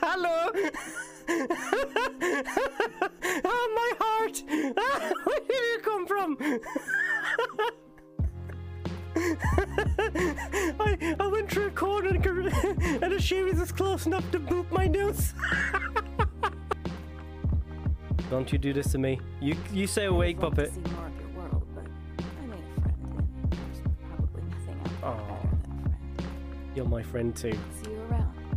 Hello. Oh, my heart. Where did you come from? I went through a corner and a shoe was close enough to boop my nose. Don't you do this to me. You stay awake, puppet. See more of your world, but I made a friend, and there's probably nothing out there better than a friend. You're my friend too. See you around, friend.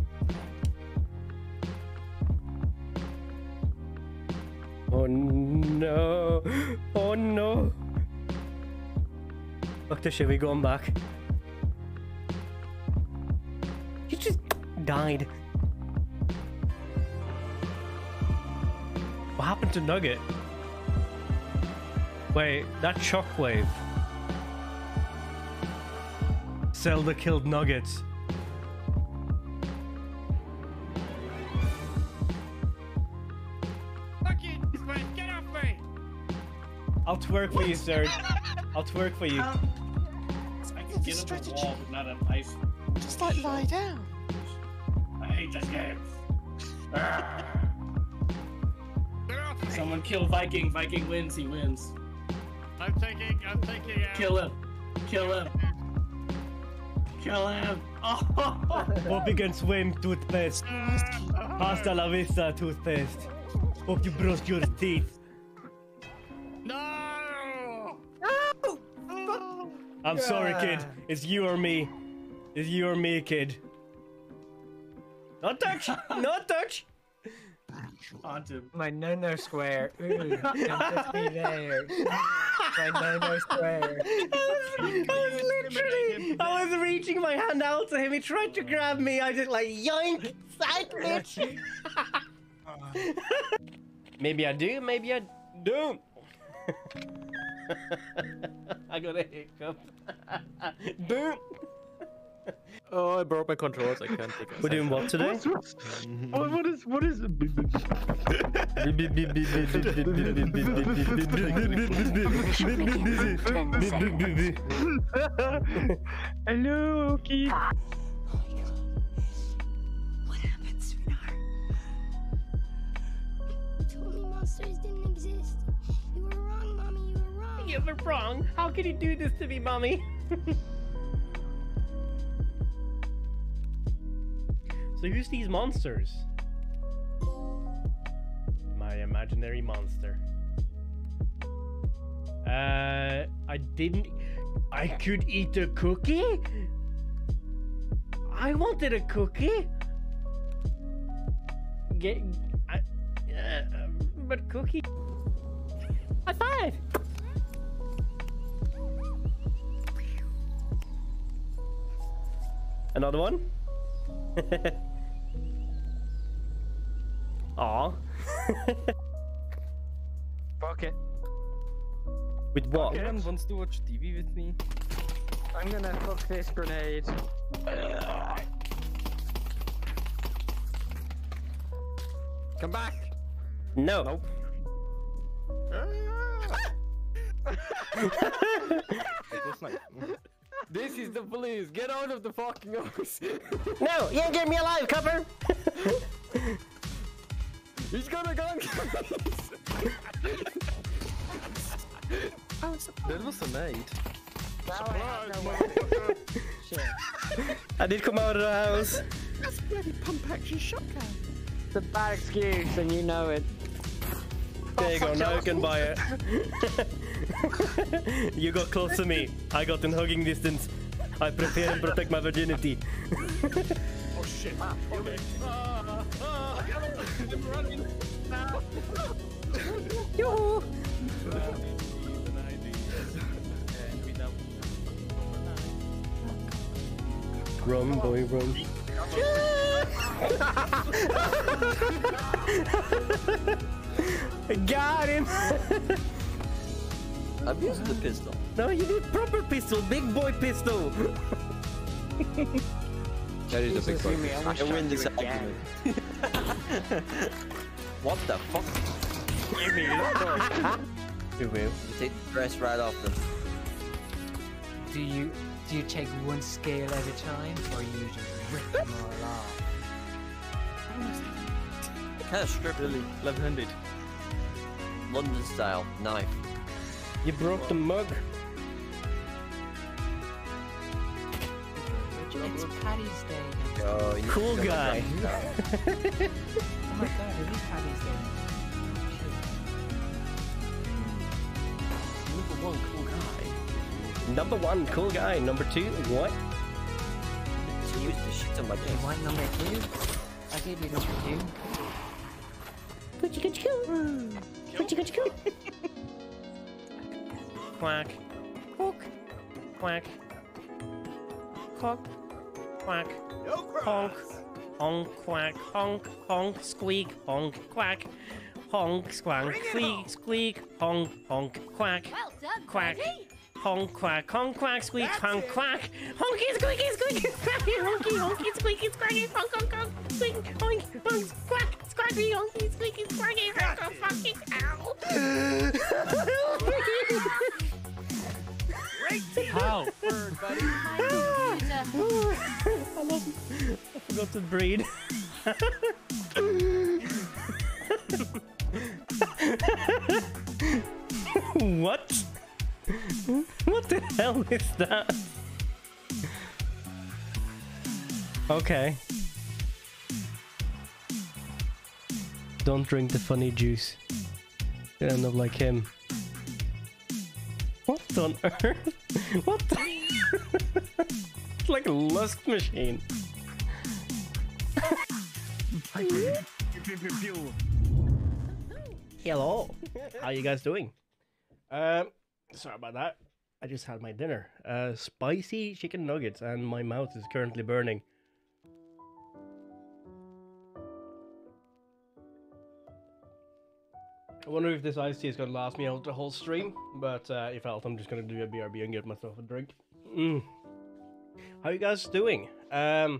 Oh no. Oh no. Fuck the shit, we going back. You just died. What happened to Nugget? Wait, that shockwave. Zelda killed Nugget. Fuck you, get off me! I'll twerk for you, sir. I'll twerk for you. I can get up the wall, but not a knife. Just like lie down. I hate this game. Someone kill Viking. Viking wins. He wins. I'm taking out. Kill him. Kill him. Kill him. Oh. Up against Wim, toothpaste. Hasta la vista, toothpaste. Hope you brushed your teeth. No! I'm sorry, kid. It's you or me. It's you or me, kid. Not touch! Not touch! Haunt him. My no-no square. Ooh, can just be there. My no-no square. I was reaching my hand out to him. He tried to grab me. I just like yoink, psych, bitch. Maybe I do. Maybe I don't. I got a hiccup. Boom. Oh, I broke my controls. I can't take it. We're doing what today? What is? Hello, kid. What happened, sweetheart? You told me monsters didn't exist. You were wrong, Mommy. You were wrong. You were wrong. How could you do this to me, Mommy? So who's these monsters? My imaginary monster. I could eat a cookie? I wanted a cookie? But cookie? High five! Another one? Aw. Fuck it. With what? Anyone wants to watch TV with me? I'm gonna fuck this grenade. Come back! No. Nope. It was nice. This is the police! Get out of the fucking house! No, you ain't getting me alive, copper! He's gonna go! Oh, it's a That was a nade. I did come out of the house. That's a bloody pump action shotgun. It's a bad excuse, and you know it. There you go, now you can buy it. You got close to me. I got in hugging distance. I prepare and protect my virginity. Oh shit. Okay. I'm running now. Yoo-hoo! Run, boy, run. Got him! I've used the pistol. No, you need proper pistol, big boy pistol. That is a big See me, fuck. I wish I win I'd this do it again. argument. What the fuck? Give me that. You will. You take the dress right off them. Do you Do you take one scale at a time, or you just rip them all off? Kind of strip really level-handed. London style knife. You broke the mug. It's Paddy's Day. Oh, you Cool guy. Oh my god, it is Paddy's Day. Number one cool guy. Number one, cool guy. Number two, what? He used to shit on my You face. want number 2? I gave you number 2. Quack. Quack. Quack. Quack. Quack. Honk. Honk. Quack. Honk. Honk. Squeak. Honk. Quack. Honk. Squank. Squeak. Squeak. Honk. Honk. Quack. Well done, Quack. Freddy. Honk. Quack. Honk. Quack. Squeak. Honk. Quack. Honky. Squeaky. Squeaky. Quacky. Honky. Honky. Squeaky. Squacky. Honk. Honk. Honk. Squeak. Honk. Honk. Quack. Squacky. Honky. Squeaky. Squacky. Honk. Honk. Fucking ow. How? Bird, buddy. My computer. I forgot to breed. What? What the hell is that? Okay. Don't drink the funny juice. You end up like him. What on earth? What the? It's like a lust machine. Hello. How you guys doing? Sorry about that. I just had my dinner. Spicy chicken nuggets, and my mouth is currently burning. I wonder if this iced tea is gonna last me out the whole stream, but if else, I'm just gonna do a BRB and get myself a drink. How you guys doing? As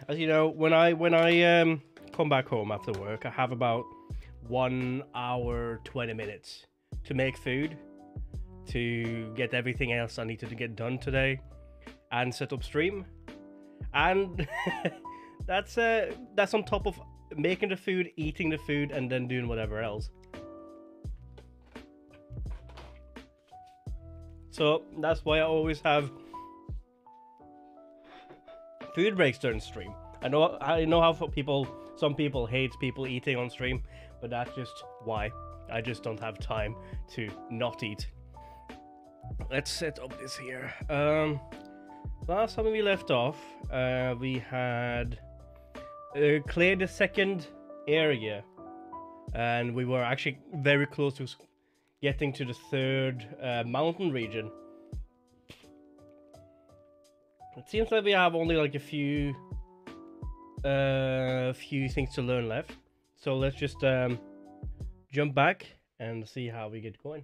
you know, when I come back home after work, I have about 1 hour 20 minutes to make food, to get everything else I need to get done today, and set up stream. And that's on top of making the food, eating the food, and then doing whatever else. So that's why I always have food breaks during stream. I know how some people hate people eating on stream, but that's just why. I just don't have time to not eat. Let's set up this here. Last time we left off, we had cleared the second area, and we were actually very close to getting to the third mountain region. It seems like we have only like a few things to learn left, so let's just jump back and see how we get going.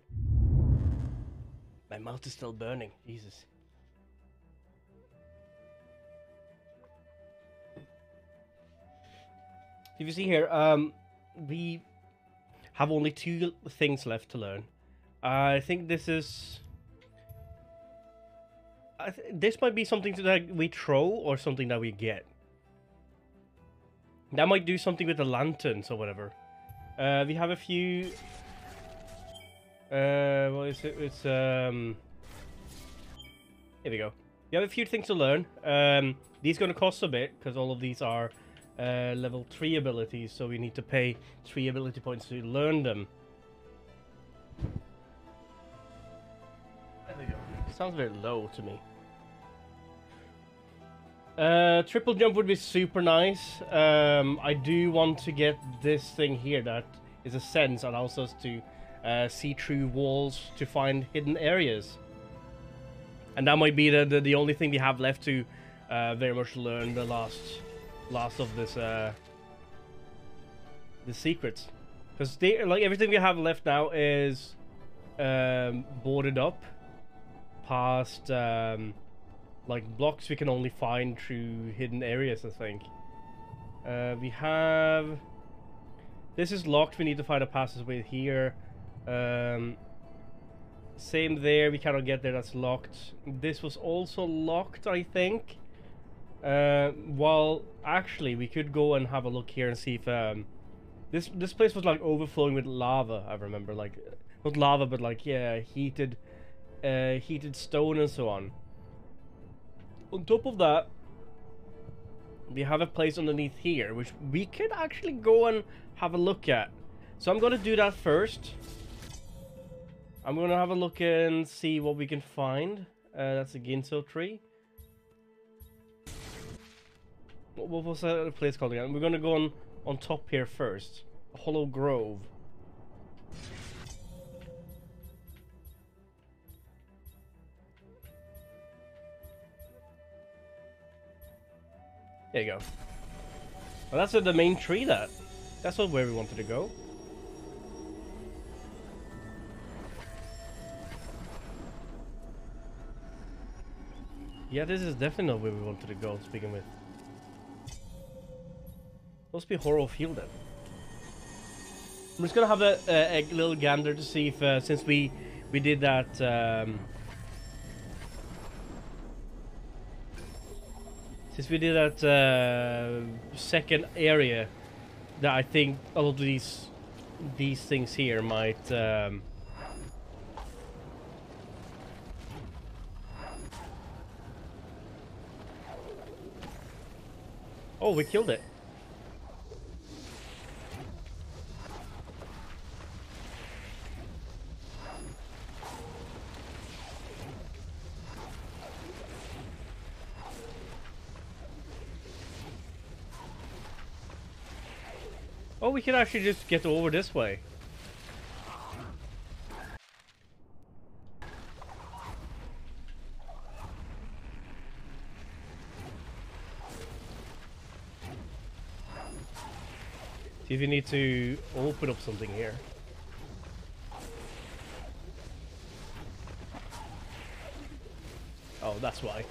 My mouth is still burning, Jesus. If you see here, we have only 2 things left to learn. I think this is... this might be something that we throw or something that we get. That might do something with the lanterns or whatever. We have a few... what is it? It's... here we go. We have a few things to learn. These are going to cost a bit, because all of these are level 3 abilities, so we need to pay 3 ability points to learn them. There we go. Sounds very low to me. Triple jump would be super nice. I do want to get this thing here that is a sense, allows us to see through walls to find hidden areas. And that might be the only thing we have left to very much learn the last of this the secrets, because like everything we have left now is boarded up past like blocks we can only find through hidden areas. I think we have this is locked. We need to find a passageway here. Same there, we cannot get there, that's locked. This was also locked, I think. Well, actually, we could go and have a look here and see if this place was like overflowing with lava. I remember, like, not lava, but like, yeah, heated stone and so on. On top of that, we have a place underneath here which we could actually go and have a look at. So I'm gonna do that first. I'm gonna have a look and see what we can find. That's a Ginso tree. What was that place called again? We're gonna go on top here first. Hollow Grove. There you go. Well, that's the main tree. That's not where we wanted to go. Yeah, this is definitely not where we wanted to go, speaking with. Must be Horror Field then. I'm just gonna have a little gander to see if, since we did that, second area, that I think a lot of these things here might, oh, we killed it. Oh, we can actually just get over this way. See if you need to open up something here. Oh, that's why.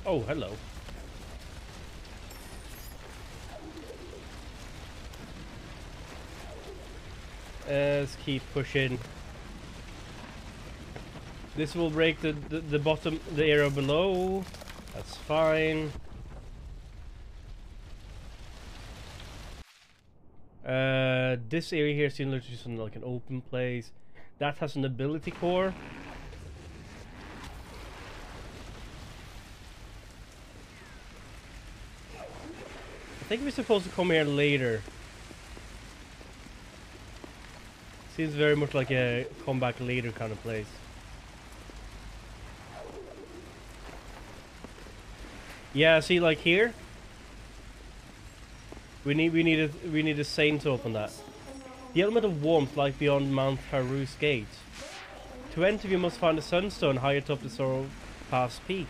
Oh, hello. Let's keep pushing. This will break the bottom, the area below. That's fine. This area here seems like an open place. That has an ability core. I think we're supposed to come here later. Seems very much like a come back later kind of place. Yeah, see, like here, we need a saint to open that. The element of warmth lies beyond Mount Haru's gate. To enter, we must find a sunstone high atop the Sorrow Pass peak.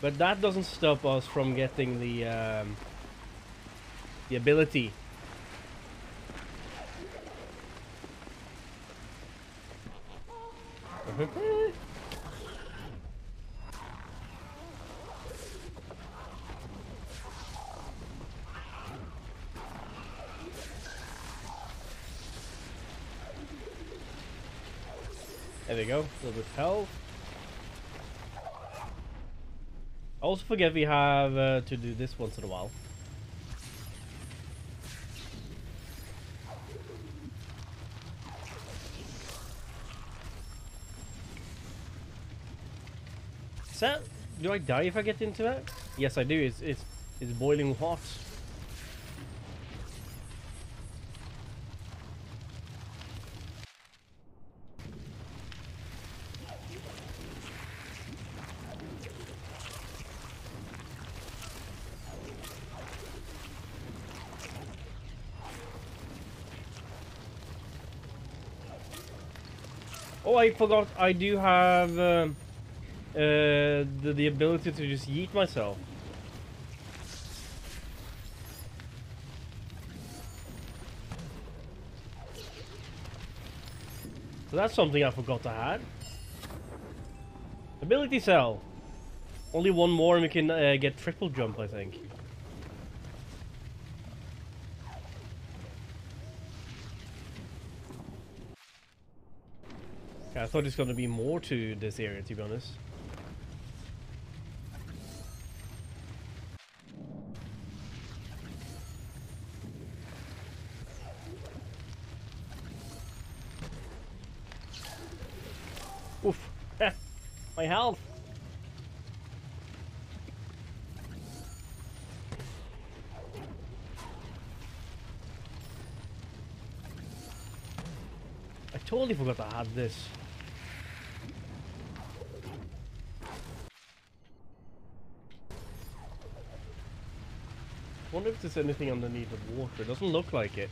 But that doesn't stop us from getting the ability. There we go, a little bit of health. I also forget we have to do this once in a while. Is that, do I die if I get into it? Yes, I do. It's boiling hot. Oh, I forgot. I do have the ability to just yeet myself. So that's something I forgot to add. Ability cell. Only one more and we can get triple jump, I think. Okay, I thought there's gonna be more to this area, to be honest. Oof. My health. I totally forgot I had this. I wonder if there's anything underneath the water. It doesn't look like it.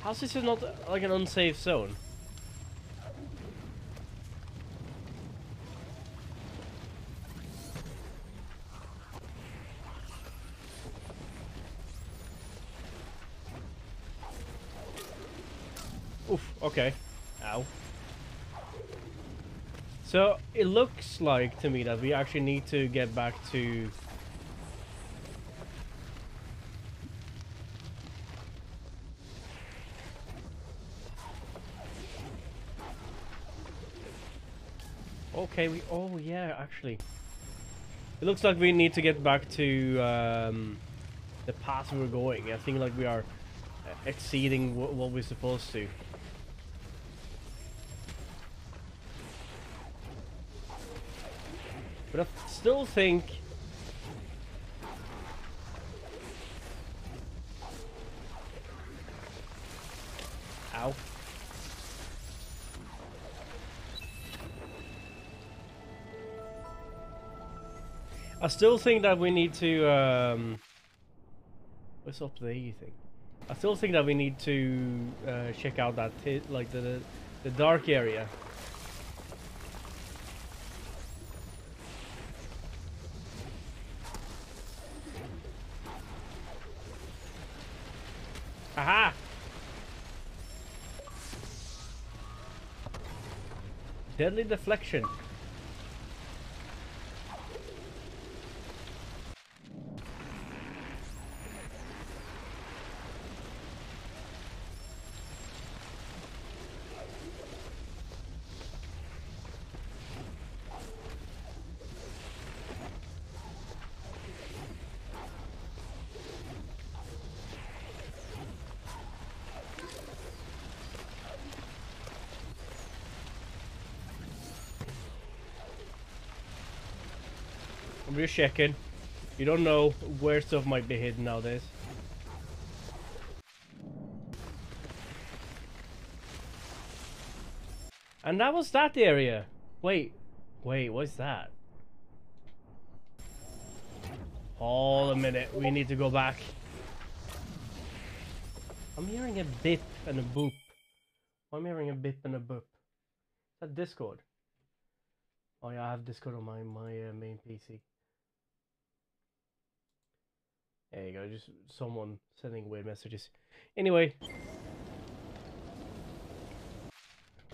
How's this not like an unsafe zone? Oof, okay. Ow. So, it looks like to me that we actually need to get back to... Okay, oh yeah, actually. It looks like we need to get back to the path we were going. I think like we are exceeding what we're supposed to. But I still think... Ow. I still think that we need to... What's up there, you think? I still think that we need to check out that like the dark area. Aha! Deadly deflection. I'm just checking. You don't know where stuff might be hidden nowadays. And that was that area. Wait, what's that? Hold a minute, we need to go back. I'm hearing a bip and a boop. I'm hearing a bip and a boop. Is that Discord? Oh yeah, I have Discord on my main PC. There you go, just someone sending weird messages. Anyway.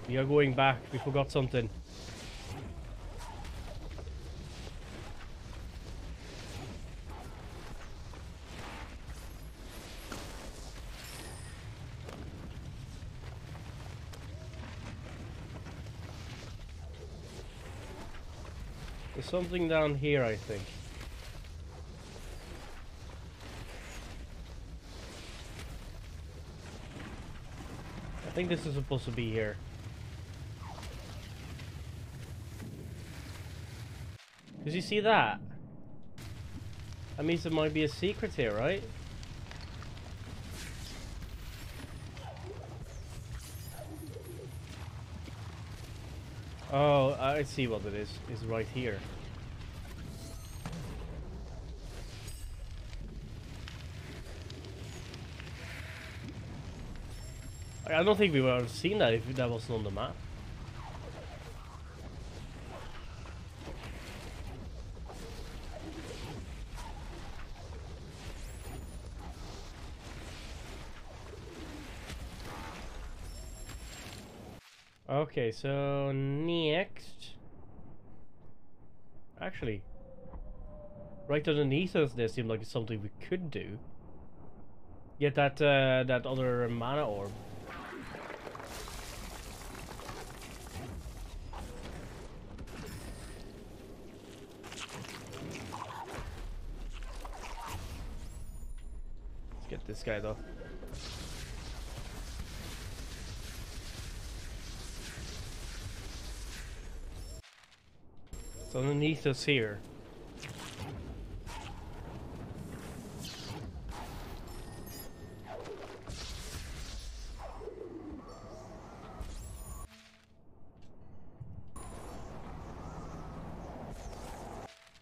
We are going back, we forgot something. There's something down here, I think. I think this is supposed to be here. Did you see that? That means there might be a secret here, right? Oh, I see what it is. It's right here. I don't think we would have seen that if that wasn't on the map. Okay, so next... Actually, right underneath us there seemed like it's something we could do. Get that, that other mana orb. Let's get this guy though. It's underneath us here.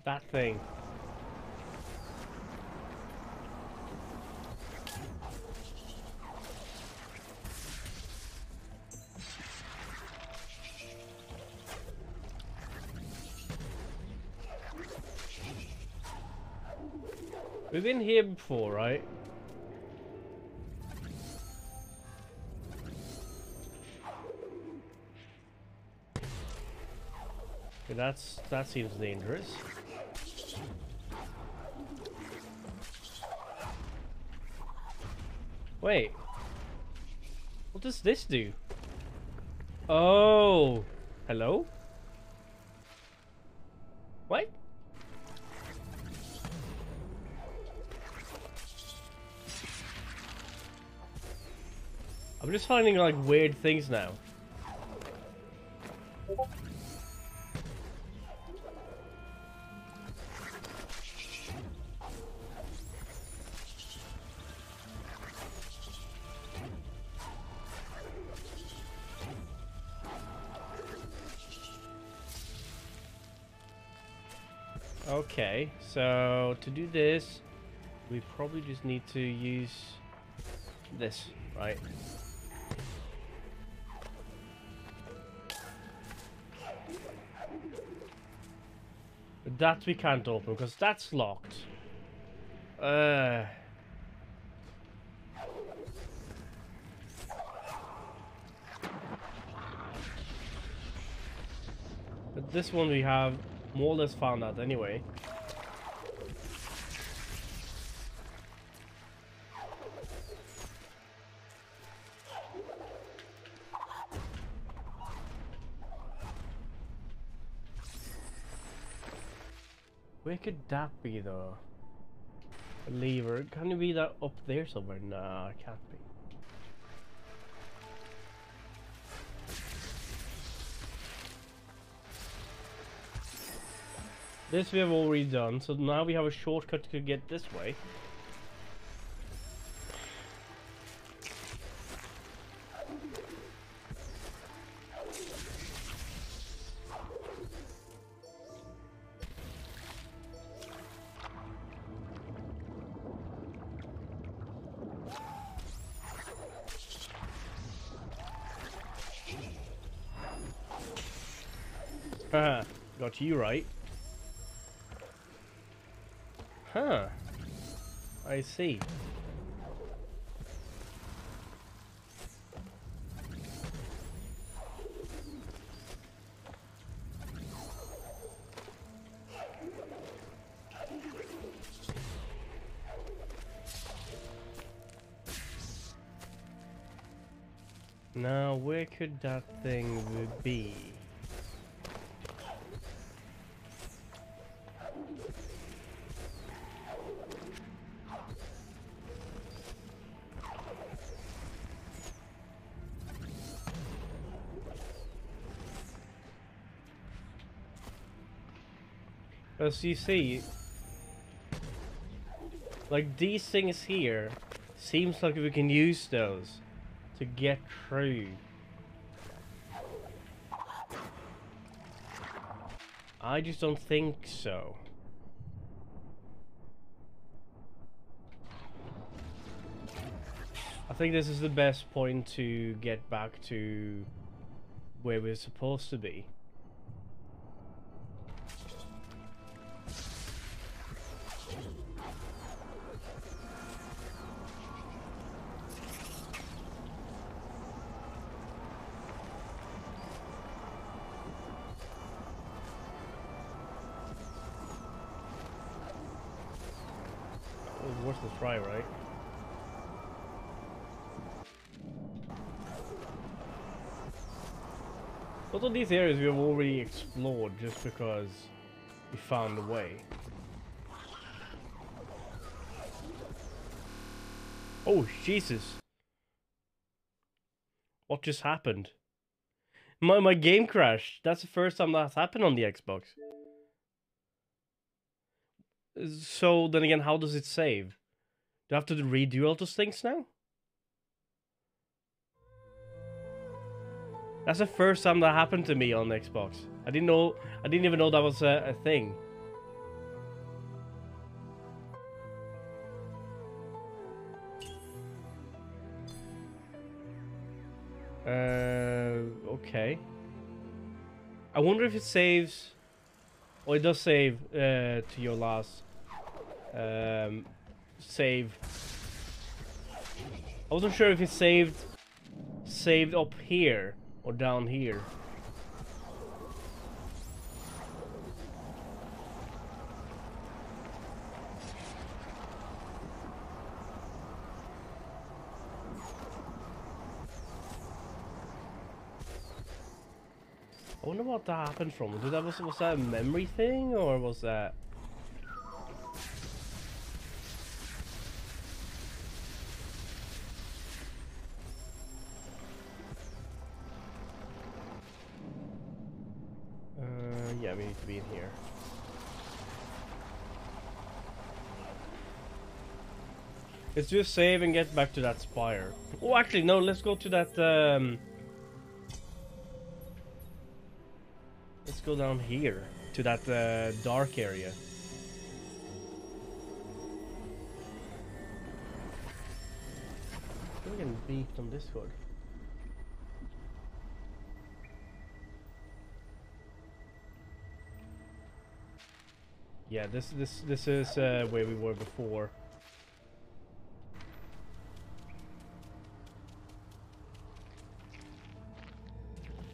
That thing. We've been here before, right? Okay, that seems dangerous. Wait. What does this do? Oh. Hello? What? I'm just finding like weird things now. Okay, so to do this, we probably just need to use this, right? But that we can't open because that's locked. But this one we have more or less found out anyway. Where could that be though? A lever. Can it be that up there somewhere? Nah, it can't be. This we have already done, so now we have a shortcut to get this way. Haha, got you right. Huh. I see. Now, where could that thing be? As you see, like these things here, seems like we can use those to get through. I just don't think so. I think this is the best point to get back to where we're supposed to be. worth a try, right? What of these areas we have already explored just because we found a way. Oh, Jesus. What just happened? My game crashed. That's the first time that's happened on the Xbox. So, then again, how does it save? Do I have to redo all those things now? That's the first time that happened to me on Xbox. I didn't even know that was a thing. Okay. I wonder if it saves... Oh, it does save to your last save. I wasn't sure if it saved up here or down here. I wonder what that happened from. Was that a memory thing, or was that... yeah, we need to be in here. Let's just save and get back to that spire. Oh, actually, no, let's go to that, let's go down here, to that, dark area. I'm getting beeped on Discord. Yeah, this is where we were before.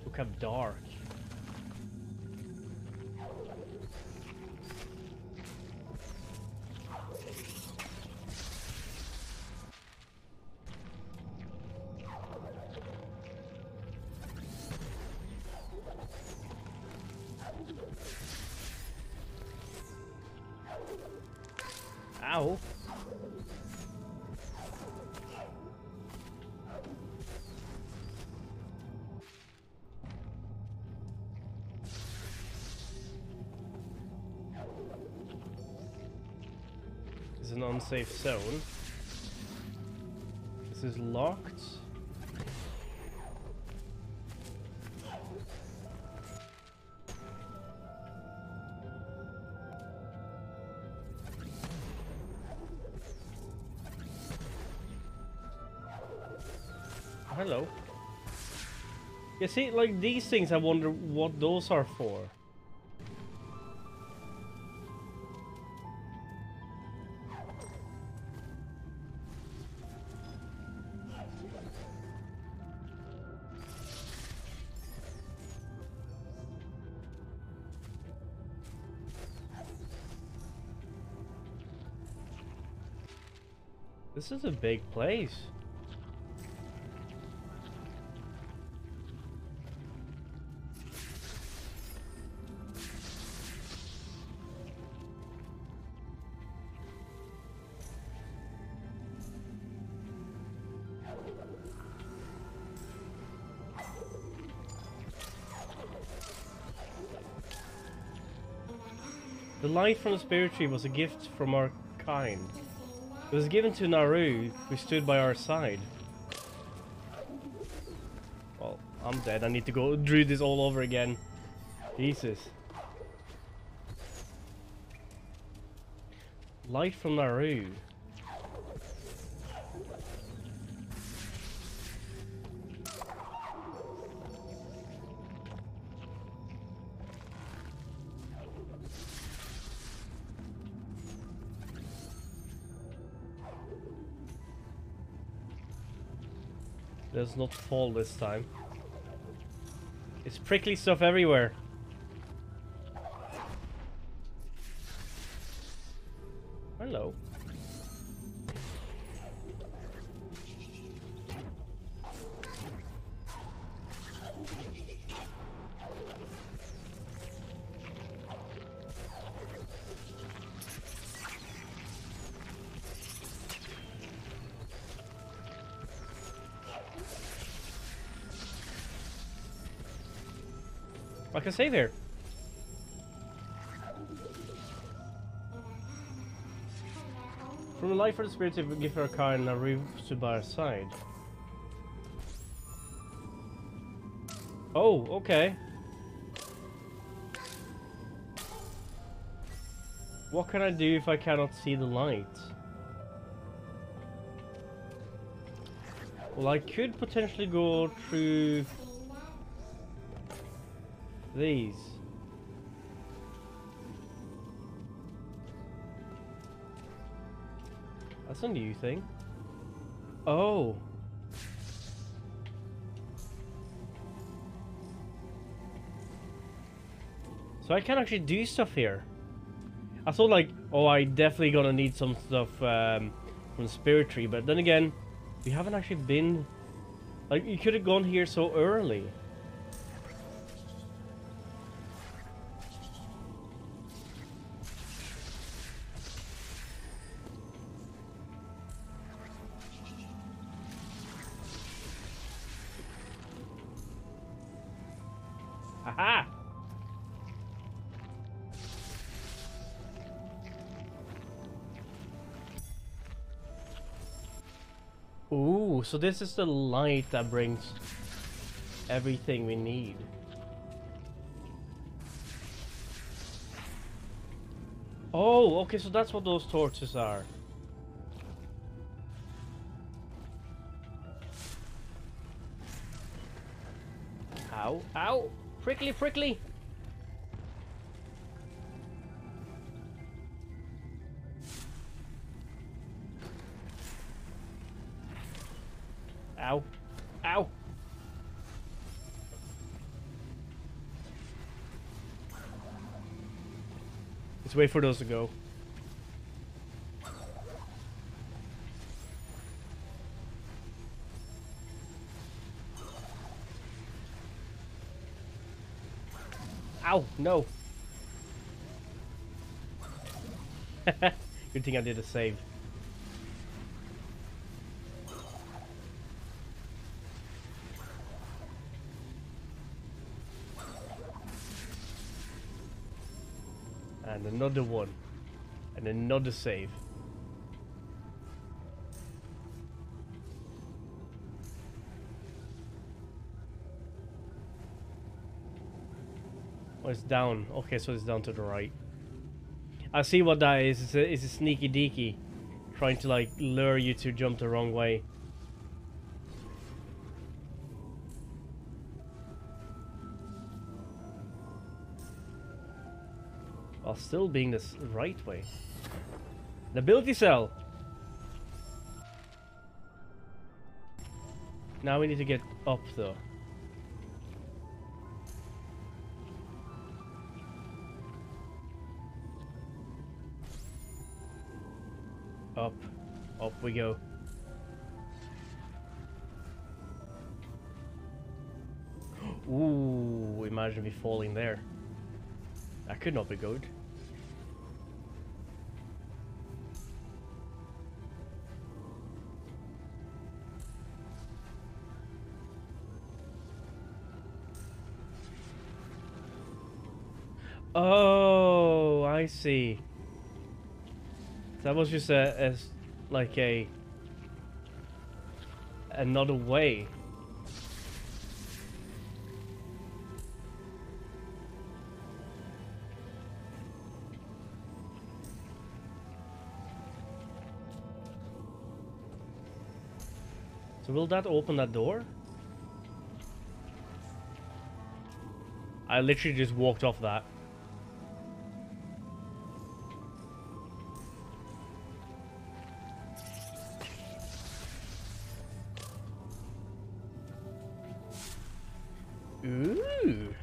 Look how dark. Ow. This is an unsafe zone. This is locked. Hello. You see, like these things, I wonder what those are for. This is a big place. The light from the spirit tree was a gift from our kind. It was given to Naru, who stood by our side. Well, I'm dead. I need to go do this all over again. Jesus. Light from Naru. Does not fall this time. It's prickly stuff everywhere. Hello. I can save here. From the life of the spirit, if we give her a card and a roof to by her side. Oh, okay. What can I do if I cannot see the light? Well, I could potentially go through these. That's a new thing. Oh. So I can actually do stuff here. I thought like, oh, I definitely gonna need some stuff from the spirit tree, but then again, we haven't actually been... Like, you could have gone here so early. Aha! Ooh, so this is the light that brings everything we need. Oh, okay, so that's what those torches are. Ow, ow! Prickly, prickly! Ow. Ow. Let's wait for those to go. Ow, no. Good thing I did a save. And another one. And another save. Oh, it's down. Okay, so it's down to the right. I see what that is. It's a sneaky deaky. Trying to like lure you to jump the wrong way. While still being the right way. The ability cell! Now we need to get up though. Up. Up we go. Ooh, imagine me falling there. That could not be good. Oh, I see. That was just like another way. So will that open that door? I literally just walked off that. Ooh.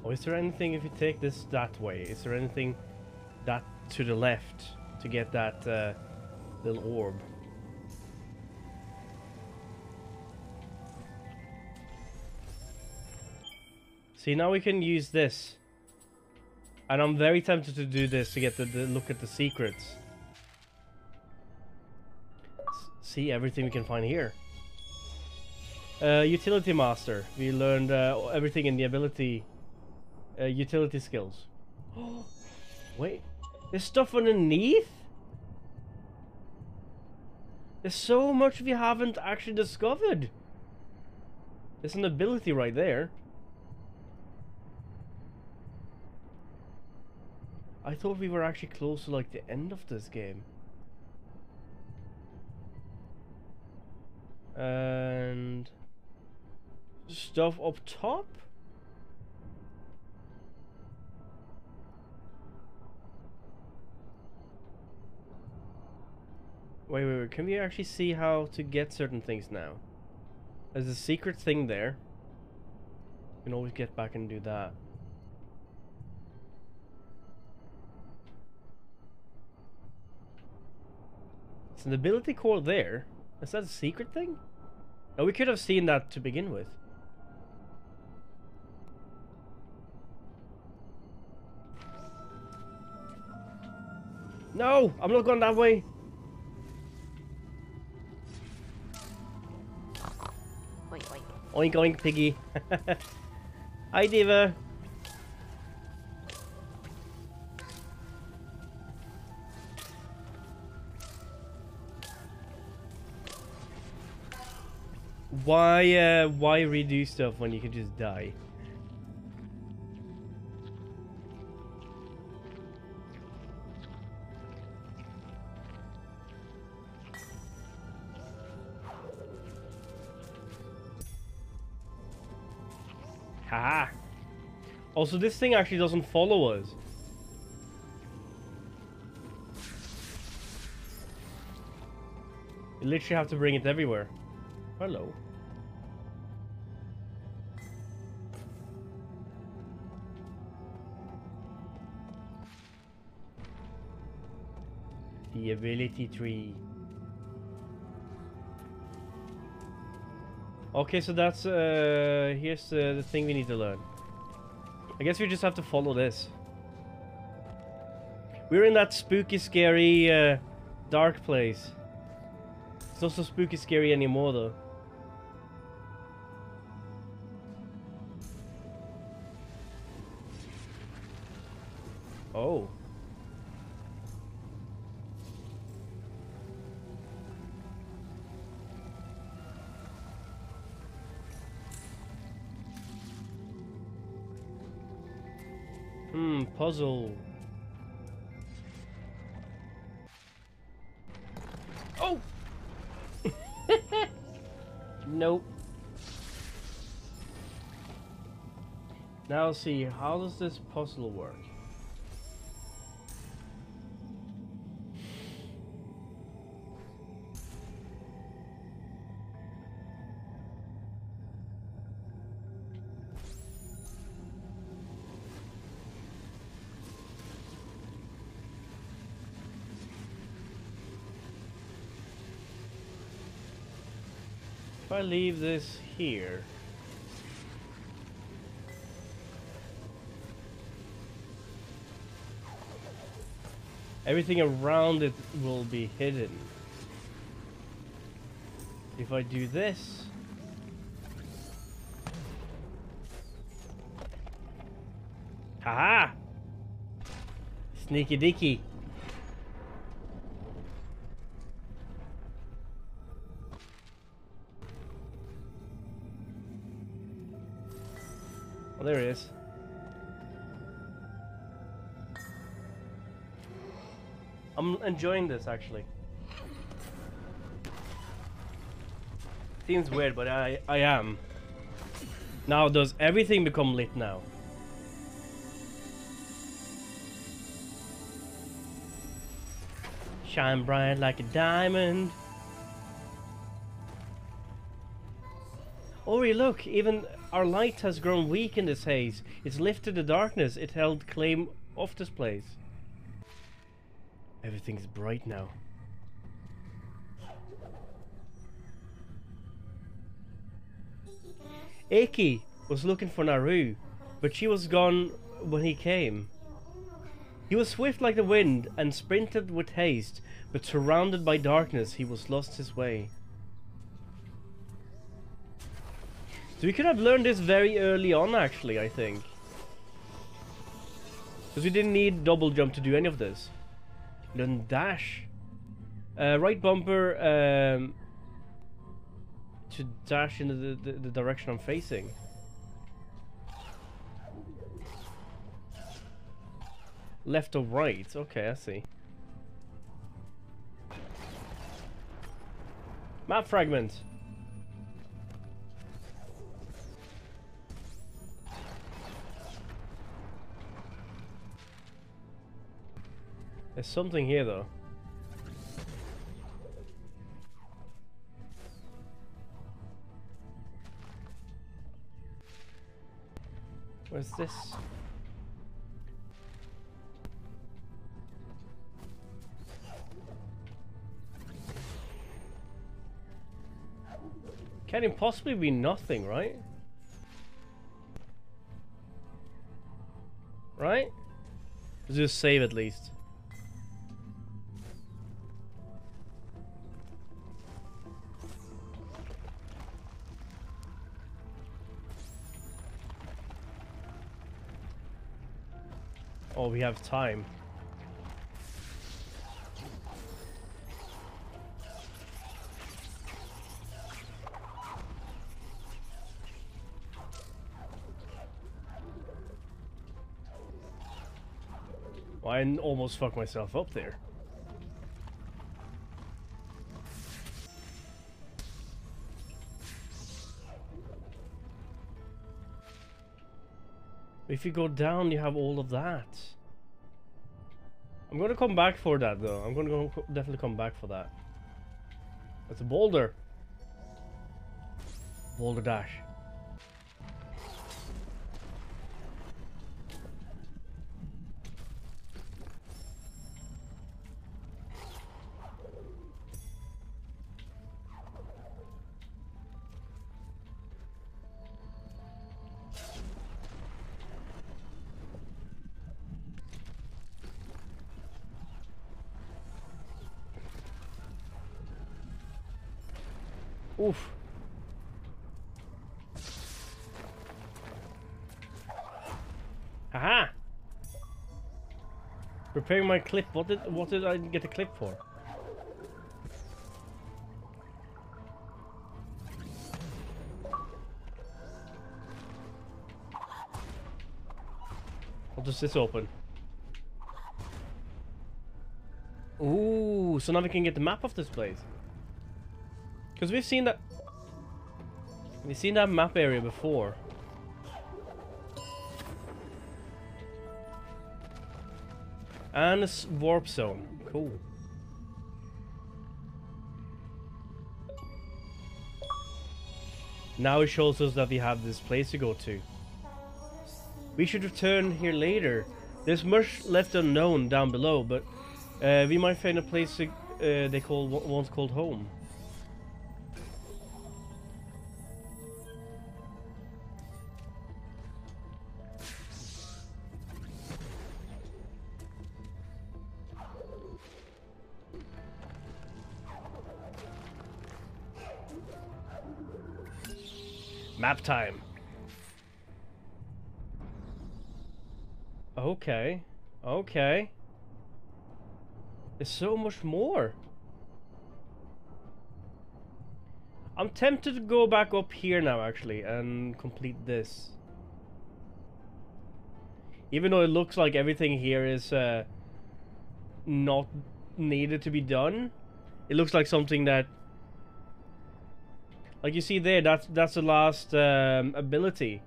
Oh, is there anything if you take this that way? Is there anything that to the left to get that little orb? See, now we can use this. And I'm very tempted to do this to get the look at the secrets. see everything we can find here. Utility Master. We learned everything in the ability... utility skills. Wait. There's stuff underneath? There's so much we haven't actually discovered. There's an ability right there. I thought we were actually close to like the end of this game. And stuff up top? Wait. Can we actually see how to get certain things now? There's a secret thing there. You can always get back and do that. There's an ability core there. Is that a secret thing? No, we could have seen that to begin with. No! I'm not going that way! Oink oink piggy. Hi Diva. Why redo stuff when you can just die? Haha. Also, this thing actually doesn't follow us. You literally have to bring it everywhere. Hello. The ability tree. Okay, so that's here's the thing we need to learn. I guess we just have to follow this. We're in that spooky, scary, dark place. It's not so spooky, scary anymore, though. Oh. Puzzle. Oh! Nope. Now see, how does this puzzle work? If I leave this here, everything around it will be hidden. If I do this, haha! Sneaky dicky. Oh, there it is. I'm enjoying this actually. Seems weird, but I am. Now, does everything become lit now? Shine bright like a diamond. Ori, look, even our light has grown weak in this haze. It's lifted the darkness it held claim of this place. Everything's bright now. Aki was looking for Naru, but she was gone when he came. He was swift like the wind and sprinted with haste, but surrounded by darkness, he was lost his way. So we could have learned this very early on, actually, I think. Because we didn't need double jump to do any of this. Then dash. Right bumper to dash into the direction I'm facing. Left or right? Okay, I see. Map fragment. There's something here though. Where's this? Can it possibly be nothing, right? Right? Let's just save at least. Oh, we have time. Well, I almost fucked myself up there. If you go down, you have all of that. I'm gonna come back for that, though. I'm gonna definitely come back for that. That's a boulder. Boulder dash. Oof. Haha! Preparing my clip. What did I get a clip for? What does this open? Ooh, so now we can get the map of this place. Because we've seen that map area before. And a warp zone. Cool. Now it shows us that we have this place to go to. We should return here later. There's much left unknown down below, but we might find a place they once called home. Map time. Okay. Okay. There's so much more. I'm tempted to go back up here now, actually, and complete this. Even though it looks like everything here is not needed to be done, it looks like something that, like you see there, that's the last ability.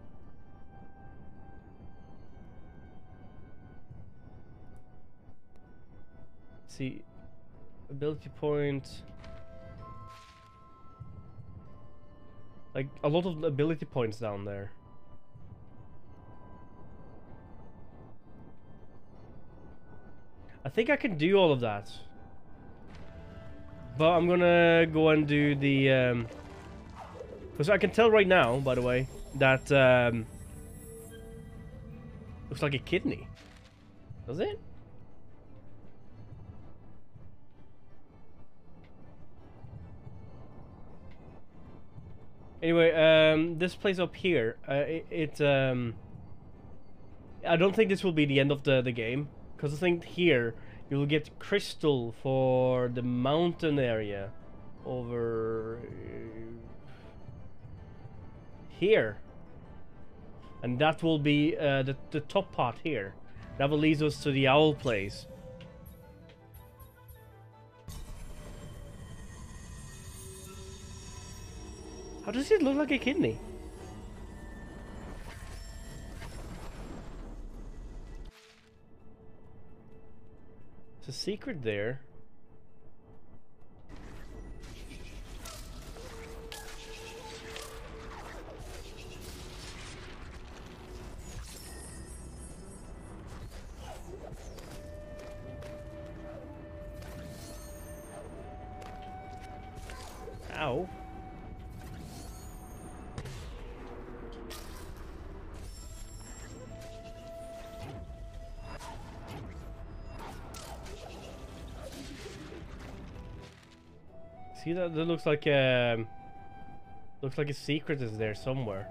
See, ability point. Like a lot of ability points down there. I think I can do all of that. But I'm gonna go and do the because I can tell right now, by the way, that looks like a kidney. Does it? Anyway, this place up here, I don't think this will be the end of the game, because I think here you'll get crystal for the mountain area over here, and that will be the top part here. That will lead us to the owl place. How does it look like a kidney? There's a secret there. Ow. See that? That looks like a secret is there somewhere.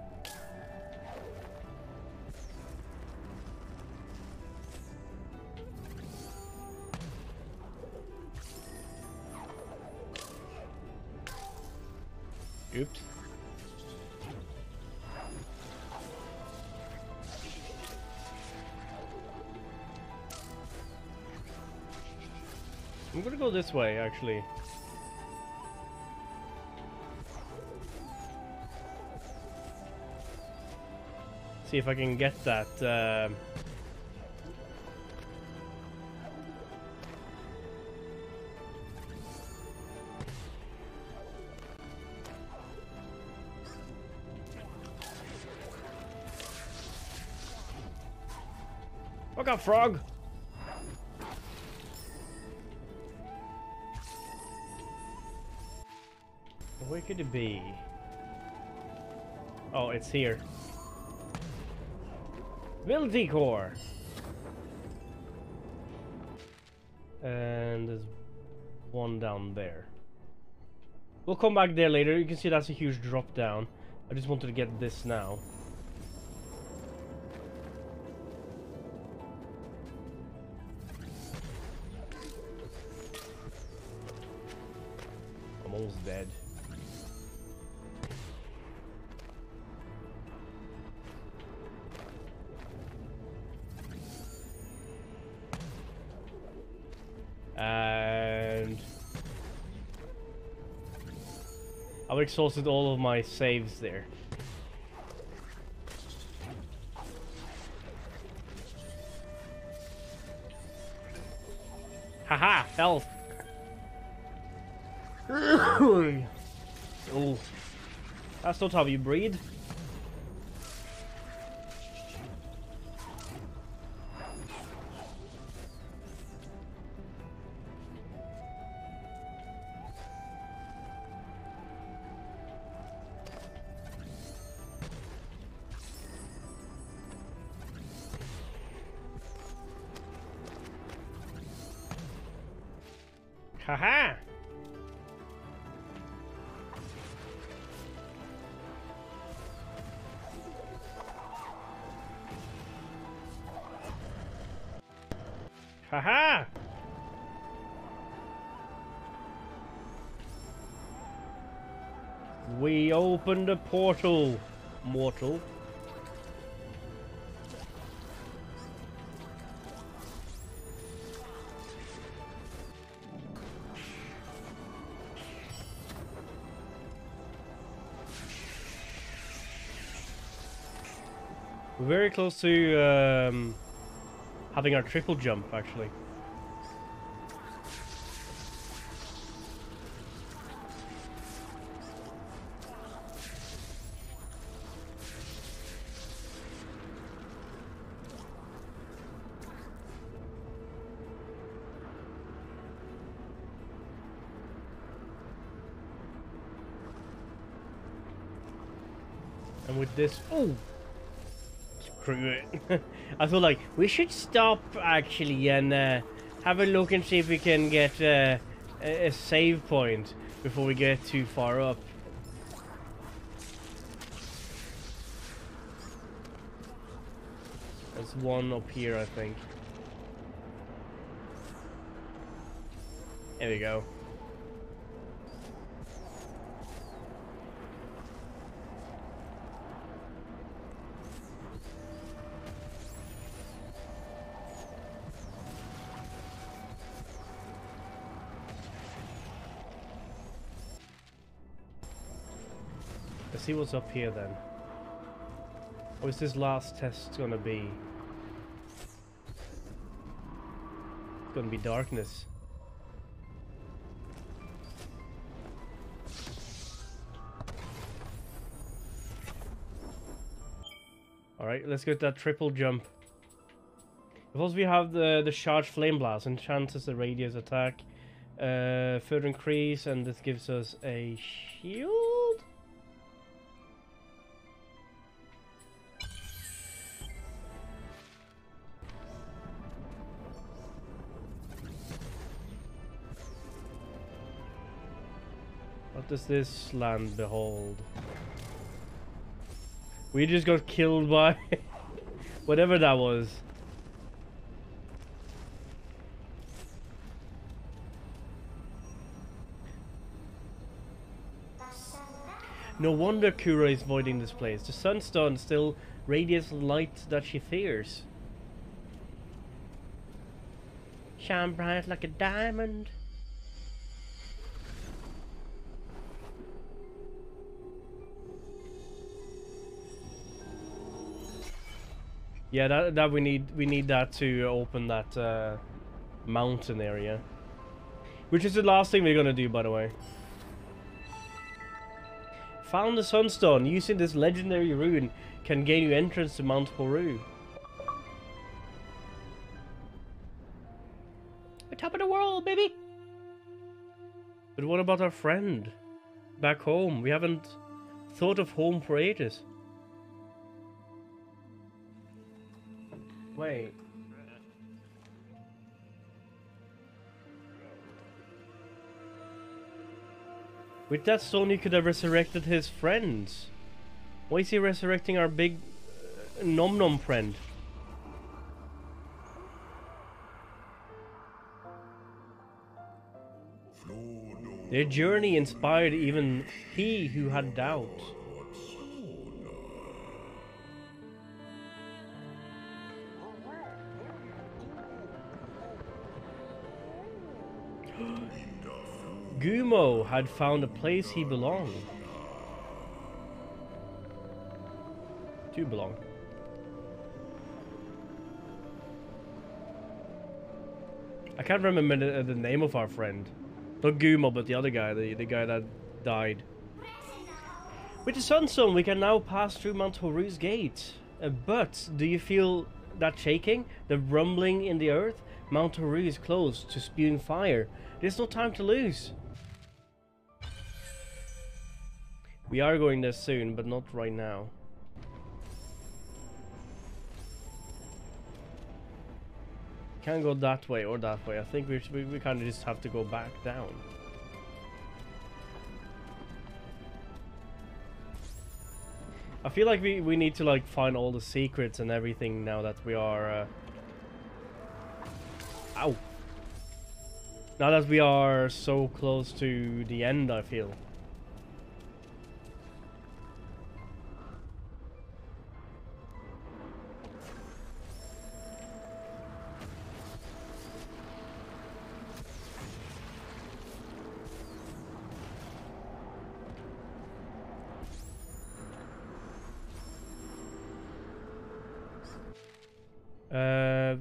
Oops. I'm gonna go this way, actually. See if I can get that. Look out, frog! Where could it be? Oh, it's here. Ability core. And there's one down there. We'll come back there later. You can see that's a huge drop down. I just wanted to get this now. I'm almost dead. And I've exhausted all of my saves there. Haha, health. Oh, that's not how you breathe. Haha! Haha! We opened a portal, mortal. We're very close to having our triple jump, actually. And with this, oh! Screw it. I feel like we should stop actually and have a look and see if we can get a save point before we get too far up. There's one up here, I think. There we go. Let's see what's up here then. Or is this last test gonna be? It's gonna be darkness. Alright, let's get that triple jump. Suppose we have the charged flame blast, enhances the radius attack, further increase, and this gives us a shield? What does this land behold? We just got killed by whatever that was. No wonder Kura is avoiding this place. The sunstone still radiates light that she fears. Shine bright like a diamond. Yeah, that we need that to open that mountain area, which is the last thing we're gonna do, by the way. Found the sunstone. Using this legendary rune can gain you entrance to Mount Horu. The top of the world, baby. But what about our friend back home? We haven't thought of home for ages. Wait. With that stone, you could have resurrected his friends. Why is he resurrecting our big Nom Nom friend? Their journey inspired even he who had doubt. Gumo had found a place he belonged. To belong. I can't remember the name of our friend. Not Gumo, but the other guy, the guy that died. With the Sunstone, we can now pass through Mount Horu's gate. But, do you feel that shaking? The rumbling in the earth? Mount Horu is close to spewing fire. There's no time to lose. We are going there soon, but not right now. Can't go that way or that way. I think we kind of just have to go back down. I feel like we need to like find all the secrets and everything now that we are ow. Now that we are so close to the end, I feel.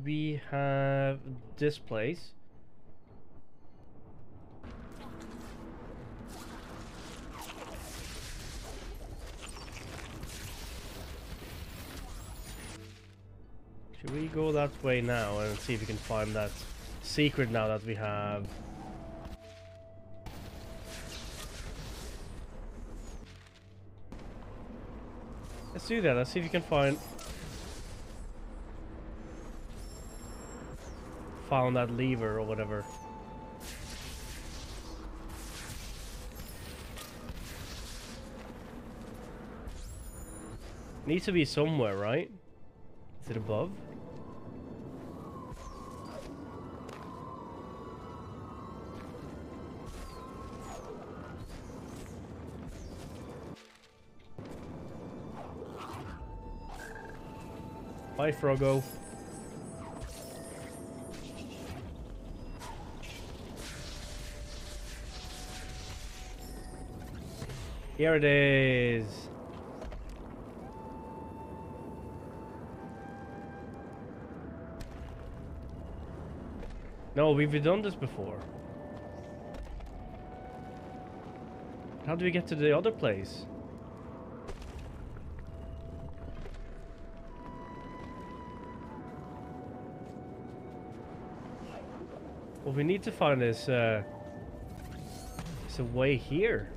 We have this place. Should we go that way now and see if we can find that secret now that we have? Let's do that. Let's see if we can find that lever or whatever. Needs to be somewhere, right? Is it above? Bye, Froggo. Here it is. No, we've done this before. How do we get to the other place? What we need to find is a way here.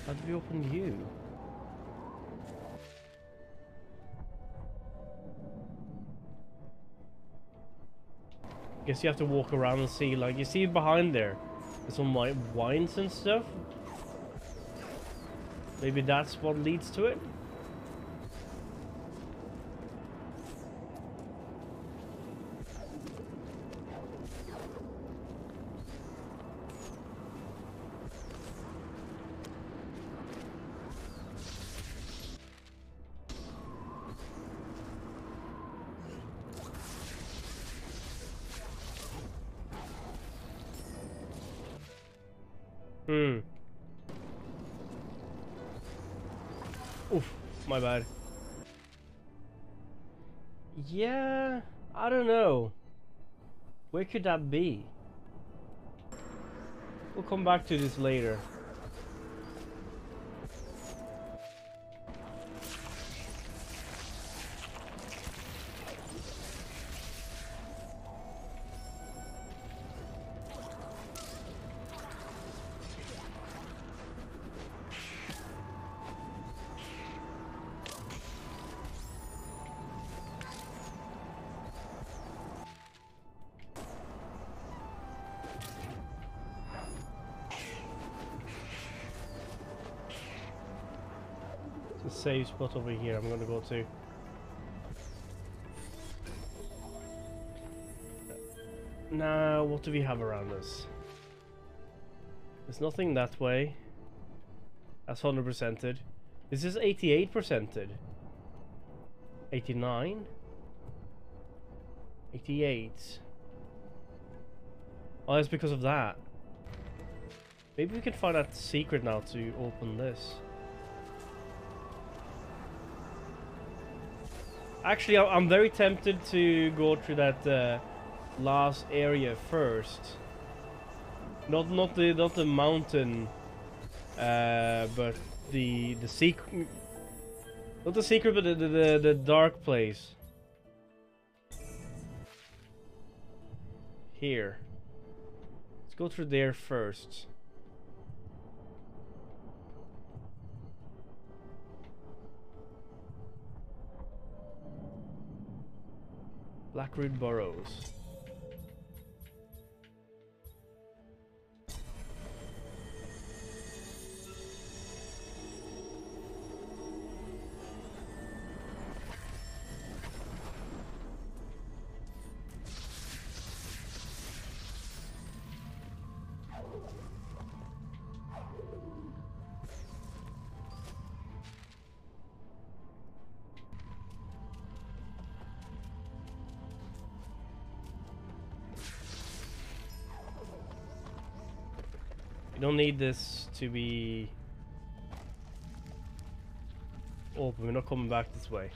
How do we open you? Guess you have to walk around and see, like, you see behind there, there's some wines and stuff. Maybe that's what leads to it. Oof, my bad. Yeah, I don't know. Where could that be? We'll come back to this later. Save spot over here I'm gonna go to. Now, what do we have around us? There's nothing that way. That's 100%ed. This is 88%ed. 89? 88. Oh, that's because of that. Maybe we can find that secret now to open this. Actually, I'm very tempted to go through that last area first. Not the mountain, but the secret. Not the secret, but the dark place. Here. Let's go through there first. Blackroot Burrows. You don't need this to be open. We're not coming back this way.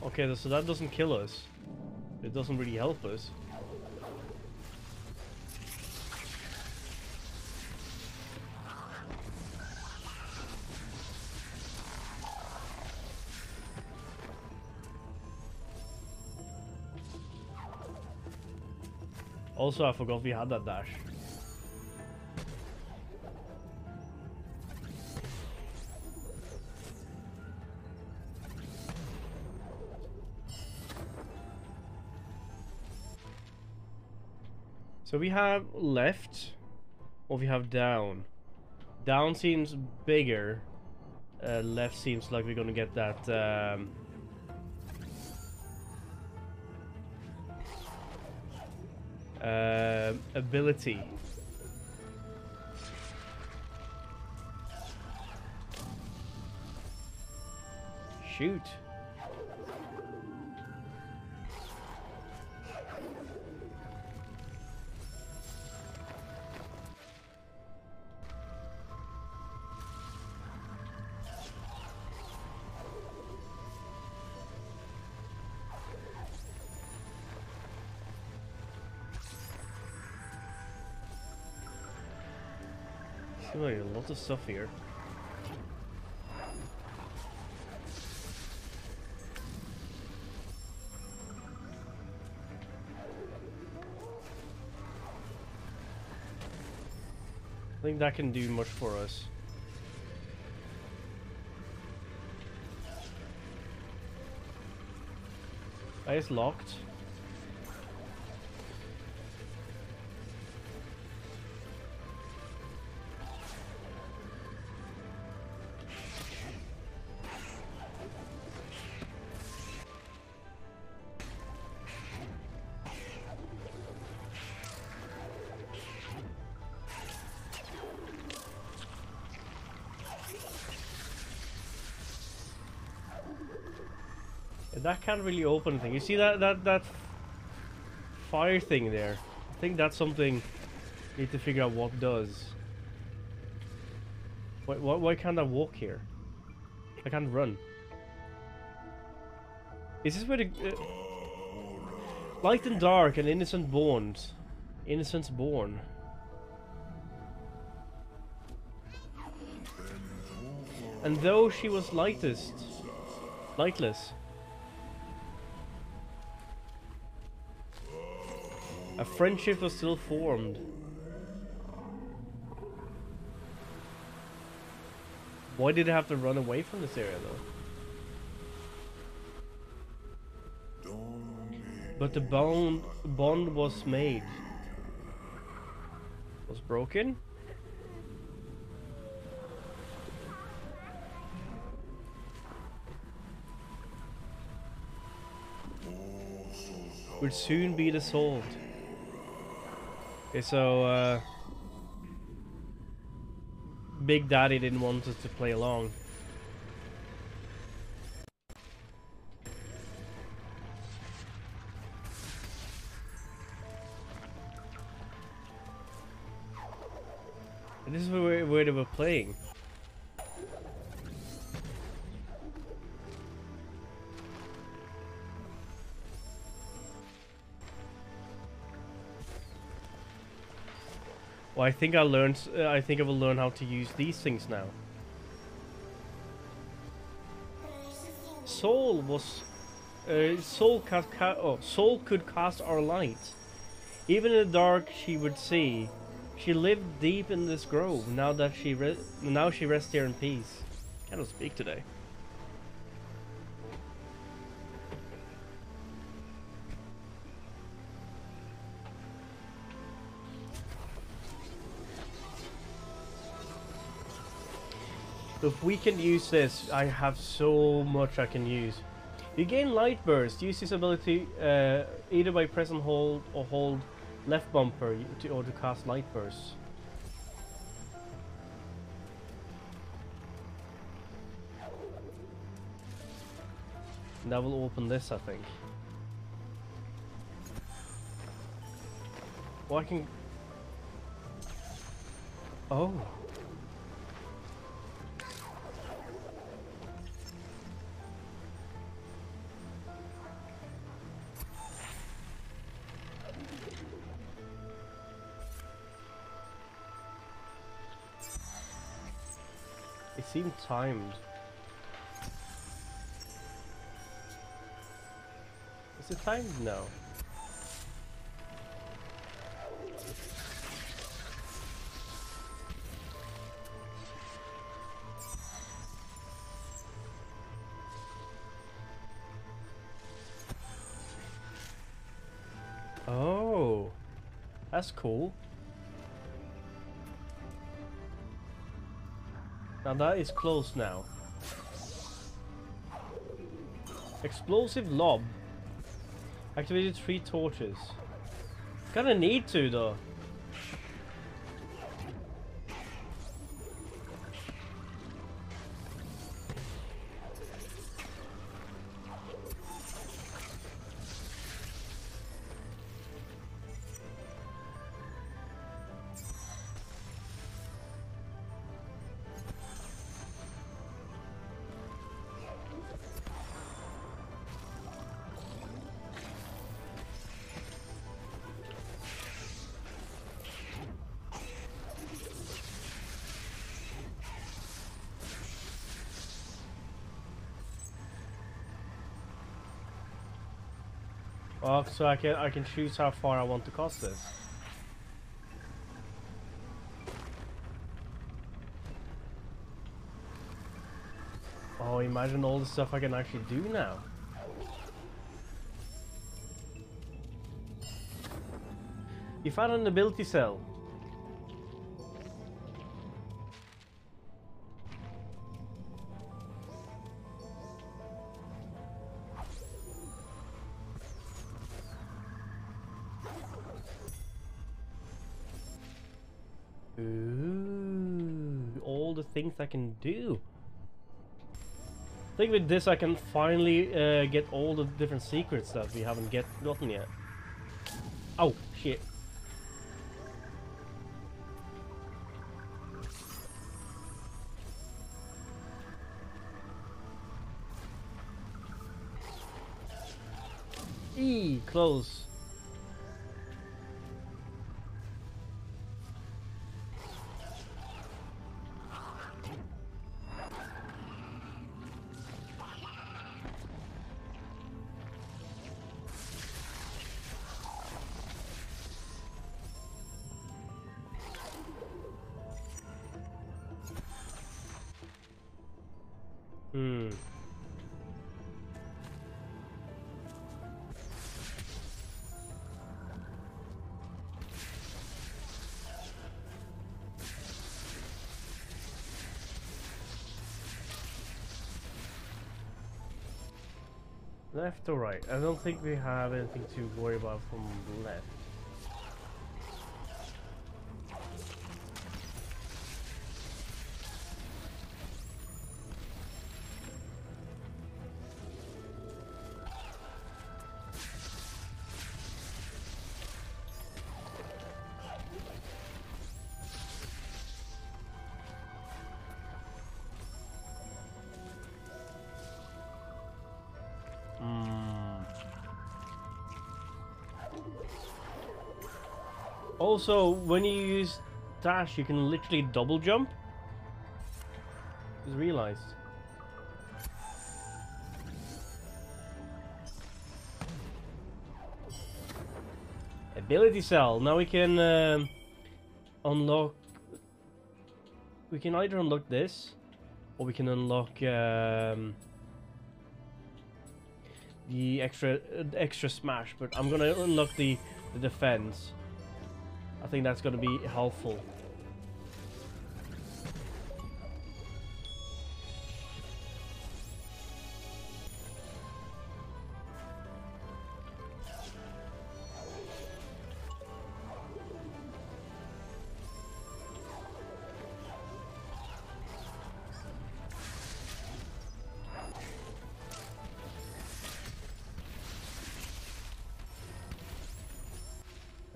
Okay, so that doesn't kill us. It doesn't really help us. Also, I forgot we had that dash. So we have left, or we have down. Down seems bigger. Left seems like we're gonna get that. Ability. Shoot. Like a lot of stuff here. I think that can do much for us. It's locked. That can't really open anything. You see that fire thing there? I think that's something we need to figure out what does. Why can't I walk here? I can't run. Is this where the light and dark and innocent born? Innocence born. And though she was lightless. A friendship was still formed. Why did I have to run away from this area though? But the bond was made. Was broken? Would soon be dissolved. Okay, so Big Daddy didn't want us to play along. And this is where they were playing. Well, I think I learned. I think I will learn how to use these things now. Soul was. Soul could cast our light. Even in the dark, she would see. She lived deep in this grove. Now that she rests here in peace. Cannot speak today. If we can use this, I have so much I can use. You gain light burst. Use this ability either by press and hold or hold left bumper to cast light bursts. And that will open this, I think. Well, I can. Oh. It seemed timed. Is it timed? No. That's cool. Now that is closed now. Explosive lob. Activated 3 torches. Kinda need to though. Oh, so I can choose how far I want to cast this. Oh, imagine all the stuff I can actually do now. You found an ability cell. Ooh, all the things I can do. I think with this I can finally get all the different secrets that we haven't gotten yet. Oh, shit. Close. Left or right? I don't think we have anything to worry about from left. Also, when you use dash, you can literally double jump. Just realized. Ability cell. Now we can unlock. We can either unlock this, or we can unlock the extra smash. But I'm gonna unlock the defense. I think that's going to be helpful.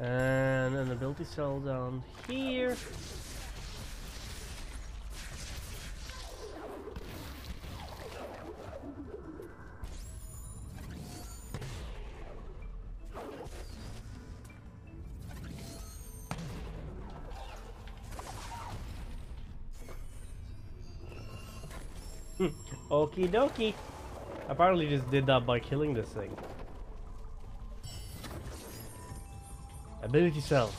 And an ability cell down here. Okie dokie. Apparently just did that by killing this thing. Ability cell.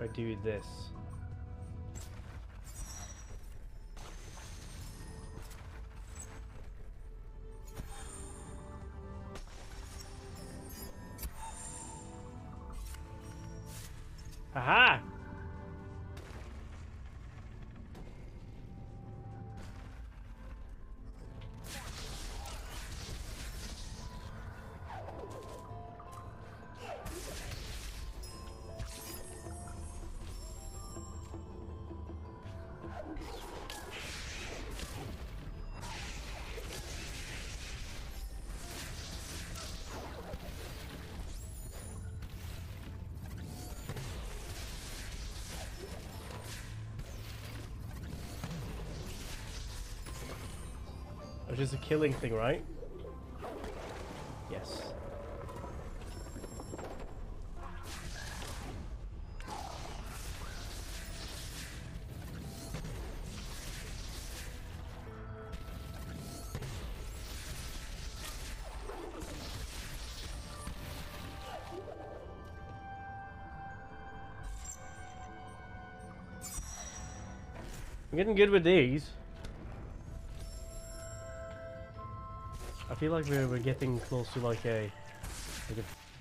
If I do this. Aha! Which is a killing thing, right? Yes. I'm getting good with these. I feel like we're getting close to like a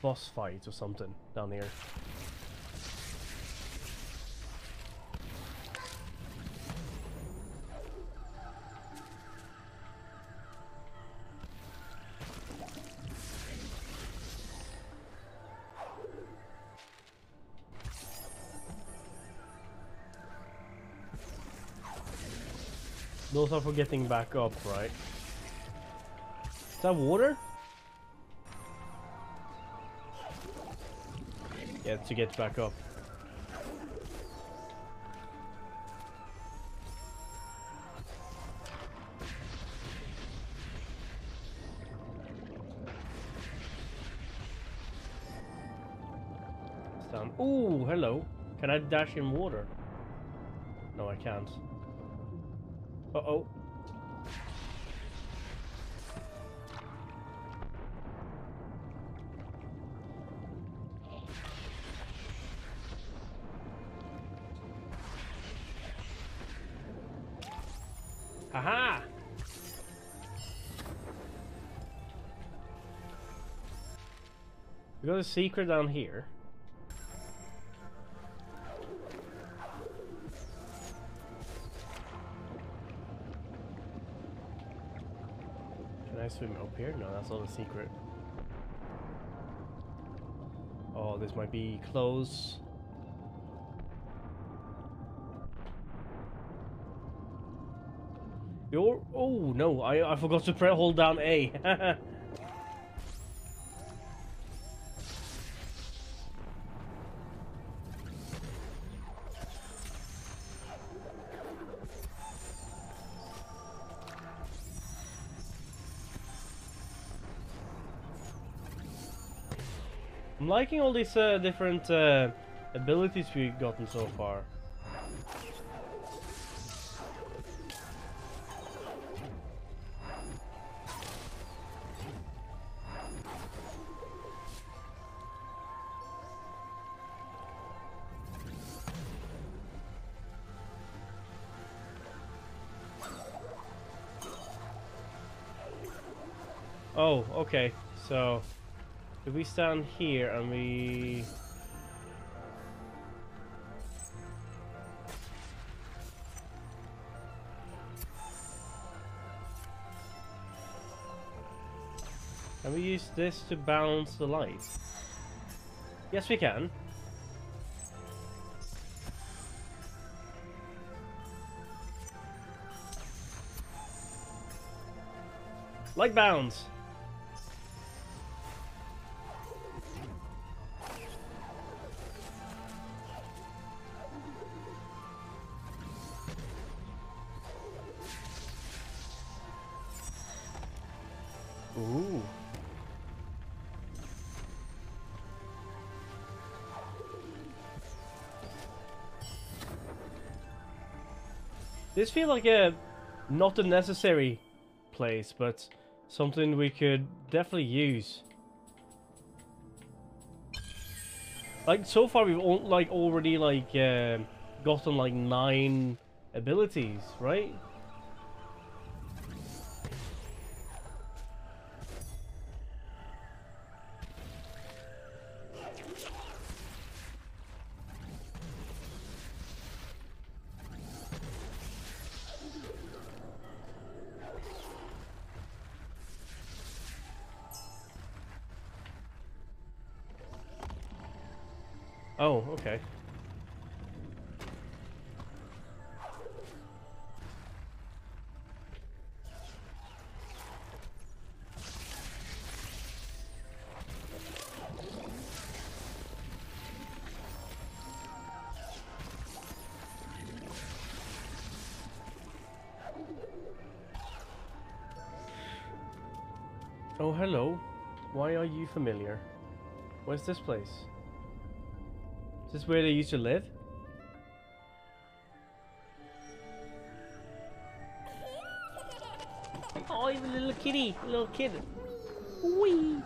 boss fight or something down here. Those are for getting back up, right? Is that water? Yeah, to get back up. It's down. Ooh, hello. Can I dash in water? No, I can't. Uh-oh. Aha! We got a secret down here. Can I swim up here? No, that's not a secret. Oh, this might be close. Oh no, I forgot to hold down A. I'm liking all these different abilities we've gotten so far. Oh, okay. So, if we stand here and we... Can we use this to balance the light? Yes, we can. Light bounds! Ooh. This feels like a not a necessary place, but something we could definitely use. Like so far, we've already gotten like 9 abilities, right? Oh, okay. Oh, hello. Why are you familiar? Where's this place? Is this where they used to live? Oh, you're a little kitty, a little kid. Wee.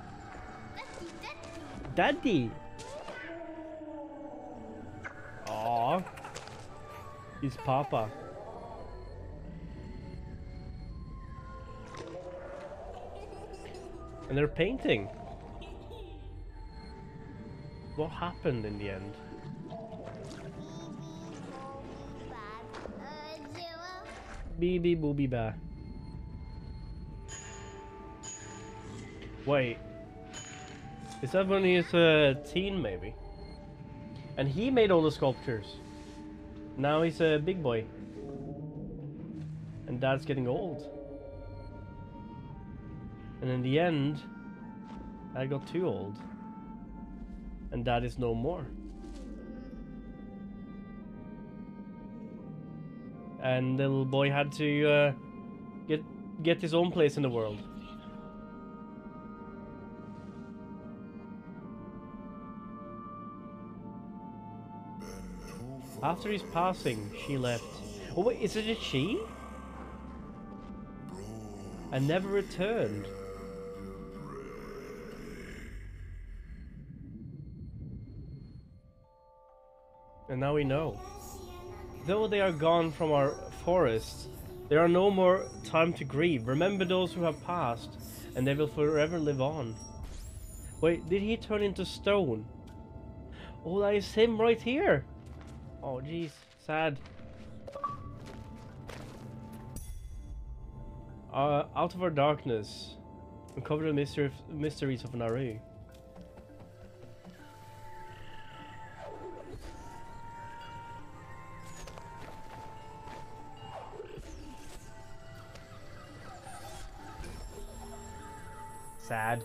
Daddy. Aww. He's Papa. And they're painting. What happened in the end? Beebe booby ba. Wait. Is that when he was a teen, maybe? And he made all the sculptures. Now he's a big boy. And Dad's getting old. And in the end, I got too old. And Dad is no more. And the little boy had to get his own place in the world. After his passing, she left. Oh wait, is it a she? And never returned. And now we know. Though they are gone from our forests, there are no more time to grieve. Remember those who have passed, and they will forever live on. Wait, did he turn into stone? Oh, that is him right here. Oh, jeez, sad. Out of our darkness, uncover the mysteries of Naru. Sad.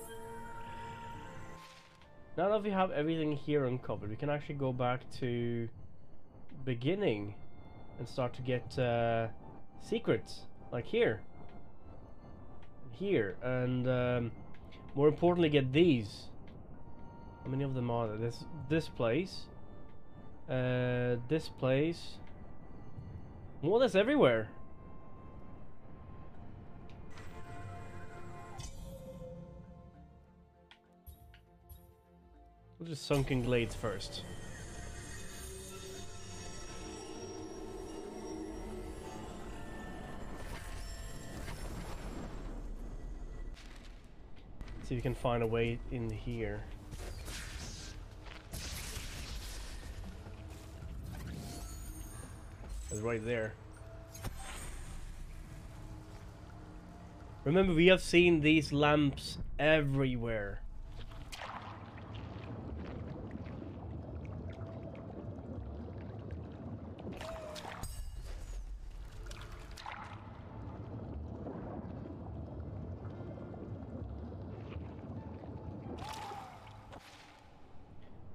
Now that we have everything here uncovered, we can actually go back to beginning and start to get secrets, like here, and more importantly, get these. How many of them are there? This place, this place, more or less everywhere. We'll just Sunken Glades first. See if we can find a way in here. It's right there. Remember, we have seen these lamps everywhere.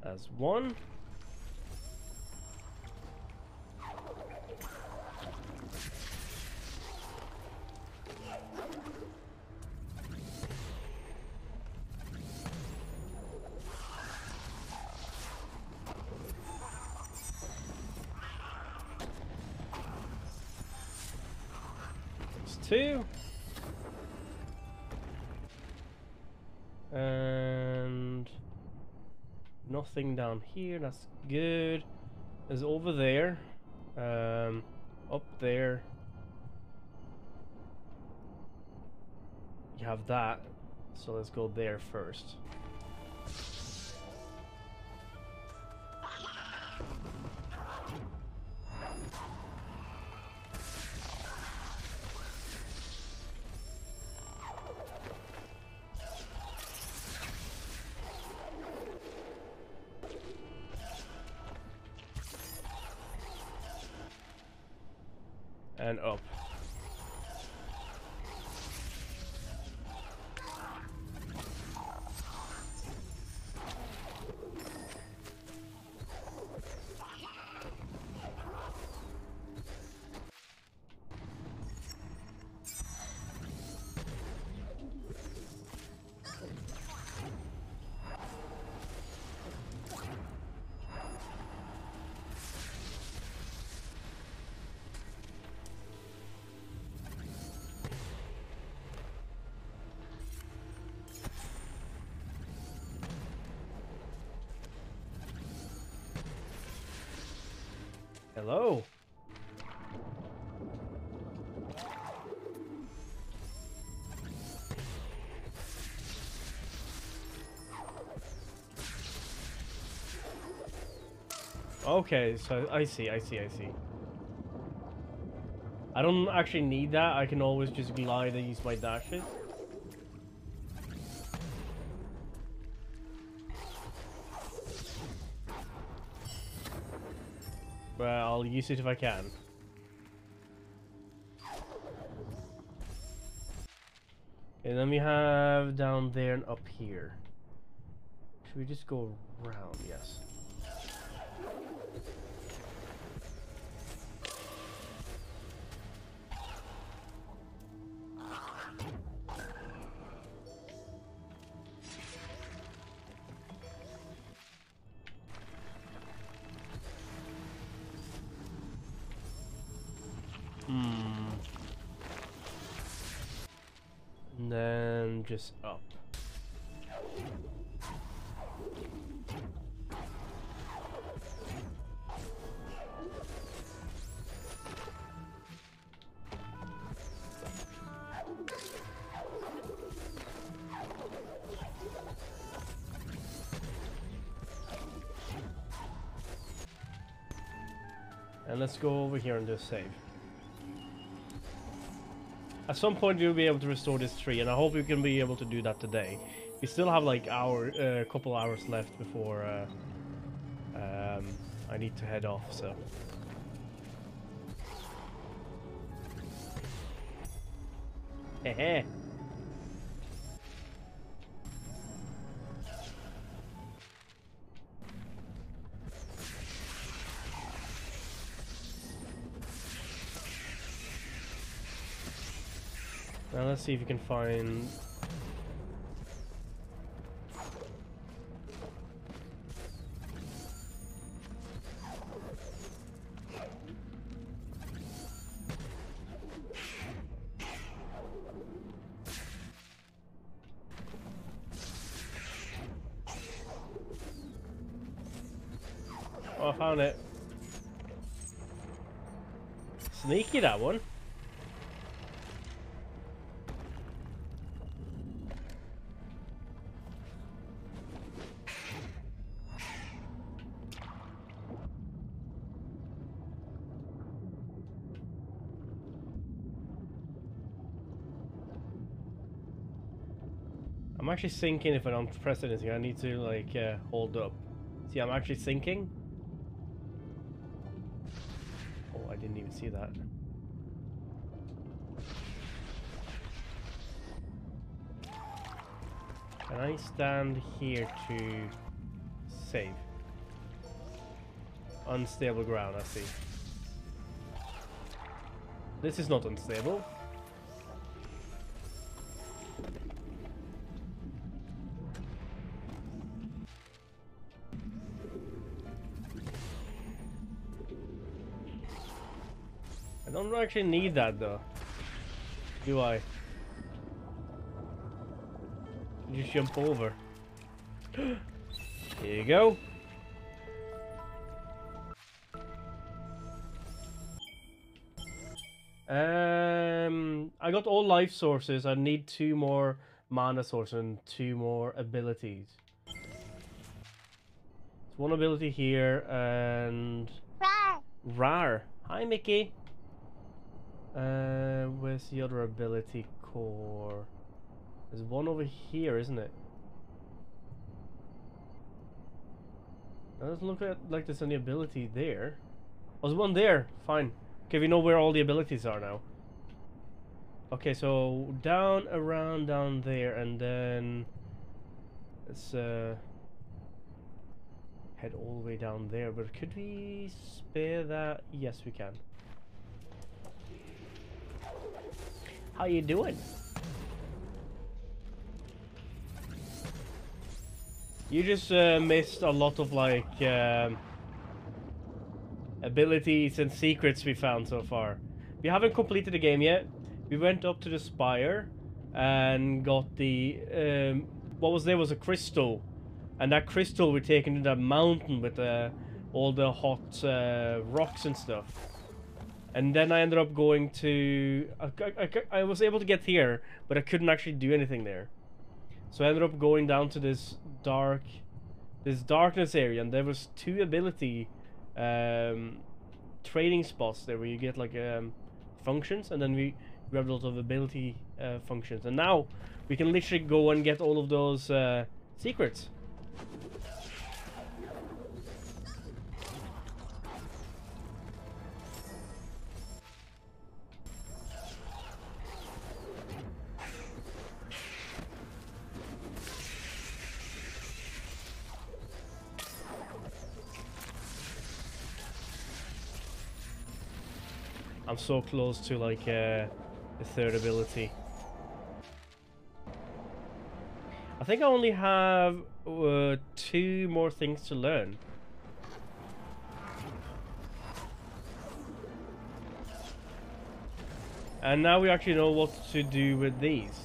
As one. There's two. And Nothing down here. That's good. There's over there. Up there. You have that. So let's go there first. And up. Hello. Okay, so I see. I don't actually need that. I can always just glide and use my dashes. But I'll use it if I can. And then we have down there and up here. Should we just go around? Yes. And then just up. And let's go over here and just save. At some point we'll be able to restore this tree, and I hope we can be able to do that today. We still have like a couple hours left before I need to head off, so. Heh. Now let's see if you can find... Oh, I found it. Sneaky, that one. I'm actually sinking if I don't press anything. I need to like hold up. See, I'm actually sinking. Oh, I didn't even see that. Can I stand here to save? Unstable ground, I see. This is not unstable. I don't actually need that though. Do I? Just jump over. Here you go. I got all life sources. I need 2 more mana sources and 2 more abilities. So 1 ability here and Rar. Hi, Mickey. Where's the other ability core? There's 1 over here, isn't it? It doesn't look like there's any ability there. Oh, there's 1 there. Fine. Okay, we know where all the abilities are now. Okay, so down, around, down there, and then let's head all the way down there. But could we spare that? Yes, we can. How you doing? You just missed a lot of like abilities and secrets we found so far. We haven't completed the game yet. We went up to the spire and got the what was there was a crystal, and that crystal we're taking to that mountain with all the hot rocks and stuff. And then I ended up going to I was able to get here, but I couldn't actually do anything there. So I ended up going down to this darkness area, and there was 2 ability trading spots there where you get like functions, and then we grabbed a lot of ability functions, and now we can literally go and get all of those secrets. I'm so close to like the 3rd ability. I think I only have 2 more things to learn. And now we actually know what to do with these.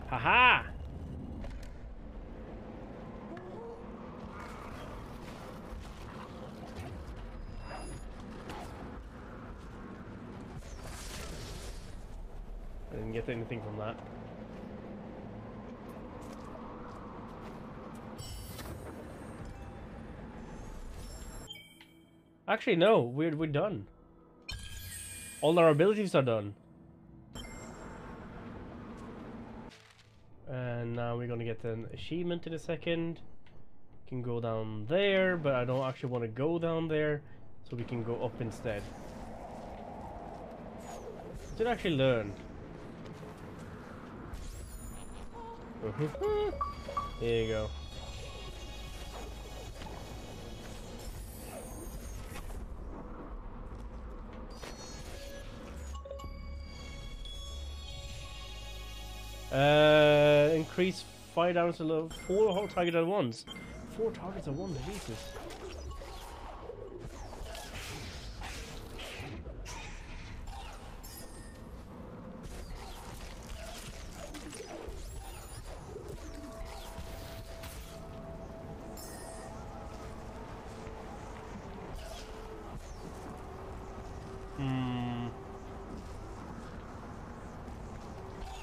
Haha! I didn't get anything from that. Actually, no, we're done. All our abilities are done. And now we're gonna get an achievement in a second. Can go down there, but I don't actually want to go down there, so we can go up instead. Did I actually learn? There you go. Increase fire damage to level 4 whole target at once. 4 targets at once, Jesus.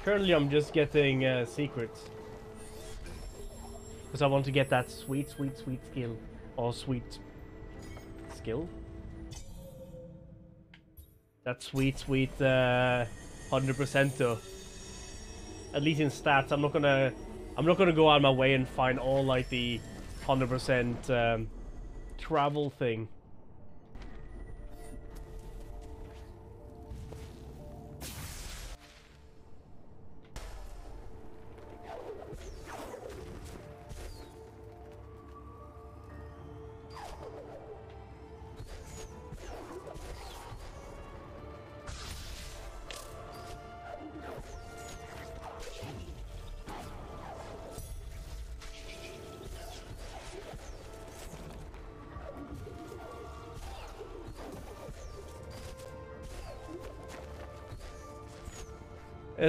Currently, I'm just getting secrets. Because I want to get that sweet skill. Or sweet skill? That sweet 100% though. At least in stats, I'm not gonna go out of my way and find all like the 100% travel thing.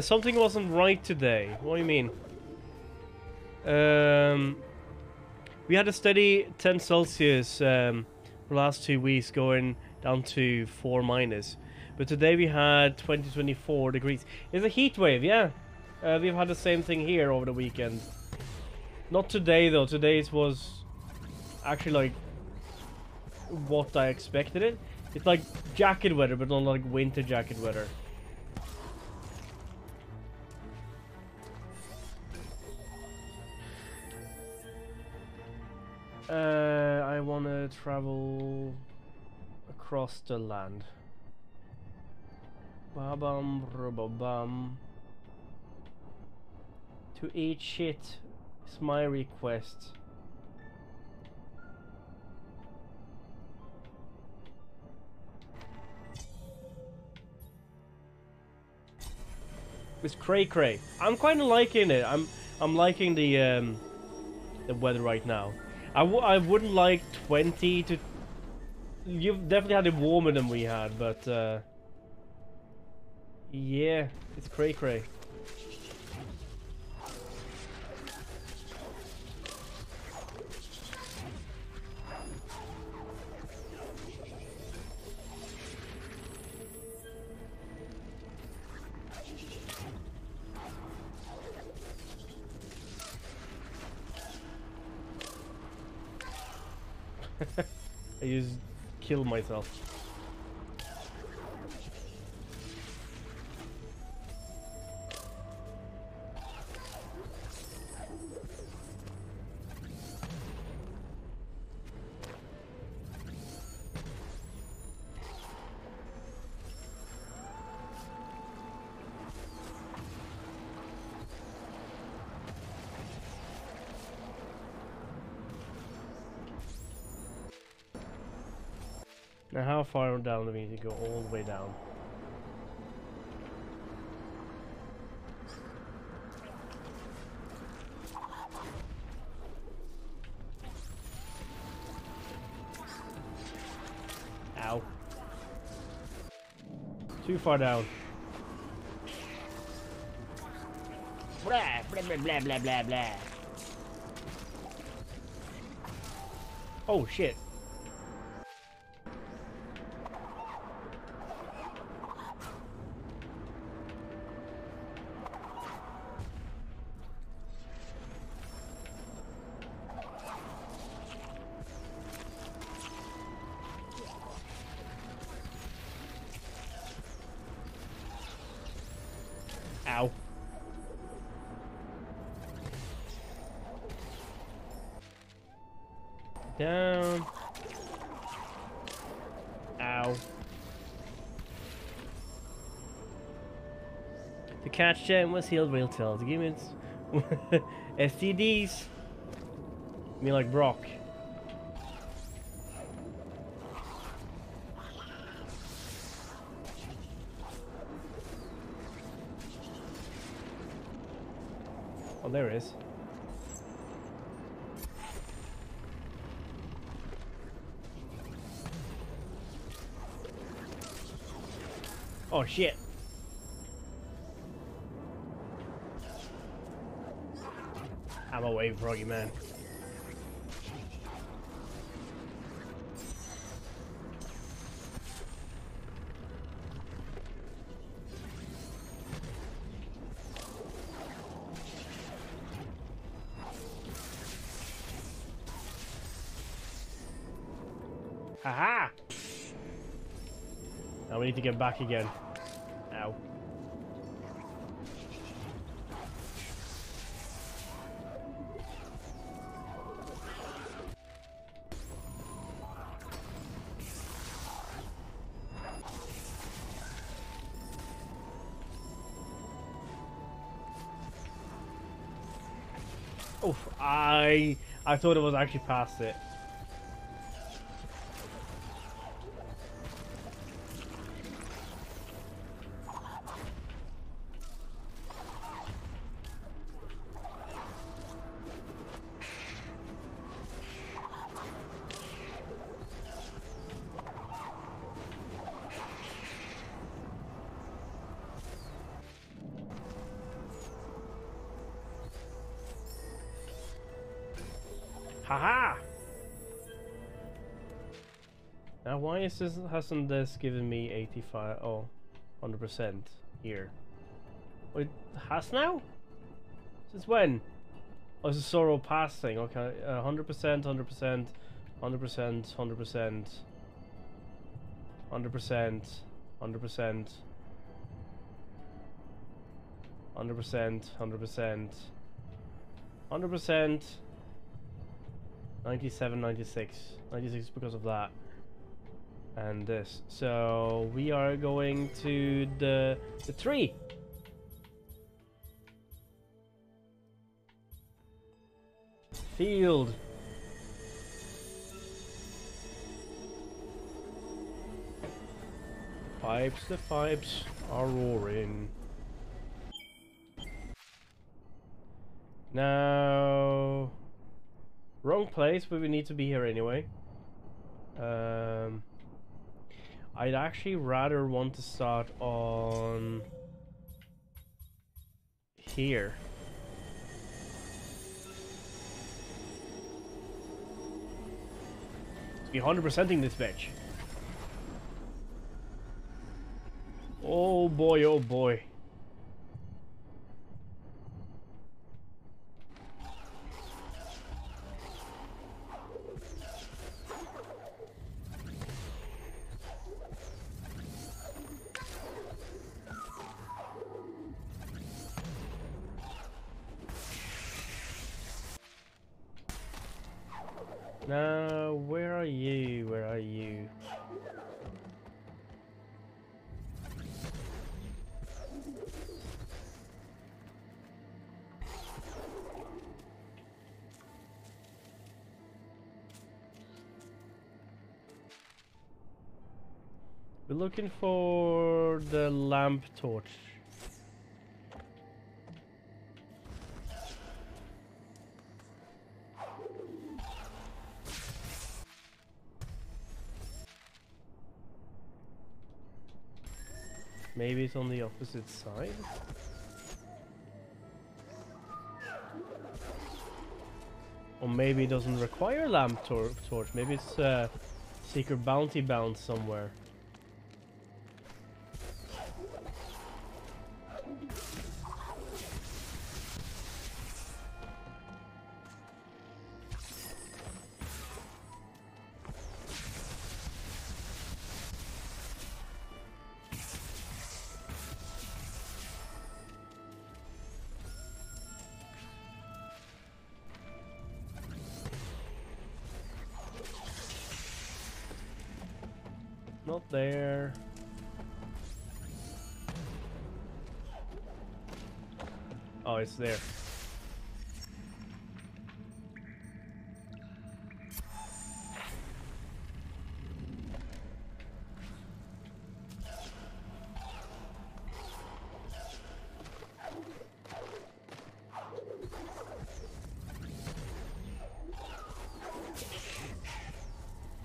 Something wasn't right today. What do you mean? We had a steady 10 Celsius the last 2 weeks, going down to 4 minus. But today we had 24 degrees. It's a heat wave, yeah. We've had the same thing here over the weekend. Not today though. Today's was actually like what I expected it. It's like jacket weather, but not like winter jacket weather. I wanna travel across the land. Ba-bum, ba-bum. To eat shit is my request. It's cray cray. I'm kind of liking it. I'm liking the weather right now. I wouldn't like 20 to. You've definitely had it warmer than we had, but yeah, it's cray cray. I just killed myself. Now how far down do we need to go? All the way down. Ow. Too far down. Blah, blah, blah, blah, blah, blah, blah. Oh shit. Ow. Down. Ow. To catch them was healed real tails. Give it STDs. Me like Brock. Oh, there it is. Oh shit. I'm away, froggy man. Haha! Now we need to get back again. Ow. Oof, I thought it was actually past it. Haha! Now why is this, hasn't this given me 85, 100% here? Oh, it has now? Since when? Oh, it's a sorrow pass thing, okay. 100%, 100%, 100%, 100%, 100%, 100%, 100%, 100%, 100%, 97, 96, 96 because of that. And this. So we are going to the tree. Field. The pipes are roaring. Now, wrong place, but we need to be here anyway. I'd actually rather want to start on here. To be 100%ing this bitch. Oh boy, oh boy. Now, where are you? Where are you? We're looking for the lamp torch. Maybe it's on the opposite side. Or maybe it doesn't require lamp torch. Maybe it's a secret bounty bound somewhere. Not there. Oh, it's there.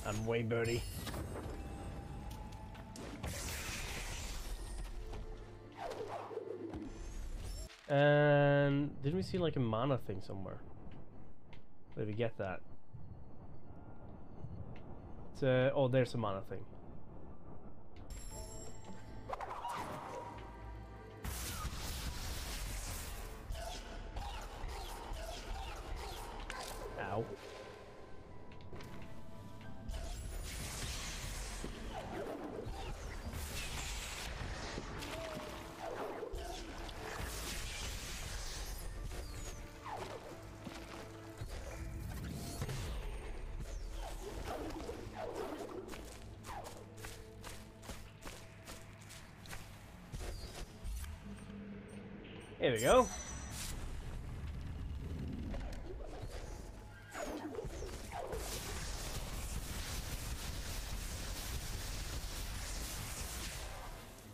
I'm way birdie. And didn't we see like a mana thing somewhere? Where did we get that? It's oh, there's a mana thing. Ow. Here we go.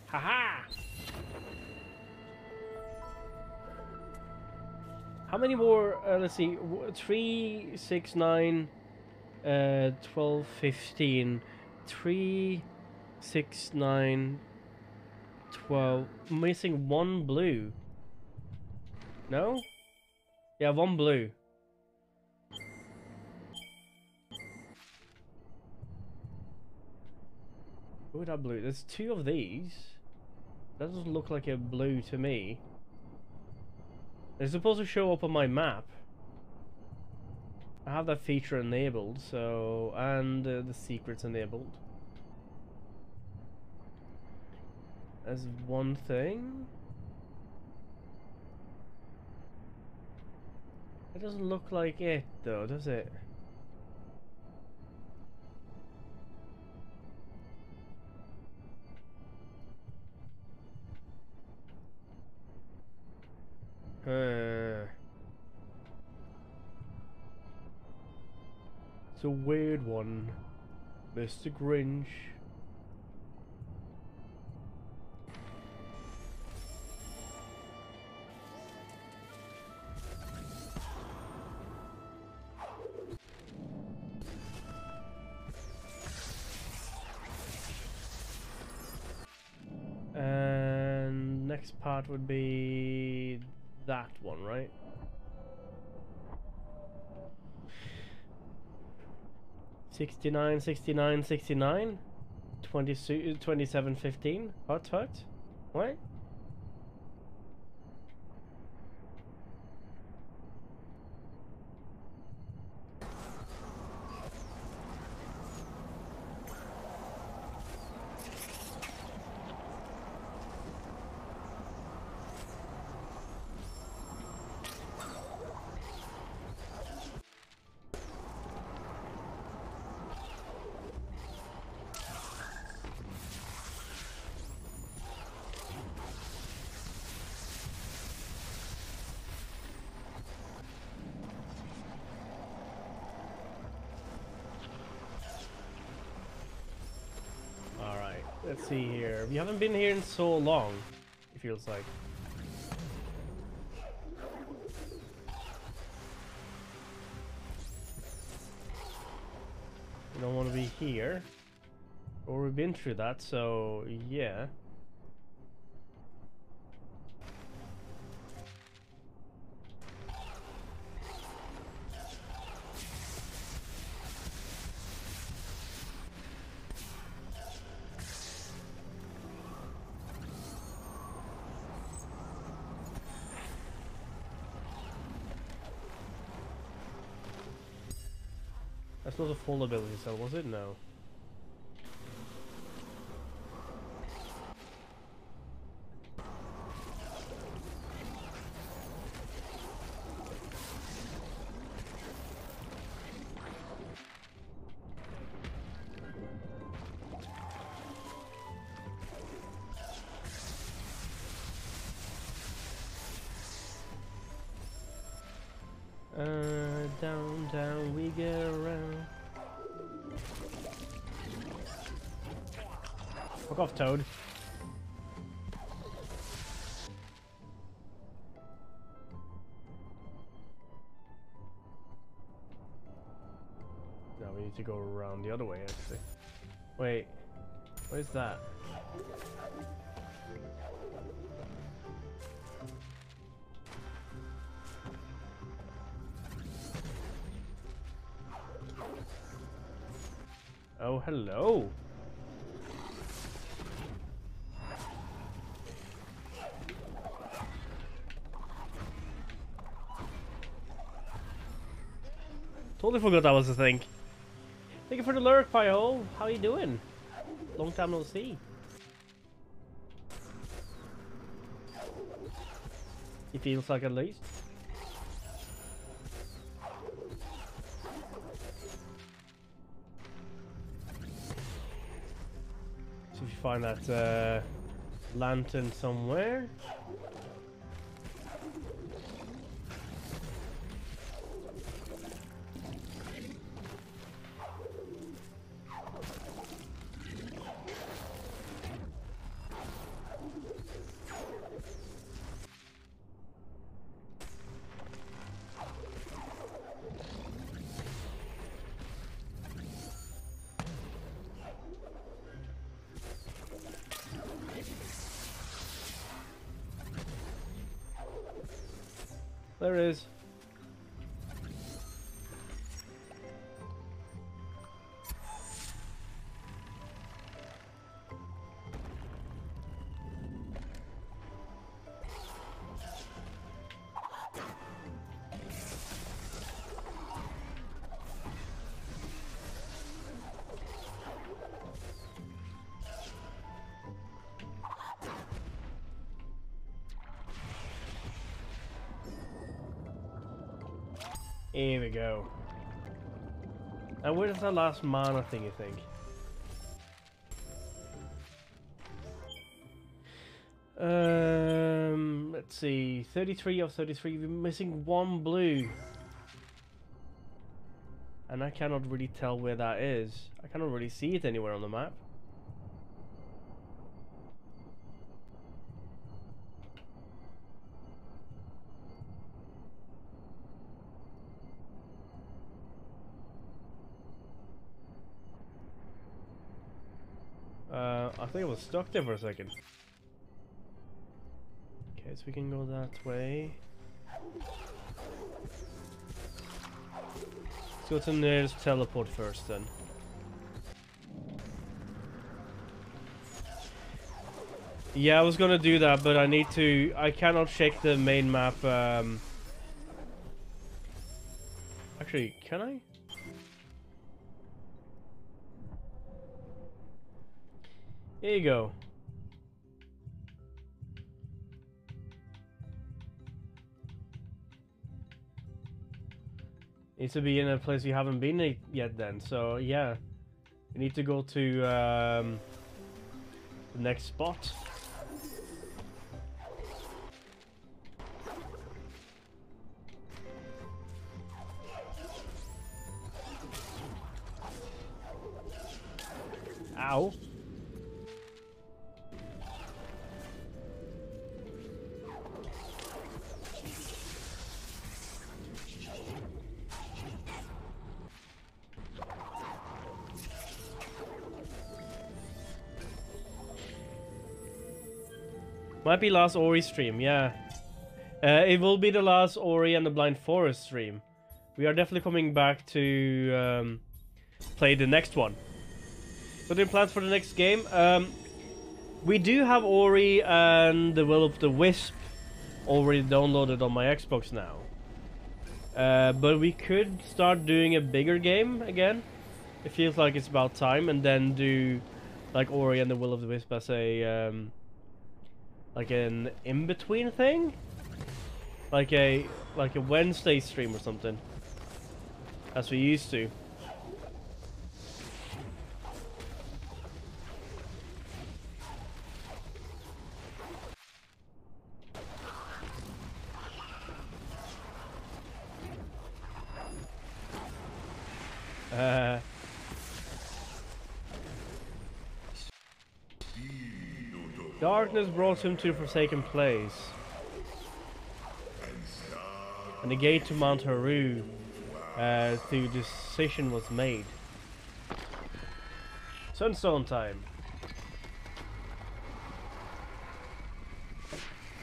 Haha! How many more? Let's see. 3, 6, 9, 12, 15. 3, 6, 9, 12. Missing one blue. No? Yeah, one blue. What would that blue? There's two of these. That doesn't look like a blue to me. They're supposed to show up on my map. I have that feature enabled, so... and the secret's enabled. That's one thing. It doesn't look like it, though, does it? It's a weird one, Mr. Grinch. And next part would be that one, right? 69, 69, 69, 27, 15. What? What? Let's see here. We haven't been here in so long, it feels like. We don't want to be here. Or we've been through that, so yeah. That's not a full ability cell, was it? No. Down we get around. Fuck off, Toad. Now we need to go around the other way, actually. Wait, what is that? Oh, hello. Totally forgot that was a thing. Thank you for the lurk, Pie-hole. How you doing? Long time no see. It feels like, at least. See if you find that lantern somewhere. There it is. Here we go. And where's that last mana thing, you think? Let's see. 33 of 33. We're missing 1 blue. And I cannot really tell where that is. I cannot really see it anywhere on the map. I think I was stuck there for a second. Okay, so we can go that way. Let's go to the nearest teleport first then. Yeah, I was gonna do that, but I cannot check the main map. Actually, can I? Here you go. Needs to be in a place we haven't been yet then, so yeah. We need to go to the next spot. Ow. Might be last Ori stream, yeah. It will be the last Ori and the Blind Forest stream. We are definitely coming back to play the next one. What are the plans for the next game? We do have Ori and the Will of the Wisp already downloaded on my Xbox now. But we could start doing a bigger game again. It feels like it's about time, and then do like Ori and the Will of the Wisp as a like an in-between thing, like a Wednesday stream or something, as we used to. Darkness brought him to the Forsaken Place, and the gate to Mount Haru through decision was made. Sunstone time.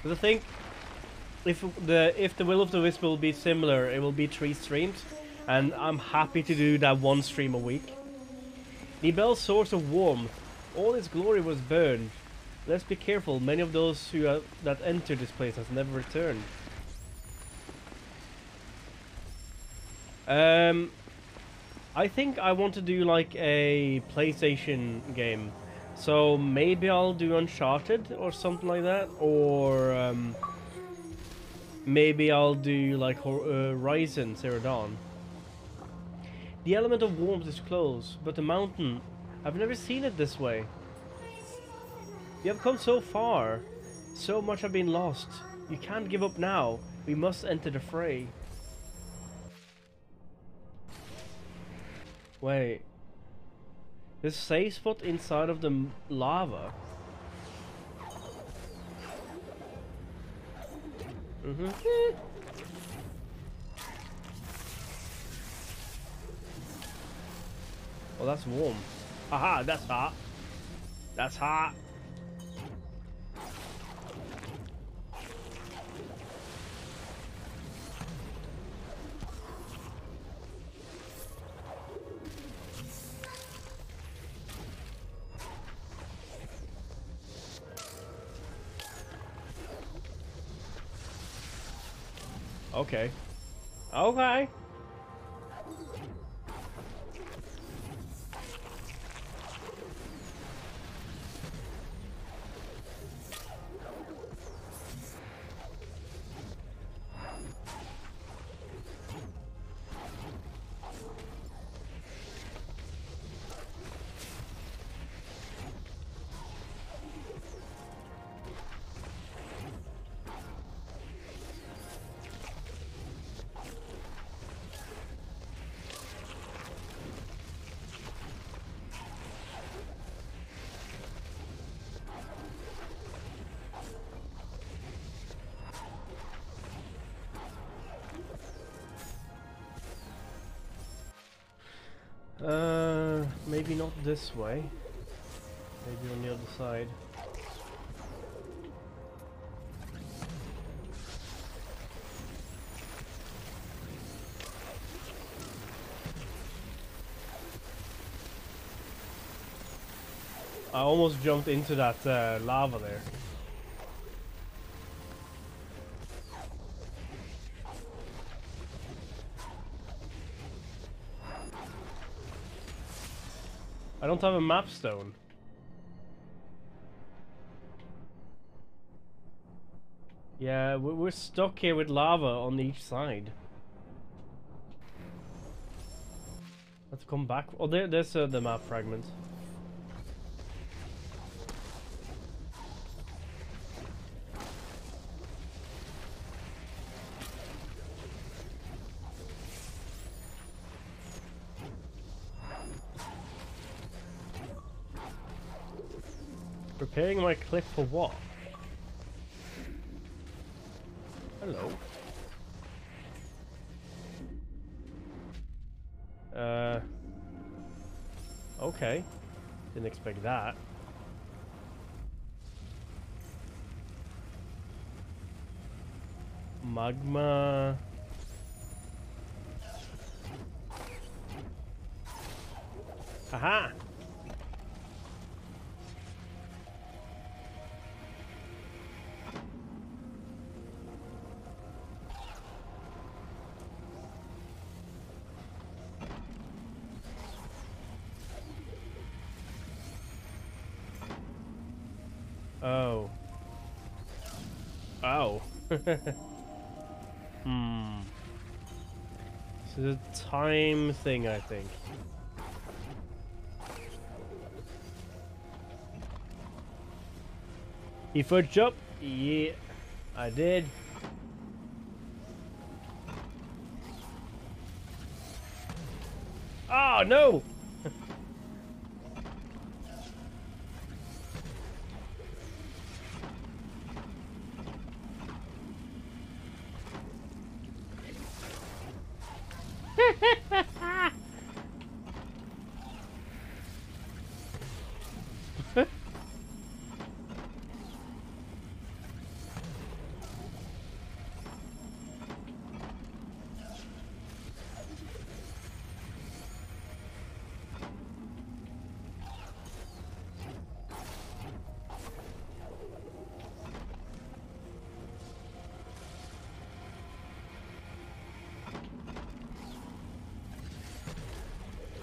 But I think if the Will of the Wisp will be similar, it will be 3 streams, and I'm happy to do that 1 stream a week. The bell's source of warmth, all its glory was burned. Let's be careful, many of those that entered this place has never returned. I think I want to do like a PlayStation game. So maybe I'll do Uncharted or something like that, or maybe I'll do like Horizon Zero Dawn. The element of warmth is close, but the mountain, I've never seen it this way. We have come so far. So much have been lost. You can't give up now. We must enter the fray. Wait. There's a safe spot inside of the lava. Oh, that's warm. Haha, that's hot. That's hot. Okay. Okay. Maybe not this way. Maybe on the other side. I almost jumped into that lava there. I don't have a map stone. Yeah, we're stuck here with lava on each side. Let's come back. Oh, there's the map fragment. Preparing my cliff for what? Hello. Okay. Didn't expect that. Magma. Aha! Oh. Oh. Hmm. This is a time thing, I think. You fudged up? Yeah, I did. Oh, no!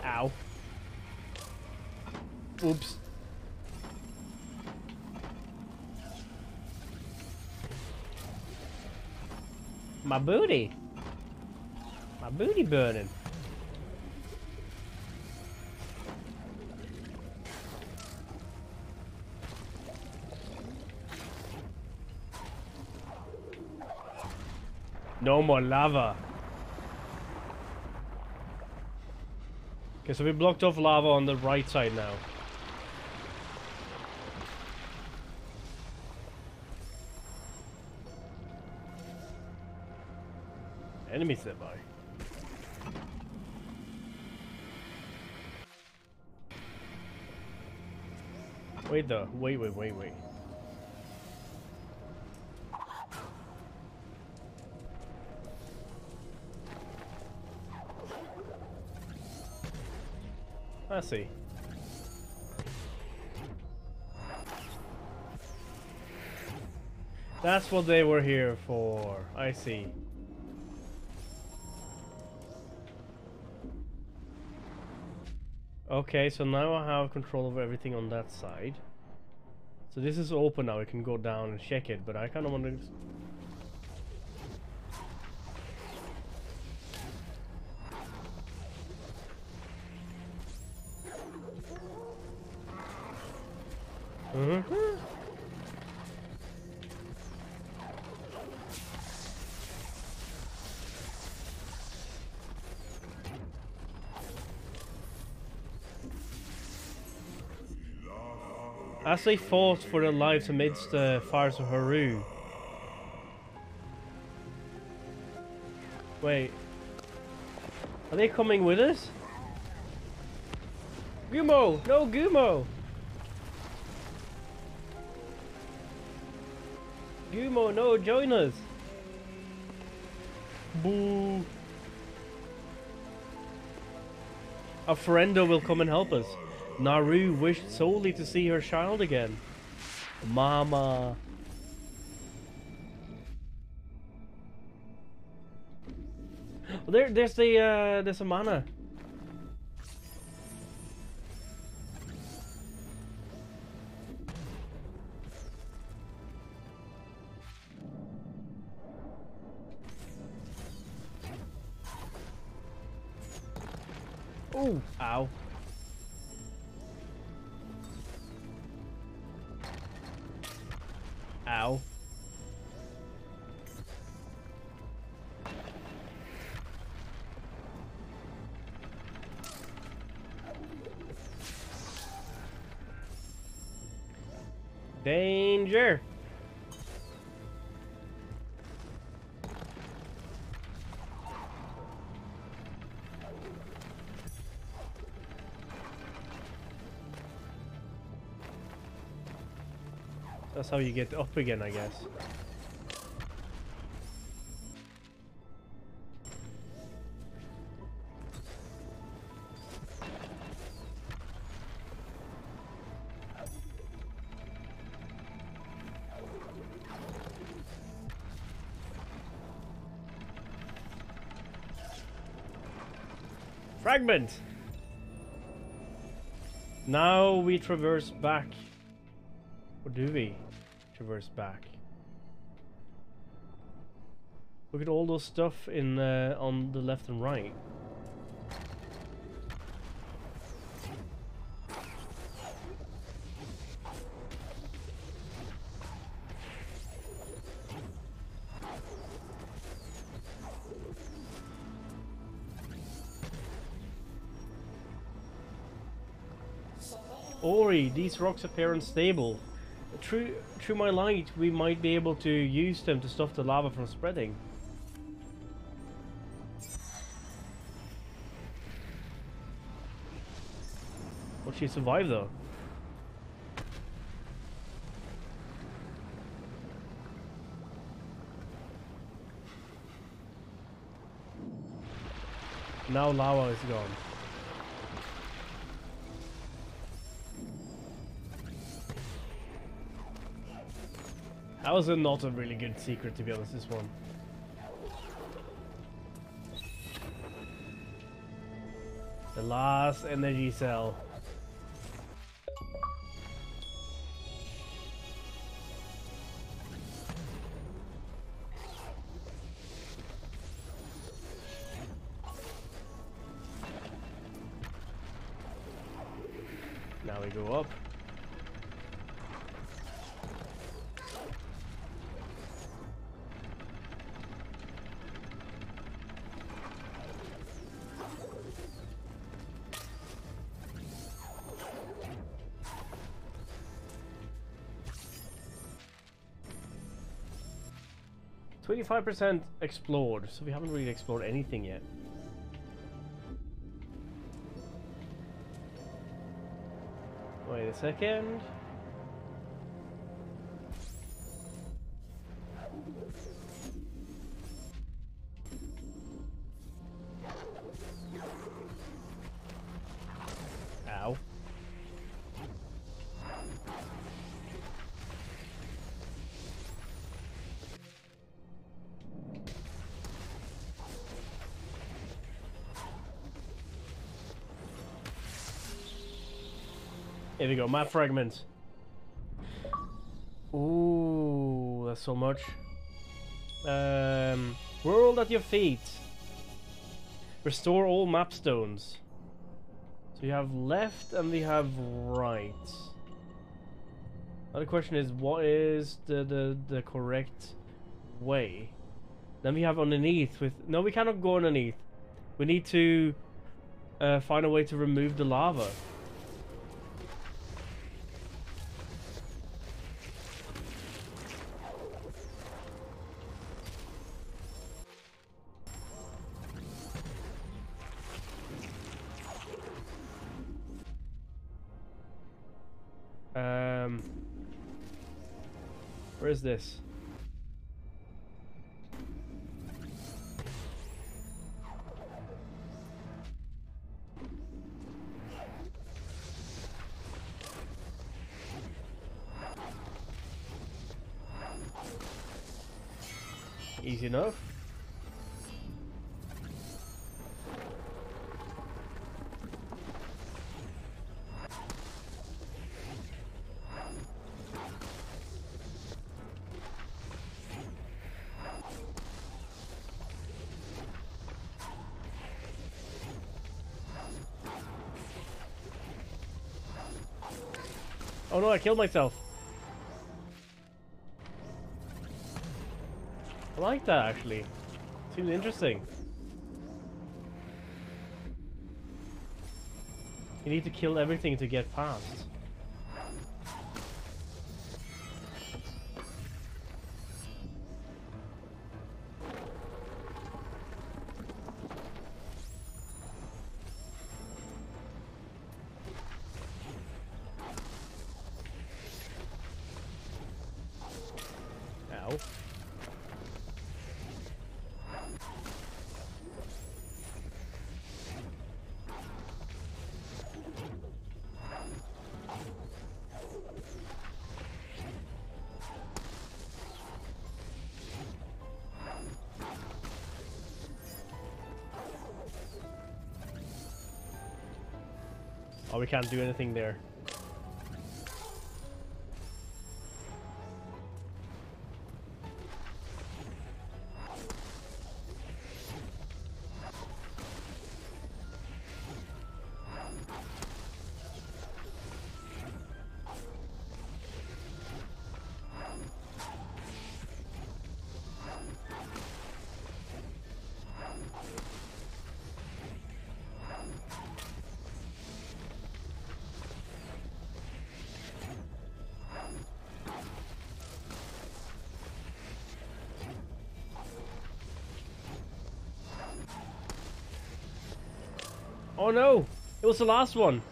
Ow. Oops. My booty. My booty burning. No more lava. Okay, so we blocked off lava on the right side now. Enemies nearby. Wait though, wait. I see. That's what they were here for. I see. Okay, so now I have control over everything on that side. So this is open now, I can go down and check it, but I kind of want to... As they fought for their lives amidst the fires of Haru. Wait. Are they coming with us? Gumo! No, Gumo! Gumo, no, join us! Boo! A friendo will come and help us. Naru wished solely to see her child again. Mama. There's a mana. Oh, ow. Ow. Danger. That's how you get up again, I guess. Fragment! Now we traverse back. Or do we traverse back? Look at all those stuff in on the left and right. Ori, these rocks appear unstable. Through my light, we might be able to use them to stop the lava from spreading. Will she survive though? Now lava is gone. That was not a really good secret, to be honest, this one. The last energy cell. Now we go up. %25 explored, so we haven't really explored anything yet. Wait a second. Ow. Here we go, map fragments. Ooh, that's so much. World at your feet. Restore all map stones. So you have left and we have right. Now the question is, what is the correct way? Then we have underneath with... No, we cannot go underneath. We need to find a way to remove the lava. Where is this? Easy enough. Oh no, I killed myself. I like that actually. Seems interesting. You need to kill everything to get past. Ow. Oh, we can't do anything there. Oh no! It was the last one!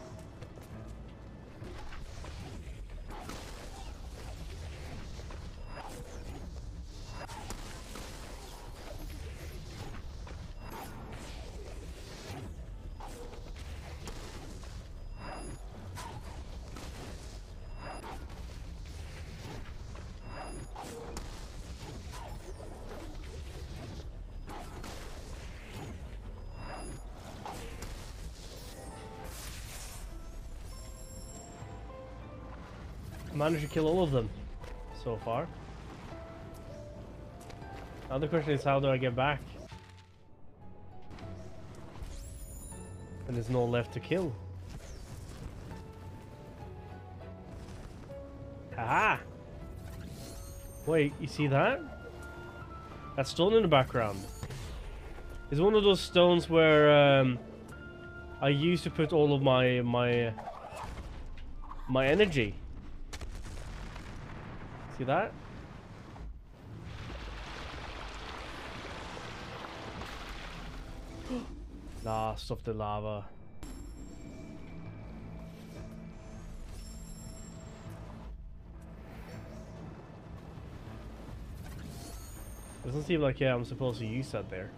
I managed to kill all of them so far. Now the question is, how do I get back? And there's no left to kill. Haha! Wait, you see that? That stone in the background. It's one of those stones where I used to put all of my energy. See that? Last of the lava. Doesn't seem like I'm supposed to use that there.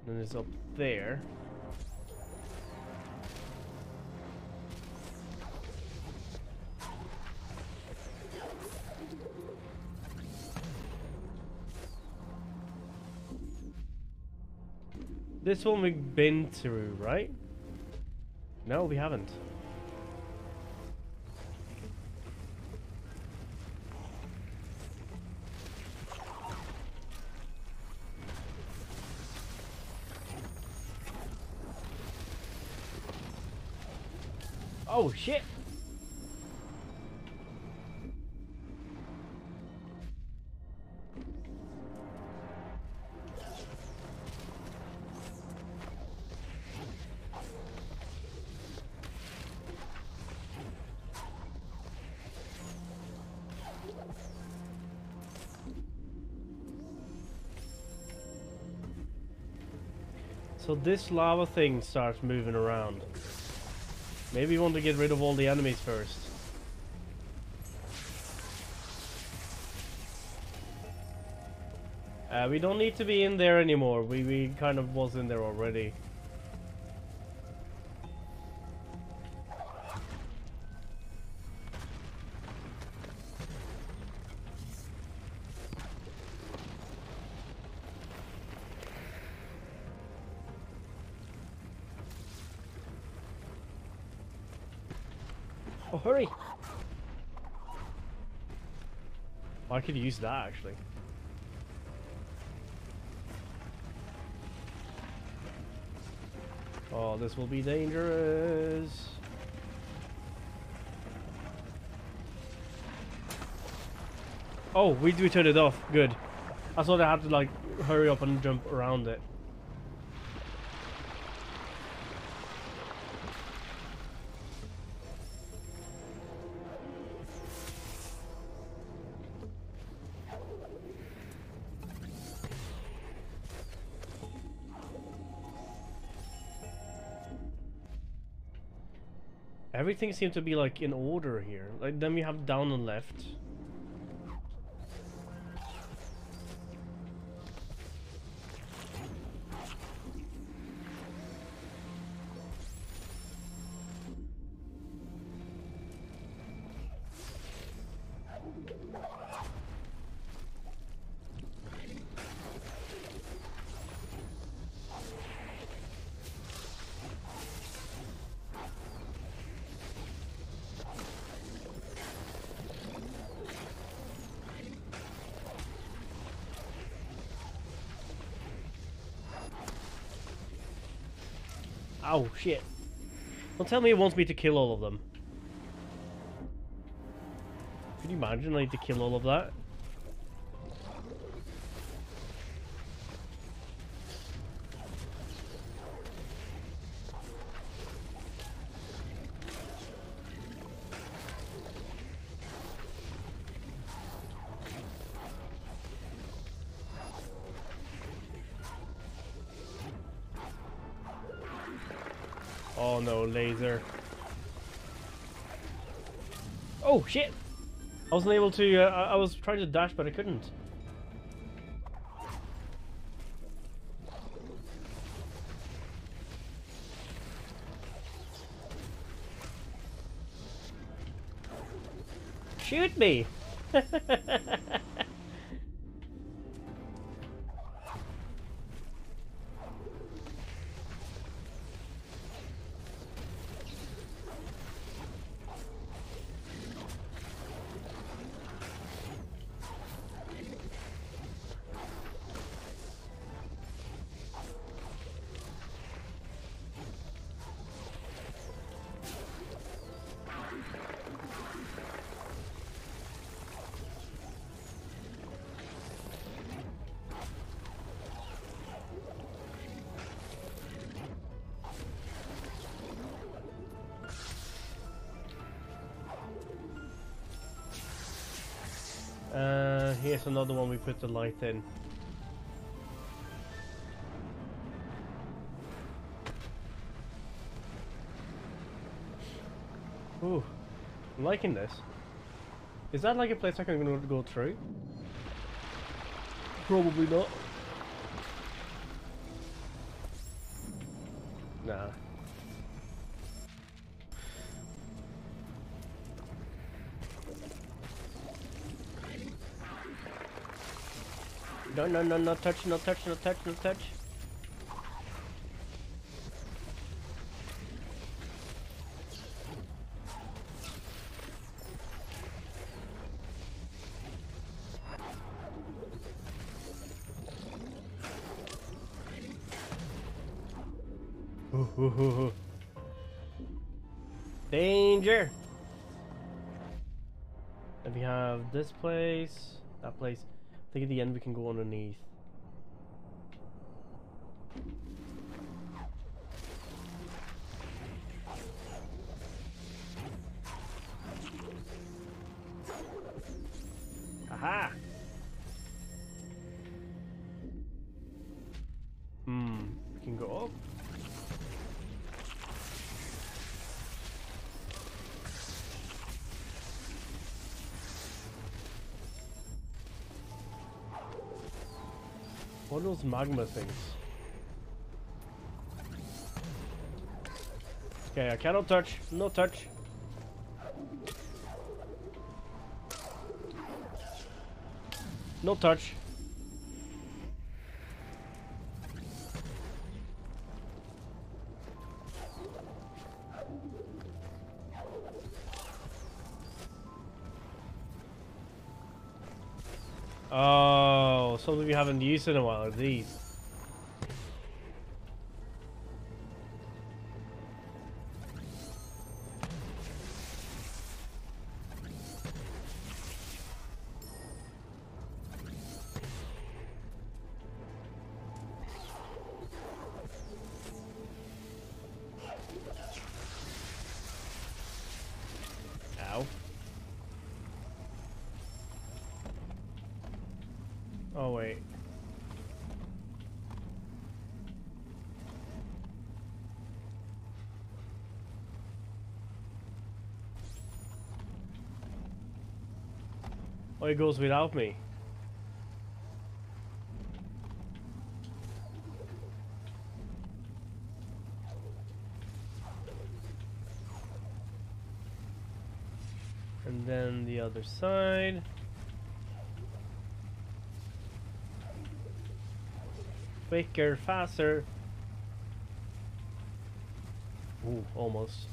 And then it's up there. This one we've been through, right? No, we haven't. Oh shit! So this lava thing starts moving around. Maybe we want to get rid of all the enemies first. We don't need to be in there anymore. We kind of was in there already. Oh, hurry! I could use that actually. Oh, this will be dangerous. Oh, we turned it off. Good. I thought I had to like hurry up and jump around it. Everything seems to be like in order here. Like then we have down and left. Oh shit. Don't tell me it wants me to kill all of them. Can you imagine I need to kill all of that? Oh no, laser. Oh shit! I wasn't able to, I was trying to dash but I couldn't. Shoot me! Here's another one we put the light in. Ooh, I'm liking this. Is that like a place I can go through? Probably not. Nah. No, no, no, no touch, no touch, no touch, no touch. Danger! And we have this place, that place. I think at the end we can go underneath. Aha! We can go up. What are those magma things? Okay, I cannot touch. No touch. No touch. Oh, something we haven't used in a while are these. Ow. Oh, wait. Oh, it goes without me. And then the other side. Quicker, faster. Ooh, almost.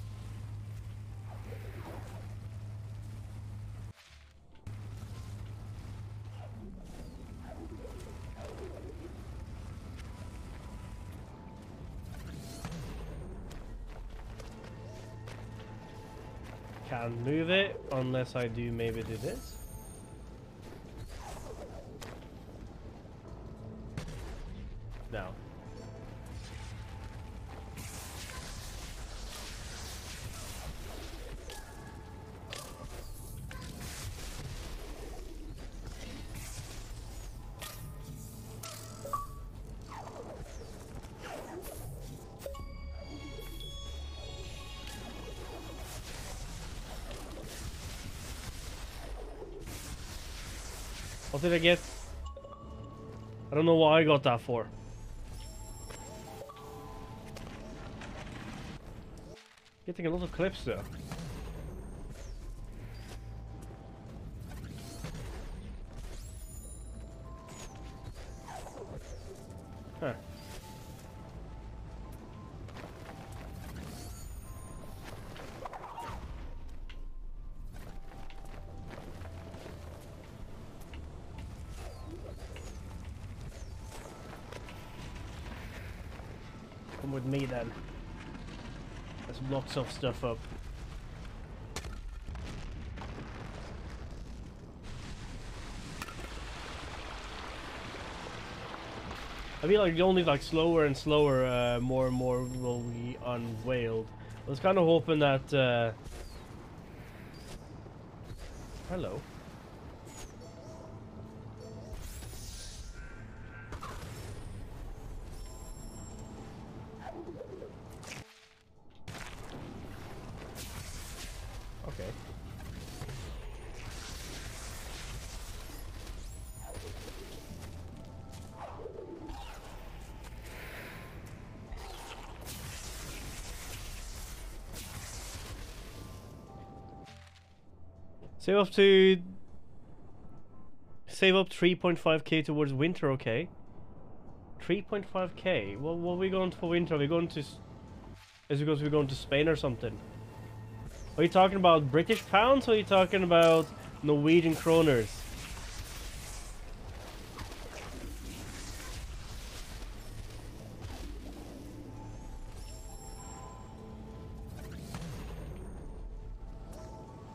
Can't move it unless I do maybe do this. No. What did I get? I don't know what I got that for. Getting a lot of clips though. Huh. Come with me then. Let's block some stuff up. I feel like only like slower and slower, more and more will be unveiled. I was kind of hoping that. Hello. Okay. Save up 3.5k towards winter, okay. 3.5k? Well, what are we going for winter? Are we going to... Is it because we're going to Spain or something? Are you talking about British pounds or are you talking about Norwegian kroners?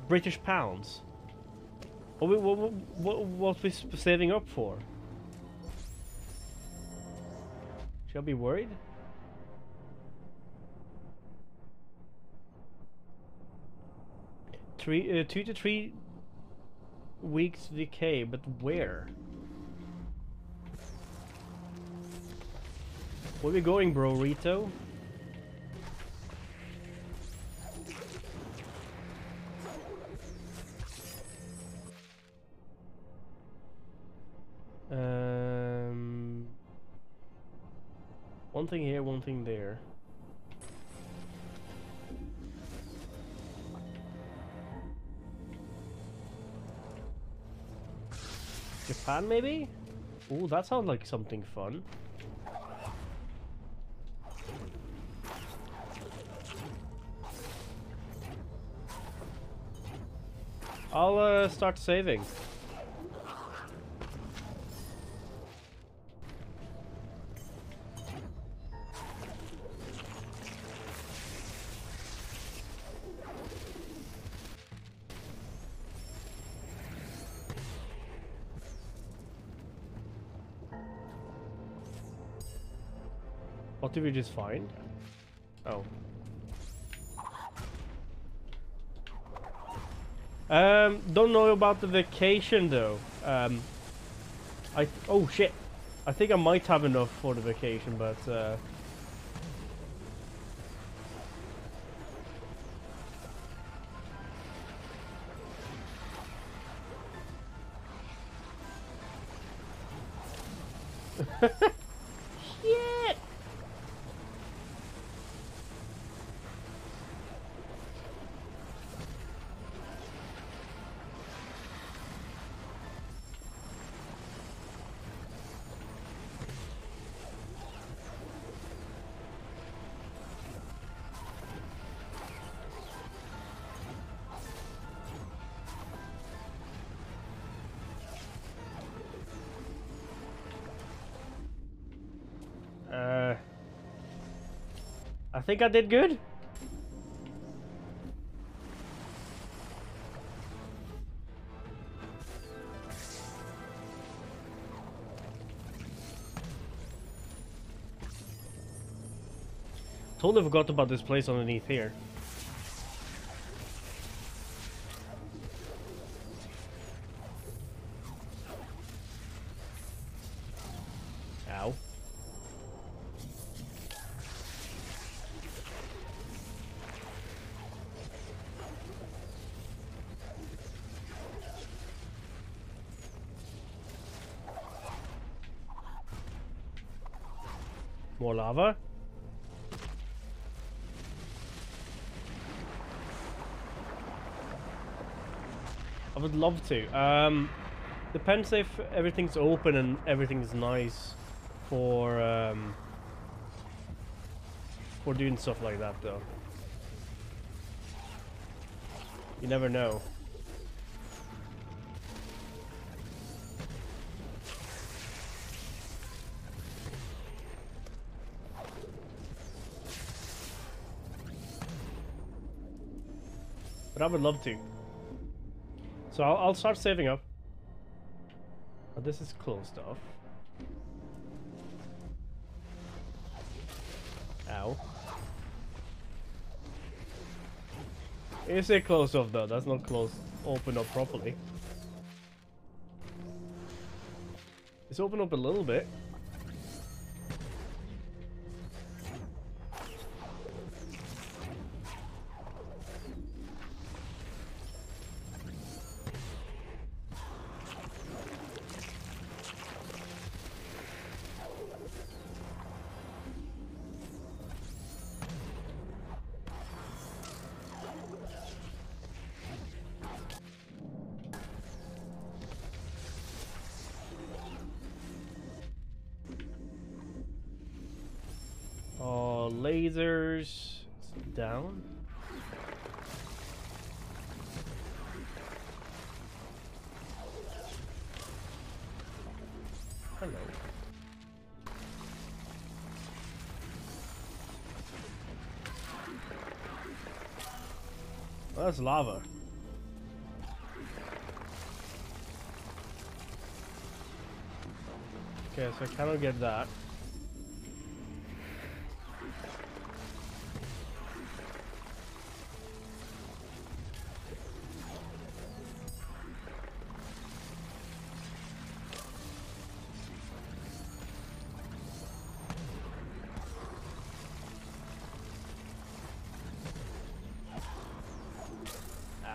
British pounds? What we saving up for? Should I be worried? Two to 3 weeks decay, but where? Where we going, bro, Rito? One thing here, one thing there. Japan, maybe? Ooh, that sounds like something fun. I'll start saving. What did we just find? Oh. Don't know about the vacation though. Oh shit. I think I might have enough for the vacation, but shit. I think I did good. Totally forgot about this place underneath here. Ow. More lava. I would love to. Depends if everything's open and everything's nice for doing stuff like that, though. You never know. But I would love to. So I'll start saving up. Oh, this is closed off. Ow. You say closed off though, that's not closed, open up properly. It's open up a little bit. Lasers down. Hello. Well, that's lava. Okay, so I cannot get that.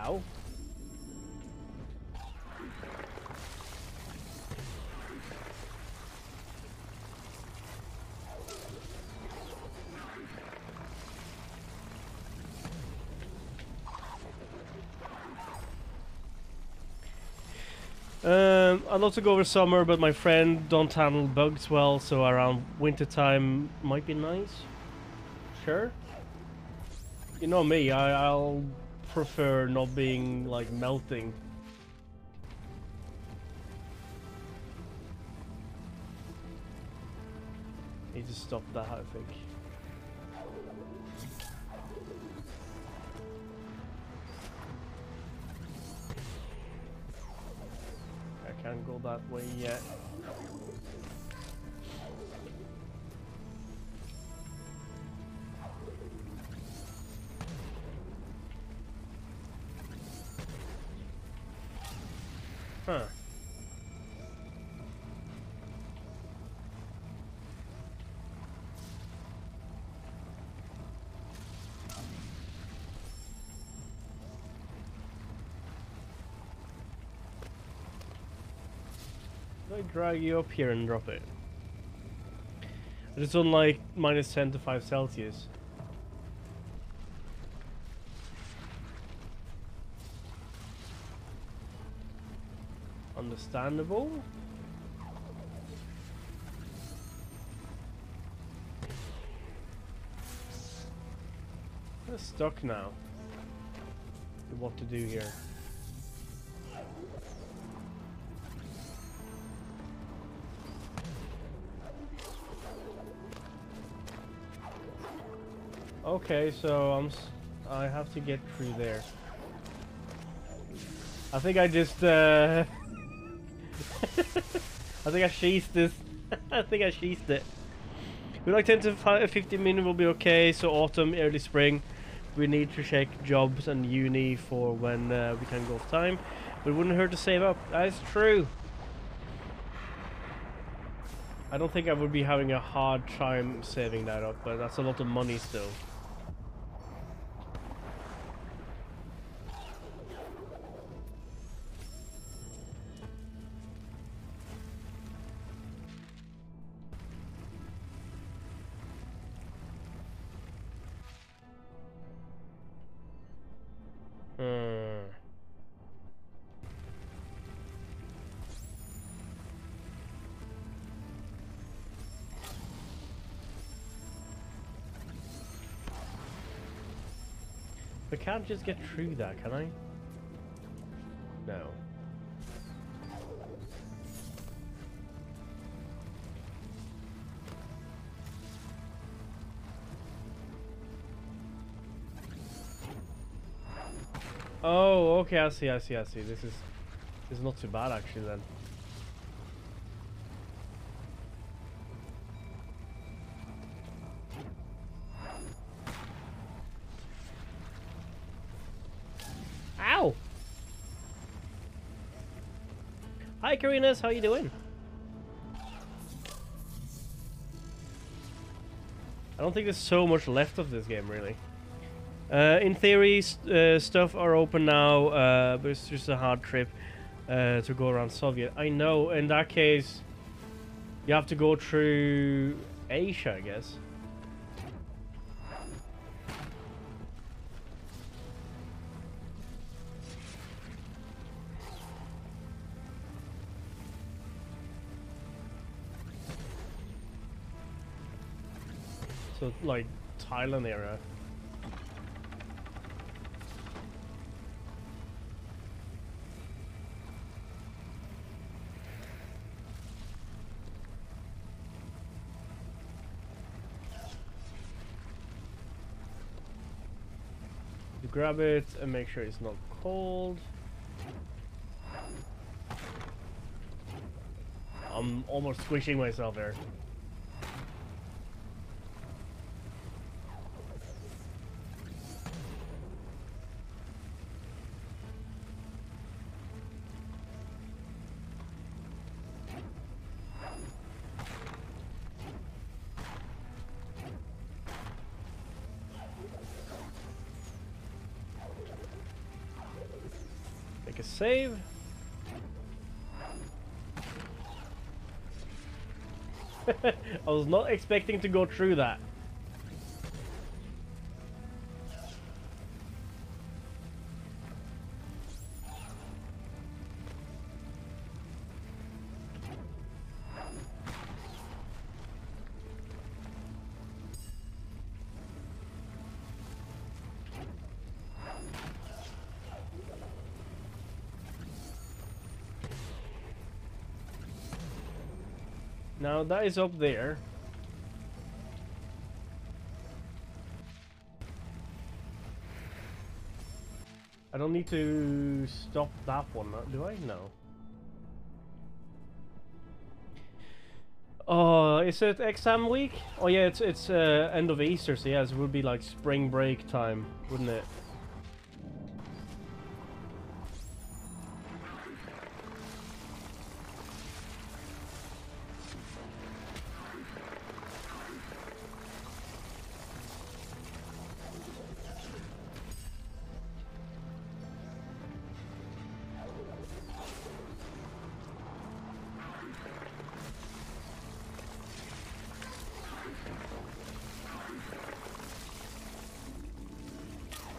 Ow. I'd love to go over summer, but my friend don't handle bugs well, so around winter time might be nice. Sure. You know me, I'll prefer not being like melting. Need to stop that, I think. I can't go that way yet. Huh. Do I drag you up here and drop it? It's on like -10 to 5 Celsius. Understandable. I'm stuck now. What to do here? Okay, so I have to get through there. I think I just I think I sheathed this. I think I sheathed it. We like 10 to 15 minutes will be okay. So autumn, early spring. We need to check jobs and uni for when we can go off time. But it wouldn't hurt to save up. That is true. I don't think I would be having a hard time saving that up, but that's a lot of money still. I can't just get through that, can I? No. Oh, okay, I see. This is not too bad actually then. Ow! Hi Karinas, how you doing? I don't think there's so much left of this game really. In theory, stuff are open now, but it's just a hard trip to go around Soviet. I know, in that case, you have to go through Asia, I guess. So, like, Thailand area. You grab it and make sure it's not cold. I'm almost squishing myself there. Make a save. I was not expecting to go through that. Now that is up there. I don't need to stop that one, do I? No. Oh, is it exam week? Oh yeah, it's end of Easter, so yes, it would be like spring break time, wouldn't it?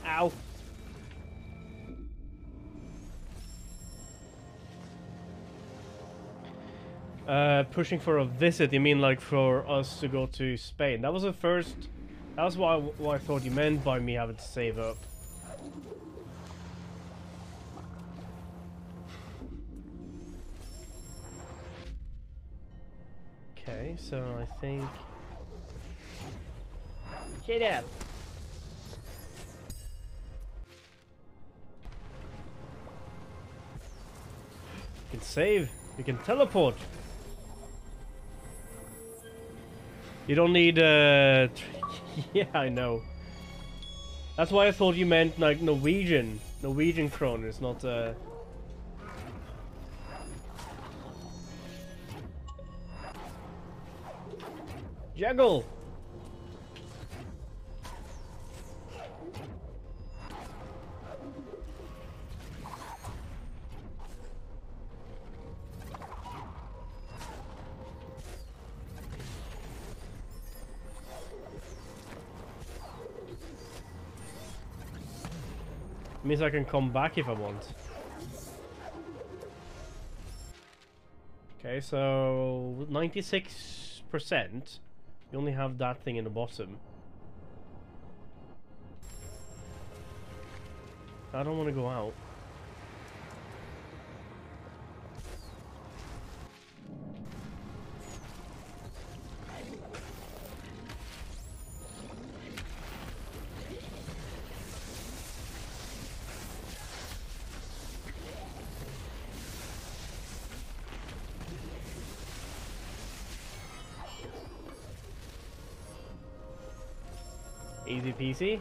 Ow. Pushing for a visit, you mean like for us to go to Spain? That was the first... That was what I thought you meant by me having to save up. Okay, so I think... Shut up! You can save, you can teleport. You don't need yeah, I know. That's why I thought you meant like Norwegian kroners, not Juggle. Means I can come back if I want. Okay, so 96%. You only have that thing in the bottom. I don't want to go out. Easy peasy.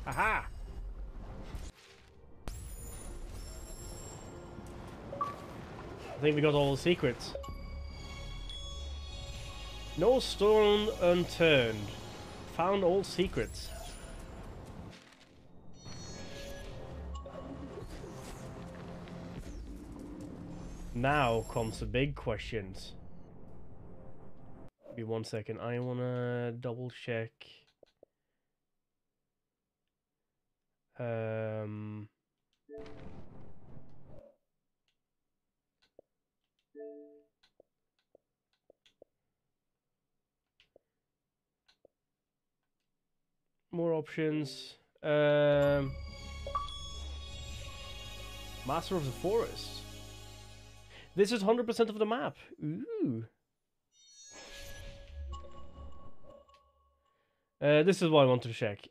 Aha! I think we got all the secrets. No stone unturned. Found all secrets. Now comes the big questions. Give me 1 second. I wanna double check. More options. Master of the Forest. This is 100% of the map. Ooh. This is what I wanted to check.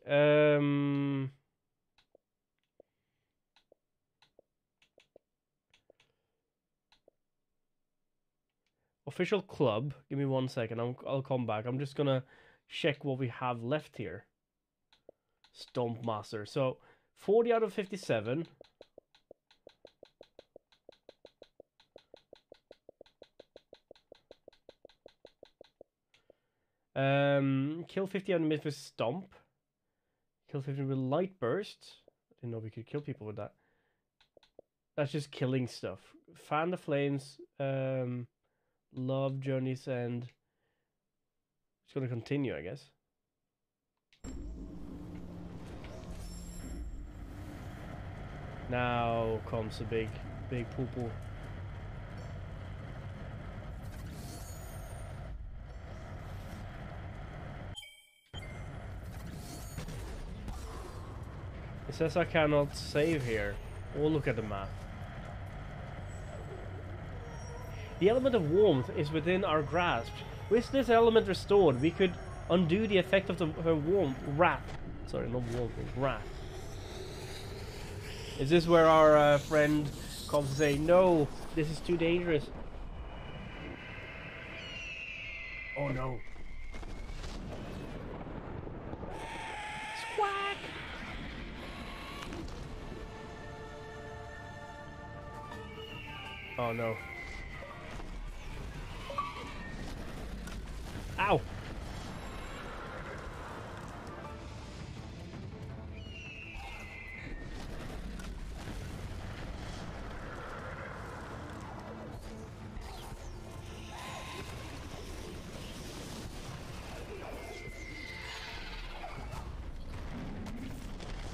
Official club. Give me 1 second. I'll come back. I'm just gonna check what we have left here. Stomp Master. So 40 out of 57. Kill 50 enemies with Stomp. Kill 50 with Light Burst. I didn't know we could kill people with that. That's just killing stuff. Fan the Flames. Love Journey's End. It's gonna continue, I guess. Now comes a big poo-poo. It says I cannot save here. Oh, look at the map. The element of warmth is within our grasp. With this element restored, we could undo the effect of her warmth. Wrath. Sorry, not warmth, wrath. Is this where our friend comes to say, no, this is too dangerous? Oh no. Squawk! Oh no. Ow!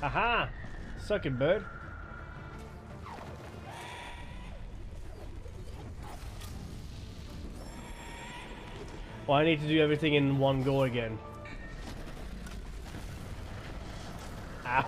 Aha! Suck it, bird. Well, I need to do everything in one go again. Ow!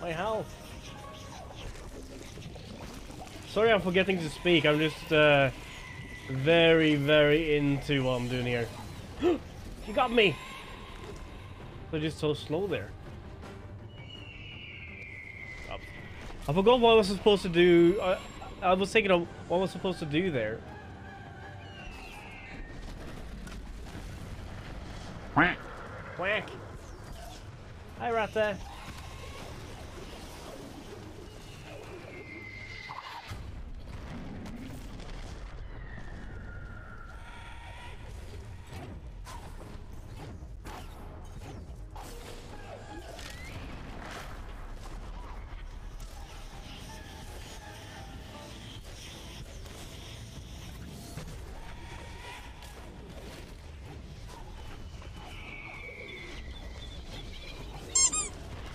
My health. Sorry, I'm forgetting to speak. I'm just very, very into what I'm doing here. You got me. They're just so slow there. I forgot what I was supposed to do. I was thinking of what I was supposed to do there. Quack. Quack. Hi, Rata.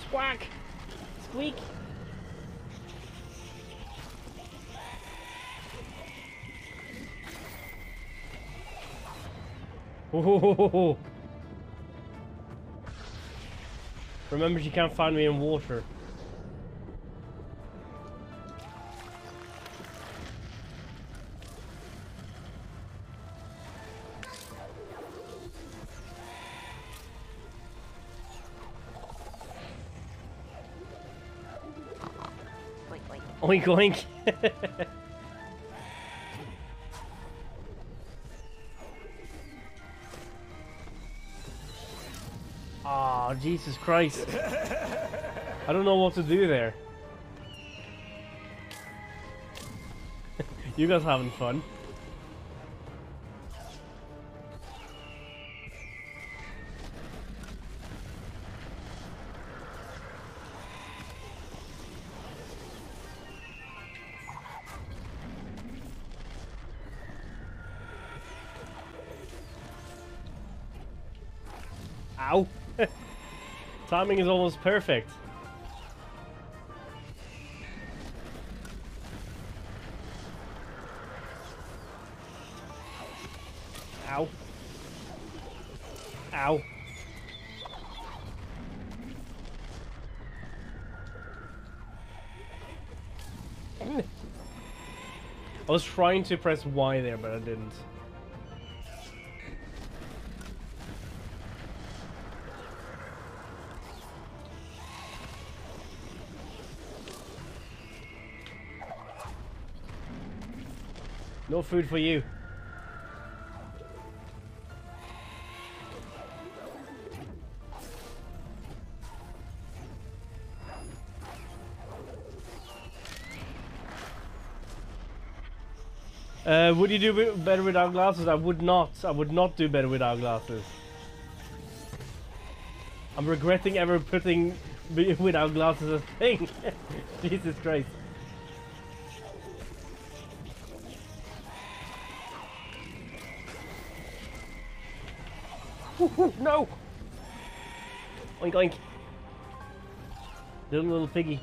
Squawk! Squeak! Oh. Remember, you can't find me in water. Oink oink. Oh, Jesus Christ. I don't know what to do there. You guys having fun? Ow! Timing is almost perfect. Ow. Ow. I was trying to press Y there, but I didn't. No food for you. Would you do better without glasses? I would not. I would not do better without glasses. I'm regretting ever putting without glasses a thing. Jesus Christ. No! Oink oink. Little piggy.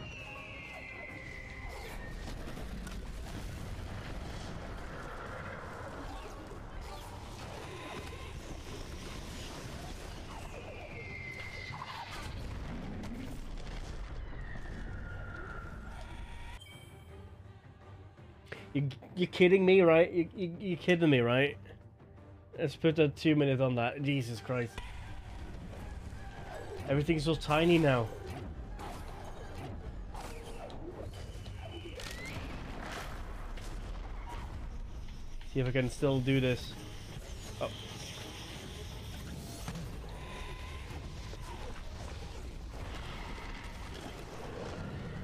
You're kidding me, right? You're kidding me, right? Let's put a 2 minutes on that. Jesus Christ. Everything's so tiny now. See if I can still do this. Oh.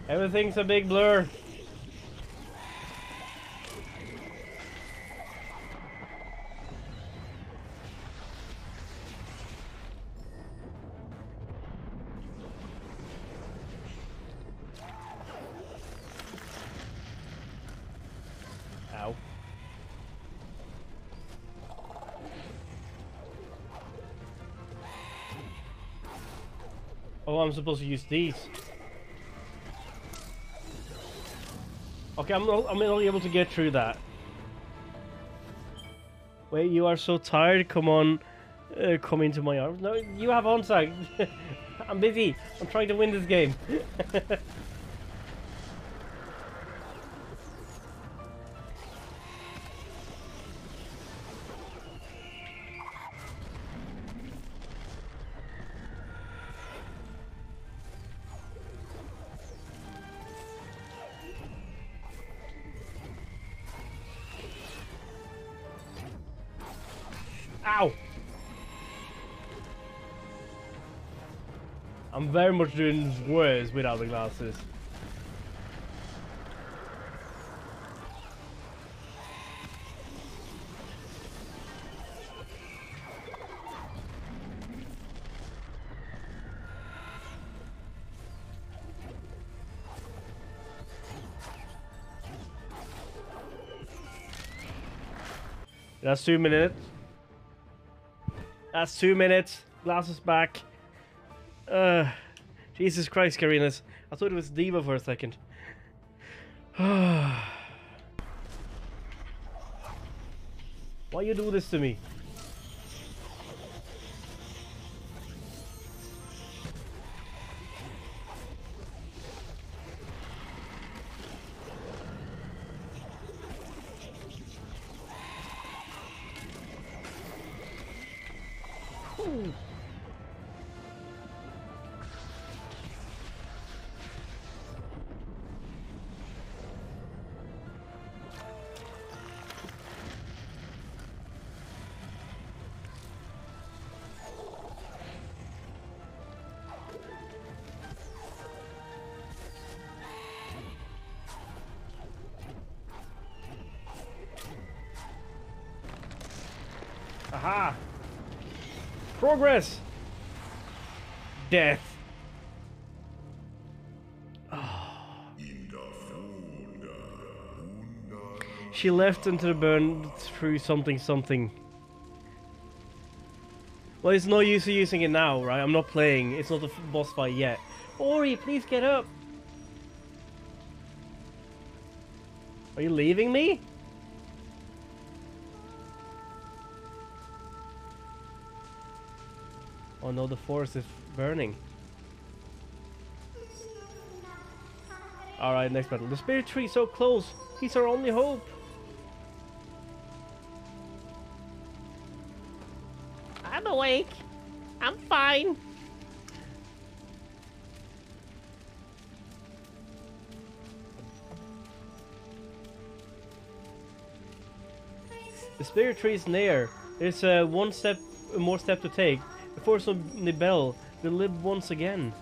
Everything's a big blur. Ow. Oh, I'm supposed to use these. Okay, I'm only able to get through that. Wait, you are so tired? Come on, come into my arms. No, you have onside. I'm busy. I'm trying to win this game. Ow! I'm very much doing worse without the glasses. That's 2 minutes. That's 2 minutes. Glasses back. Jesus Christ, Karinas. I thought it was Diva for a second. Why you do this to me? Ooh. Aha! Progress! Death. She left into the burn through something. Well, it's no use using it now, right? I'm not playing. It's not a boss fight yet. Ori, please get up. Are you leaving me? Oh no, the forest is burning. Alright, next battle. The spirit tree so close. He's our only hope. I'm awake. I'm fine. The spirit tree is near. There's one more step to take. Before some Nibel will live once again.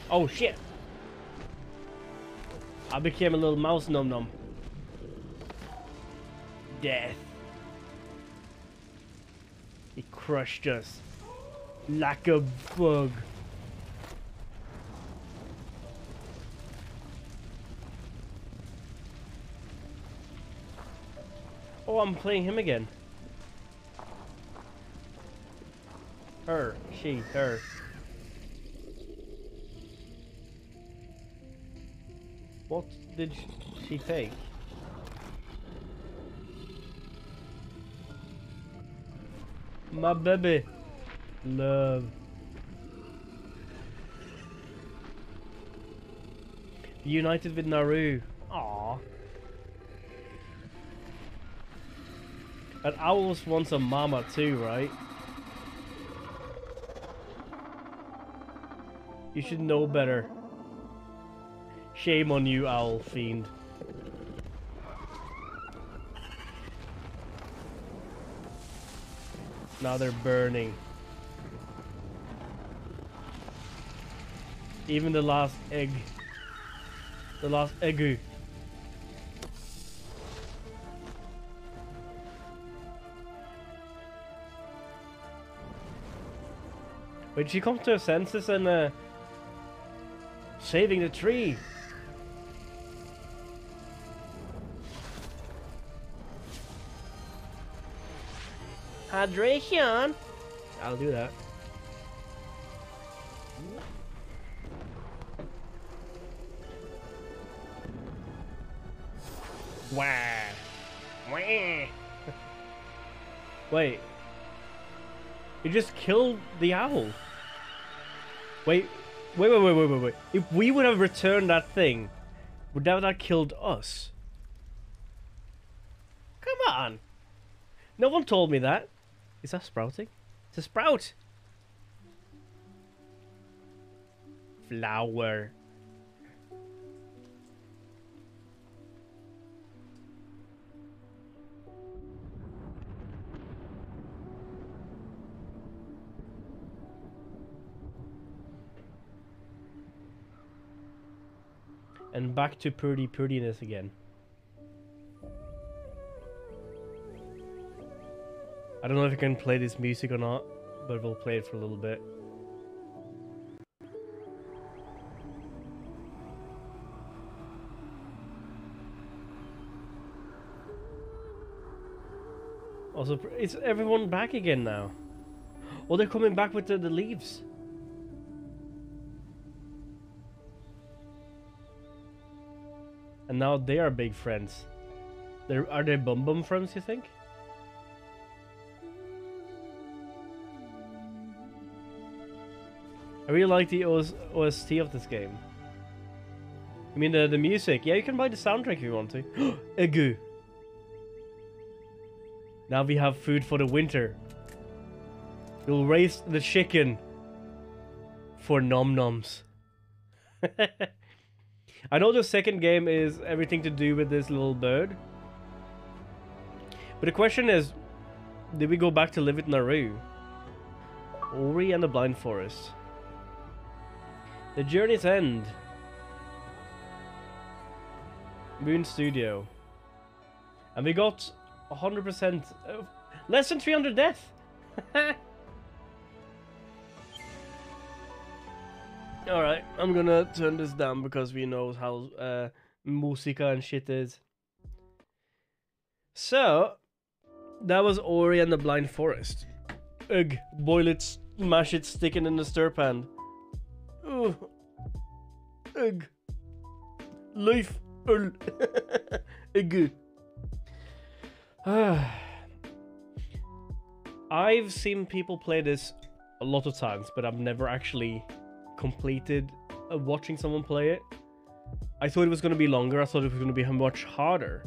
Oh shit! I became a little mouse num-num. Death. He crushed us like a bug. Oh, I'm playing him again. Her, she, her. What did she take? My baby. Love. United with Naru. Aww. And owls wants a mama too, right? You should know better. Shame on you, owl fiend. Now they're burning. Even the last egg. The last eggu. When she comes to her senses and saving the tree. Hydration. I'll do that. Wah. Wah. Wait. You just killed the owl. Wait. If we would have returned that thing, would that have killed us? Come on. No one told me that. Is that sprouting? It's a sprout. Flower. And back to prettiness again. I don't know if I can play this music or not, but we'll play it for a little bit. Also, is everyone back again now? Oh, they're coming back with the leaves. And now they are big friends. Are they Bum Bum friends, you think? I really like the OST of this game. I mean the music. Yeah, you can buy the soundtrack if you want to. Egu. Now we have food for the winter. We'll raise the chicken for nom-noms. I know the second game is everything to do with this little bird. But the question is, did we go back to live with Naru? Ori and the Blind Forest. The Journey's End. Moon Studio. And we got 100%... less than 300 death! Alright, I'm gonna turn this down because we know how musica and shit is. So, that was Ori and the Blind Forest. Ugh, boil it, mash it, stick it in the stir pan. Ugh. Ugh. Life. Ugh. I've seen people play this a lot of times, but I've never actually completed watching someone play it. I thought it was going to be longer. I thought it was going to be much harder.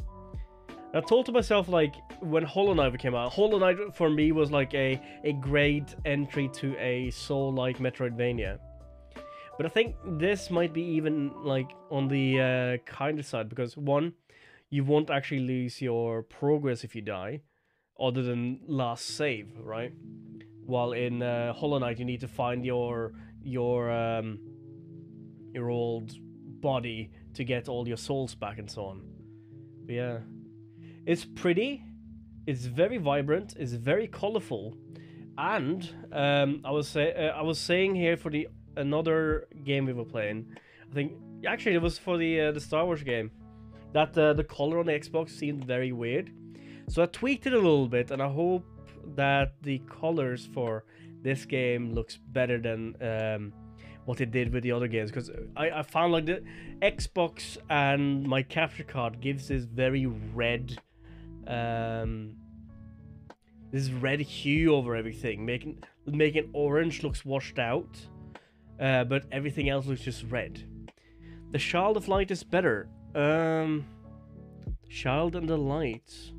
I thought to myself, like, when Hollow Knight came out, Hollow Knight for me was like a great entry to a soul-like Metroidvania. But I think this might be even like on the kinder side because one, you won't actually lose your progress if you die, other than last save, right? While in Hollow Knight, you need to find your old body to get all your souls back and so on. But yeah, it's pretty. It's very vibrant. It's very colorful, and I was saying here for the another game we were playing. I think actually it was for the Star Wars game that the color on the Xbox seemed very weird. So I tweaked it a little bit, and I hope that the colors for this game looks better than what it did with the other games, because I found like the Xbox and my capture card gives this very red this red hue over everything, making orange looks washed out, but everything else looks just red. The Child of Light is better. Child and the Light.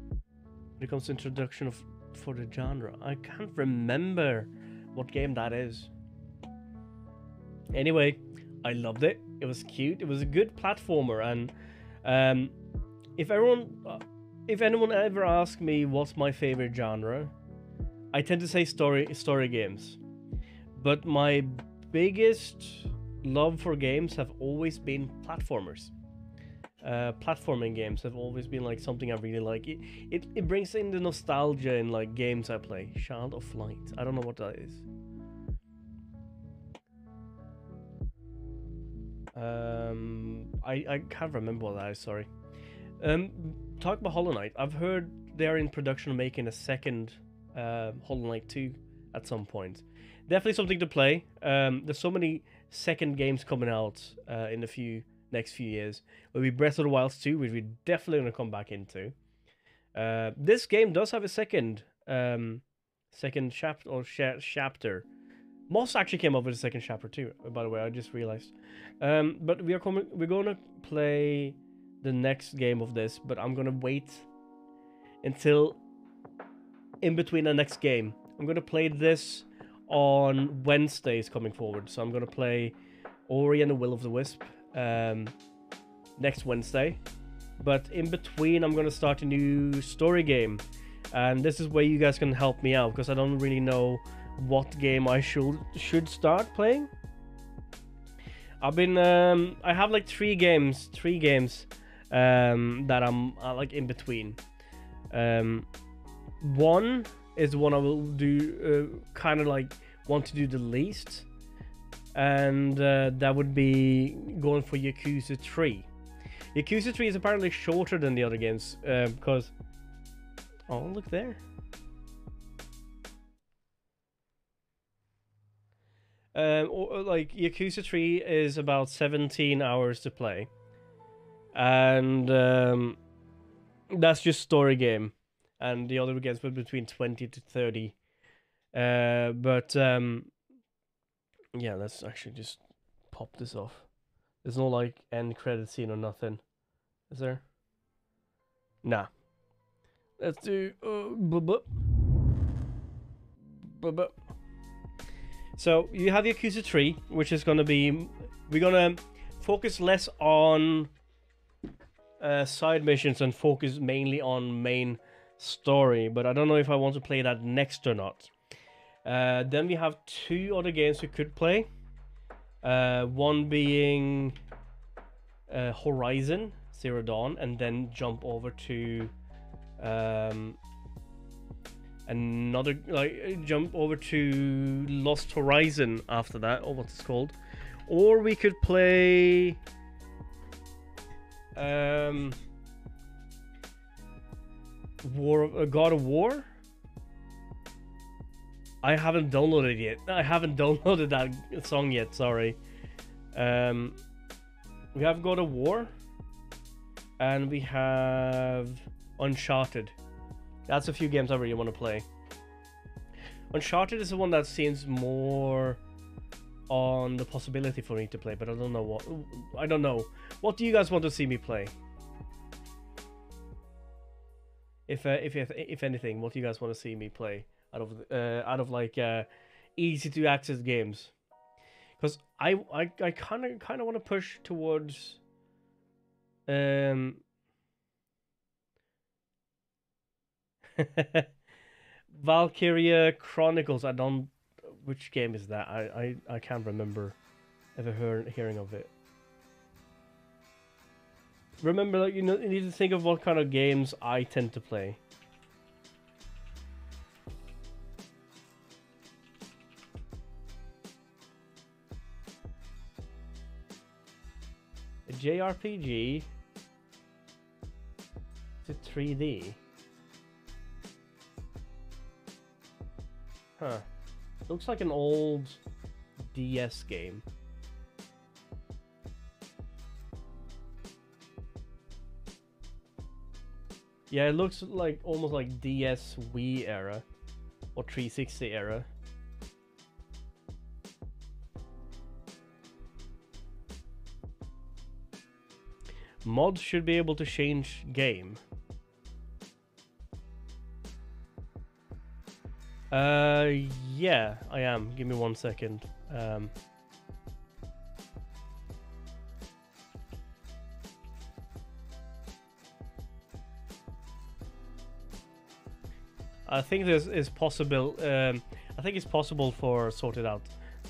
When it comes to introduction for the genre, I can't remember what game that is. Anyway, I loved it. It was cute. It was a good platformer, and if anyone ever asks me what's my favorite genre, I tend to say story games. But my biggest love for games have always been platformers. Platforming games have always been like something I really like. It brings in the nostalgia in like games I play. Child of Light. I don't know what that is. I can't remember what that is. Sorry. Talk about Hollow Knight. I've heard they're in production making a second Hollow Knight 2 at some point. Definitely something to play. There's so many second games coming out in the next few years. There'll be Breath of the Wild 2, which we're definitely going to come back into. This game does have a second chapter or chapter. Moss actually came up with a second chapter too, by the way. I just realized. But we're going to play the next game of this, but I'm going to wait until in between the next game. I'm going to play this on Wednesdays coming forward. So I'm going to play Ori and the Will of the Wisp next Wednesday. But in between, I'm going to start a new story game. And this is where you guys can help me out, because I don't really know what game I should start playing. I've been I have like three games that I'm like in between. One is the one I will do kind of like want to do the least, and that would be going for Yakuza 3. Yakuza 3 is apparently shorter than the other games because oh, look there. Like Yakuza 3 is about 17 hours to play, and that's just story game, and the other games were between 20 to 30. But yeah, let's actually just pop this off. There's no like end credit scene or nothing, is there? Nah. Let's do So you have Yakuza 3, which is gonna be, we're gonna focus less on side missions and focus mainly on main story. But I don't know if I want to play that next or not. Then we have two other games we could play. One being Horizon Zero Dawn, and then jump over to another, like jump over to Lost Horizon after that, or what it's called. Or we could play God of War. I haven't downloaded it yet. I haven't downloaded that song yet, sorry. We have God of War, and we have Uncharted. That's a few games I really want to play. Uncharted is the one that seems more on the possibility for me to play, but I don't know what. I don't know. What do you guys want to see me play? If anything, what do you guys want to see me play out of like easy to access games? because I kind of want to push towards Valkyria Chronicles. I don't. Which game is that? I can't remember ever hearing of it. Remember, like, you need to think of what kind of games I tend to play. A JRPG. Is it 3D? Huh. Looks like an old DS game. Yeah, it looks like almost like DS Wii era or 360 era. Mods should be able to change game. Yeah, I am. Give me 1 second. I think this is possible. I think it's possible for sorted out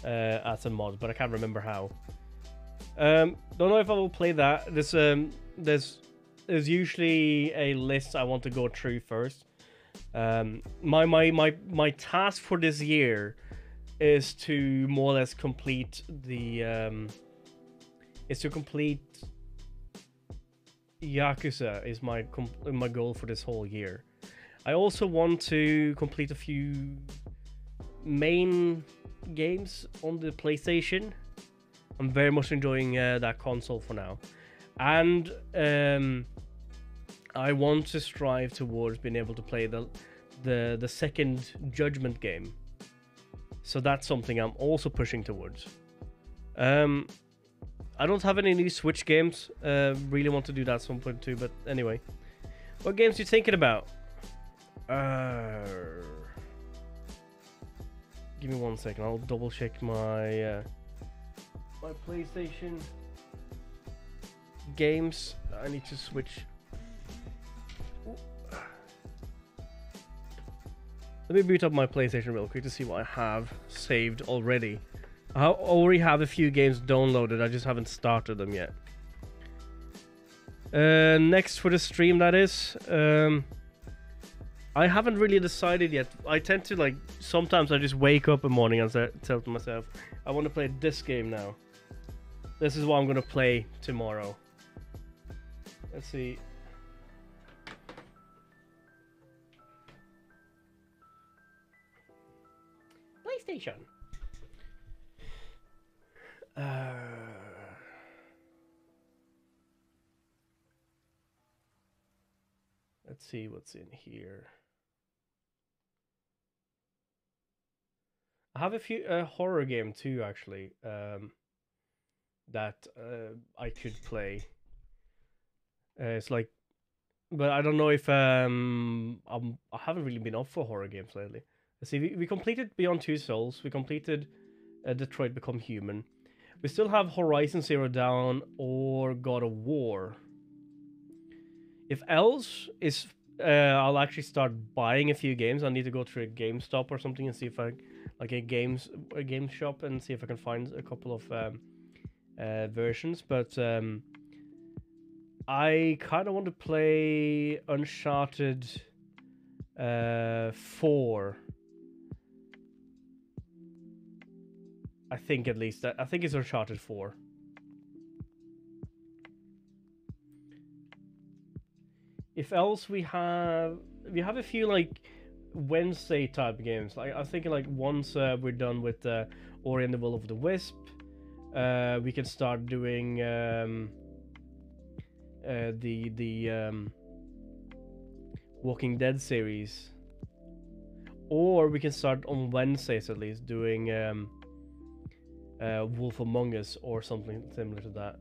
as a mod, but I can't remember how. Don't know if I will play that. There's usually a list I want to go through first. My task for this year is to more or less complete the Yakuza is my goal for this whole year. I also want to complete a few main games on the PlayStation. I'm very much enjoying that console for now, and I want to strive towards being able to play the second Judgment game. So that's something I'm also pushing towards. I don't have any new Switch games. Really want to do that at some point too. But anyway, what games are you thinking about? Give me 1 second. I'll double check my my PlayStation games. I need to switch. Let me boot up my PlayStation real quick to see what I have saved already. I already have a few games downloaded. I just haven't started them yet. Next for the stream, that is. I haven't really decided yet. I tend to, like, sometimes I just wake up in the morning and tell to myself, I want to play this game now. This is what I'm going to play tomorrow. Let's see. PlayStation. Let's see what's in here. I have a few horror game too, actually, that I could play. It's like, but I don't know if I haven't really been up for horror games lately. Let's see, we completed Beyond Two Souls. We completed Detroit Become Human. We still have Horizon Zero Dawn or God of War. If else is, I'll actually start buying a few games. I need to go through a GameStop or something and see if I, like a game shop, and see if I can find a couple of versions. But I kind of want to play Uncharted 4. I think at least. I think it's Uncharted 4. If else we have a few like Wednesday type games. Like I think like once we're done with Ori and the Will of the Wisp, we can start doing the Walking Dead series, or we can start on Wednesdays at least doing Wolf Among Us or something similar to that.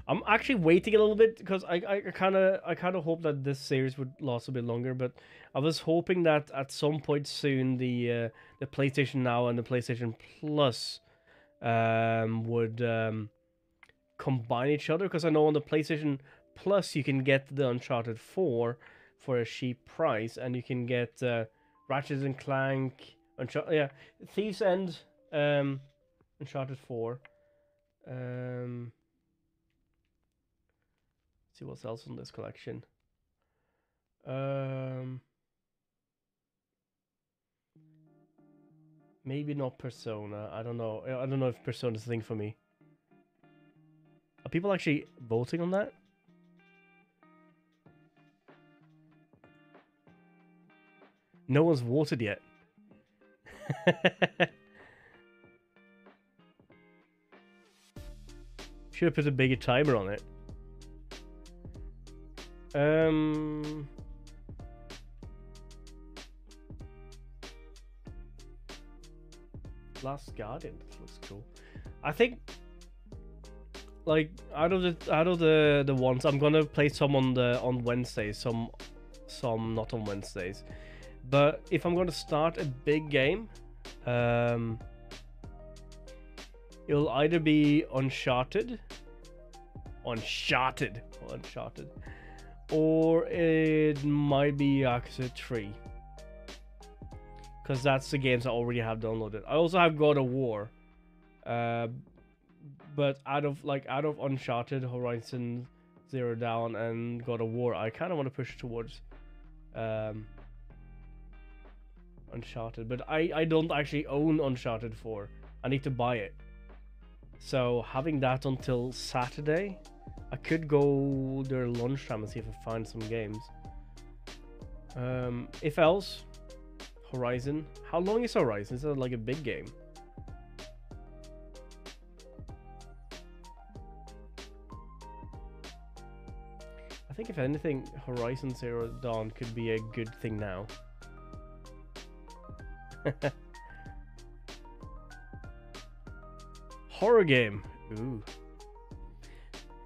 I'm actually waiting a little bit because I kind of hope that this series would last a bit longer. But I was hoping that at some point soon the PlayStation Now and the PlayStation Plus would combine each other, because I know on the PlayStation Plus you can get the Uncharted 4 for a cheap price, and you can get Ratchet and Clank, Thieves End, Uncharted 4. See what's else on this collection. Maybe not Persona. I don't know. I don't know if Persona's a thing for me. Are people actually voting on that? No one's voted yet. Should have put a bigger timer on it. Last Guardian, this looks cool. I think, like, out of the ones, I'm gonna play some on Wednesdays, some not on Wednesdays. But if I'm gonna start a big game, it'll either be Uncharted, or it might be Yakuza 3. Because that's the games I already have downloaded. I also have God of War. But out of Uncharted, Horizon Zero Dawn, and God of War, I kind of want to push towards Uncharted. But I don't actually own Uncharted 4. I need to buy it. So having that until Saturday, I could go there lunchtime and see if I find some games. If else, Horizon. How long is Horizon? Is that like a big game? I think if anything, Horizon Zero Dawn could be a good thing now. Horror game. Ooh.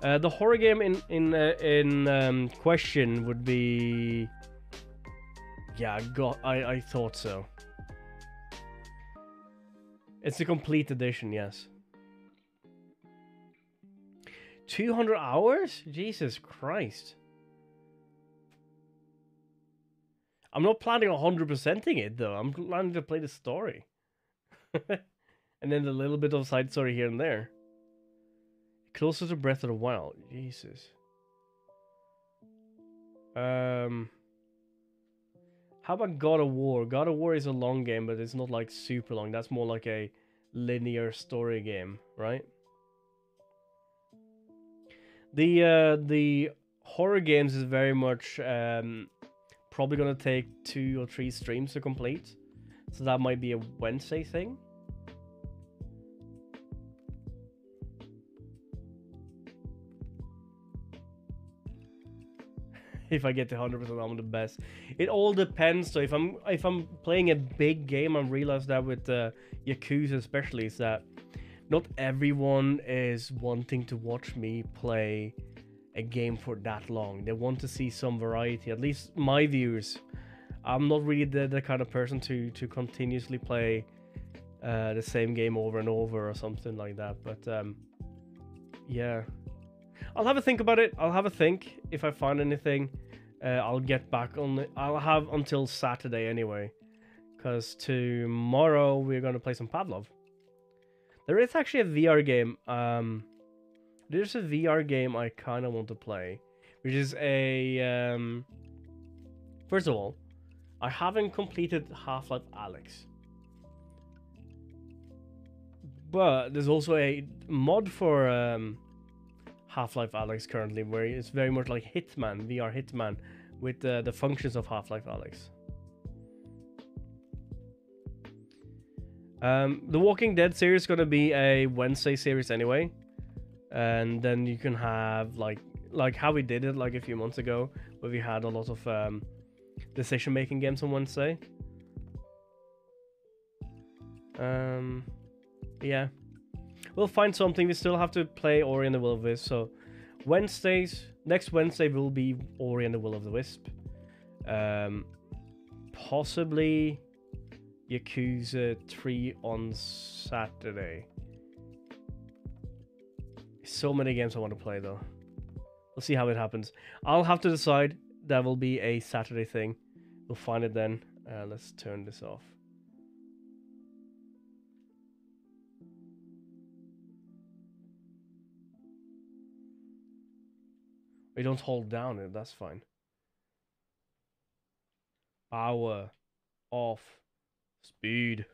The horror game in question would be. Yeah, I thought so. It's a complete edition, yes. 200 hours? Jesus Christ. I'm not planning on 100%ing it though. I'm planning to play the story. And then a little bit of side story here and there. Closer to Breath of the Wild. Jesus. How about God of War? God of War is a long game, but it's not like super long. That's more like a linear story game, right? The horror games is very much probably gonna take 2 or 3 streams to complete, so that might be a Wednesday thing. If I get to 100%, I'm the best. It all depends. So if I'm playing a big game, I realize that with Yakuza especially, is that not everyone is wanting to watch me play a game for that long. They want to see some variety. At least my viewers. I'm not really the kind of person to continuously play the same game over and over or something like that. But yeah. I'll have a think about it. I'll have a think. If I find anything, I'll get back on it. I'll have until Saturday anyway, because tomorrow we're going to play some Pavlov. There is actually a VR game. There's a VR game I kind of want to play, which is a... First of all, I haven't completed Half-Life Alyx. But there's also a mod for... Half-Life Alyx currently, where it's very much like Hitman, VR Hitman, with the functions of Half-Life Alyx. The Walking Dead series is going to be a Wednesday series anyway, and then you can have like how we did it like a few months ago, where we had a lot of decision-making games on Wednesday. Yeah. We'll find something. We still have to play Ori and the Will of the Wisp. So next Wednesday will be Ori and the Will of the Wisp. Possibly Yakuza 3 on Saturday. so many games I want to play though. We'll see how it happens. I'll have to decide. That will be a Saturday thing. We'll find it then. Let's turn this off. We don't hold down it. That's fine. Power off. Speed.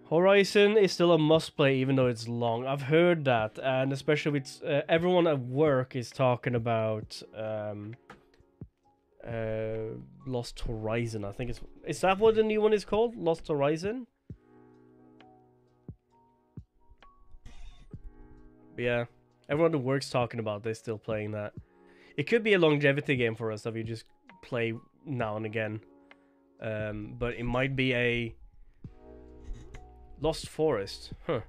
Horizon is still a must play even though it's long. I've heard that, and especially with everyone at work is talking about Lost Horizon. I think is that what the new one is called? Lost Horizon? But yeah, everyone at work's talking about they're still playing that. It could be a longevity game for us that we just play now and again. But it might be a Lost Forest. Huh.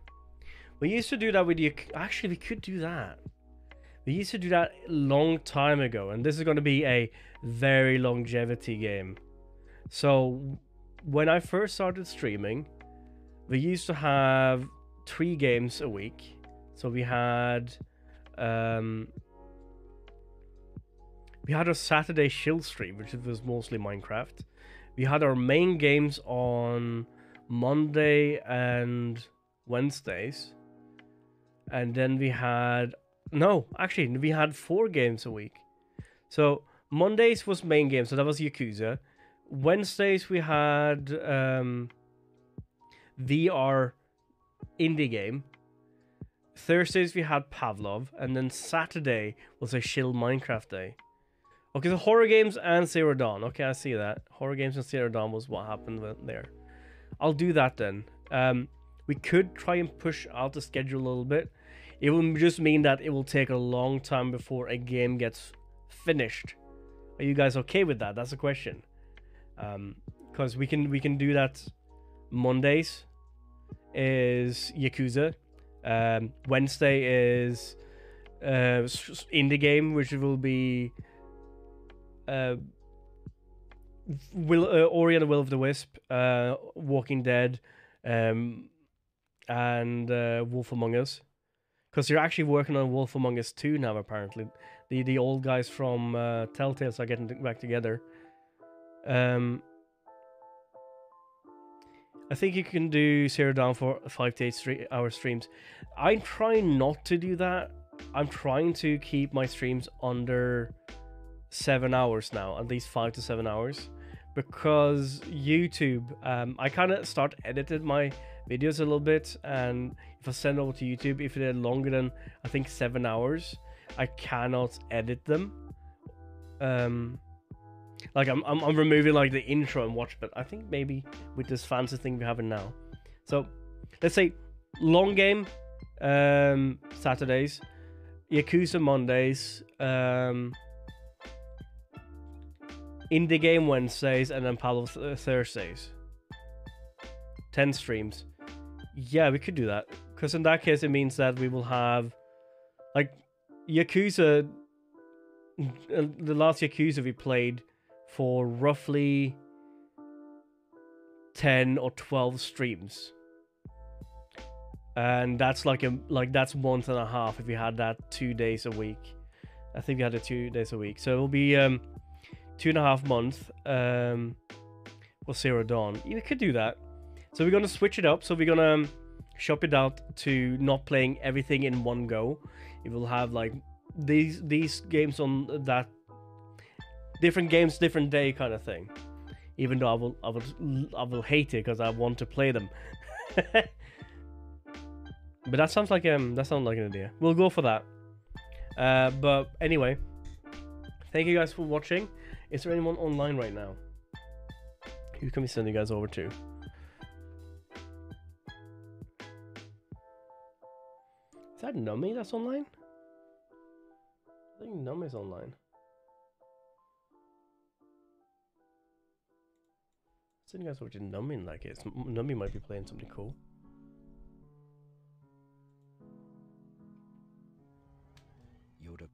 We used to do that with you. Actually, we could do that. We used to do that a long time ago. And this is going to be a very longevity game. So, when I first started streaming, we used to have 3 games a week. So we had a Saturday chill stream, which was mostly Minecraft. We had our main games on Monday and Wednesdays, and then we had we had 4 games a week. So Mondays was main game, so that was Yakuza. Wednesdays we had VR indie game. Thursdays we had Pavlov, and then Saturday was a chill Minecraft day. Okay, so horror games and Zero Dawn. Okay, I see that. Horror games and Zero Dawn was what happened there. I'll do that then. We could try and push out the schedule a little bit. It will just mean that it will take a long time before a game gets finished. Are you guys okay with that? That's a question. Because we can do that. Mondays is Yakuza. Wednesday is indie game, which will be Ori and the Will of the Wisp, Walking Dead, and Wolf Among Us. Because you're actually working on Wolf Among Us 2 now, apparently. The old guys from Telltales are getting back together. I think you can do Zero Dawn for 5 to 8 hour streams. I'm trying not to do that. I'm trying to keep my streams under 7 hours now, at least 5 to 7 hours, because YouTube, I kind of start editing my videos a little bit, and if I send over to YouTube, if they're longer than I think 7 hours, I cannot edit them. Like I'm removing like the intro and watch, but I think maybe with this fancy thing we're having now. So let's say long game Saturdays, Yakuza Mondays, indie game Wednesdays, and then Palo Thursdays. 10 streams. Yeah, we could do that, because in that case it means that we will have like Yakuza. The last Yakuza we played for roughly 10 or 12 streams, and that's that's a month and a half if we had that 2 days a week. I think we had it 2 days a week, so it'll be 2.5 months for Zero Dawn. We could do that. So we're gonna switch it up. So we're gonna shop it out to not playing everything in one go. It will have like these games on that different games, different day kind of thing. Even though I will hate it because I want to play them. But that sounds like an idea. We'll go for that. But anyway, thank you guys for watching. Is there anyone online right now? Who can we send you guys over to? Is that Nummy that's online? I think Nummy's online. Send you guys over to Nummy in that case. Nummy might be playing something cool. Yoda.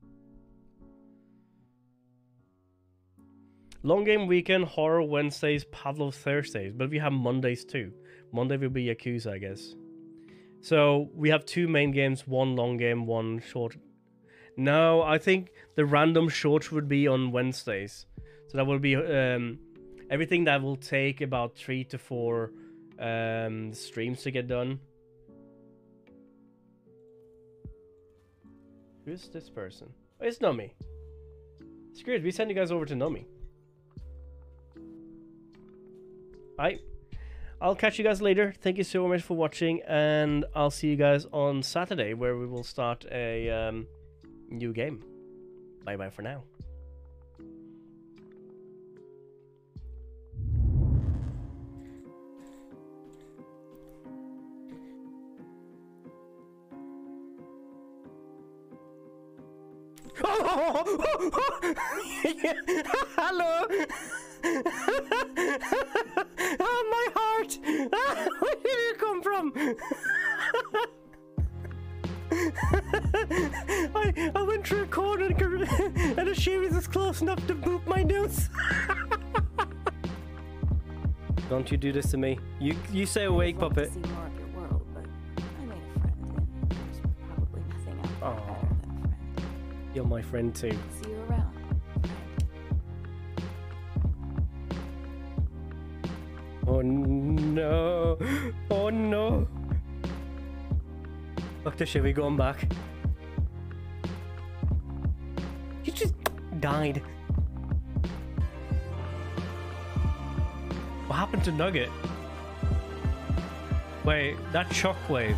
Long game weekend, horror Wednesdays, Pavlov Thursdays, but we have Mondays too. Monday will be Yakuza, I guess. So we have 2 main games, 1 long game, 1 short. No, I think the random shorts would be on Wednesdays. So that will be everything that will take about 3 to 4 streams to get done. Who's this person? Oh, it's Numi. Screw it, we send you guys over to Numi. Bye. I'll catch you guys later. Thank you so much for watching, and I'll see you guys on Saturday, where we will start a new game. Bye bye for now. Hello. Oh, my heart. Where did you come from? I went through a corner and the shoe was close enough to boop my nose. Don't you do this to me. You stay awake, puppet. See more of your world, but I made a friend, and there's probably nothing out there better than a friend. You're my friend too. See you around. Oh no. Oh no. Fuck the shit, we going back. You just died. What happened to Nugget? Wait, that shockwave.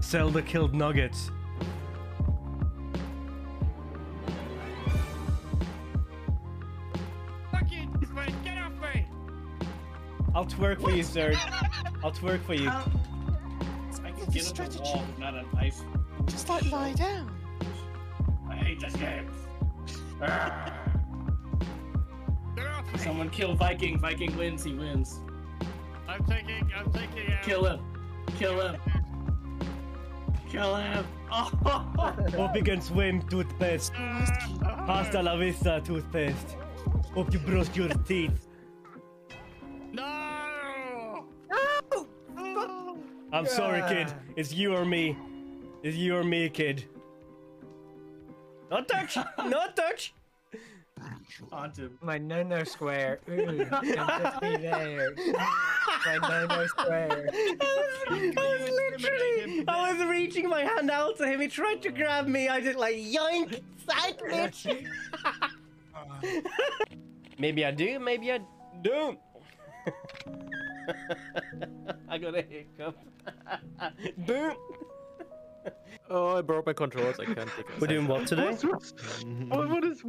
Zelda killed Nuggets. Get off me! I'll twerk for you, sir. I'll twerk for you. I can get up the wall, but not an ice. Just like lie down. I hate this game. Get off me! Someone kill Viking. Viking wins. He wins. I'm taking Kill him. Kill him. Kill him. Oh. Hope you can swim, toothpaste. Hasta la vista, toothpaste. Hope you brush your teeth. No! I'm sorry, kid. It's you or me. It's you or me, kid. Not touch! Not touch! Onto him. My no square. Ooh, can just be there. My no square. I was reaching my hand out to him. He tried to grab me. I just like yoink, psych, bitch. Maybe I do. Maybe I don't. I got a hiccup. Boom. Oh, I broke my controllers. I can't take it. We're doing what today? What is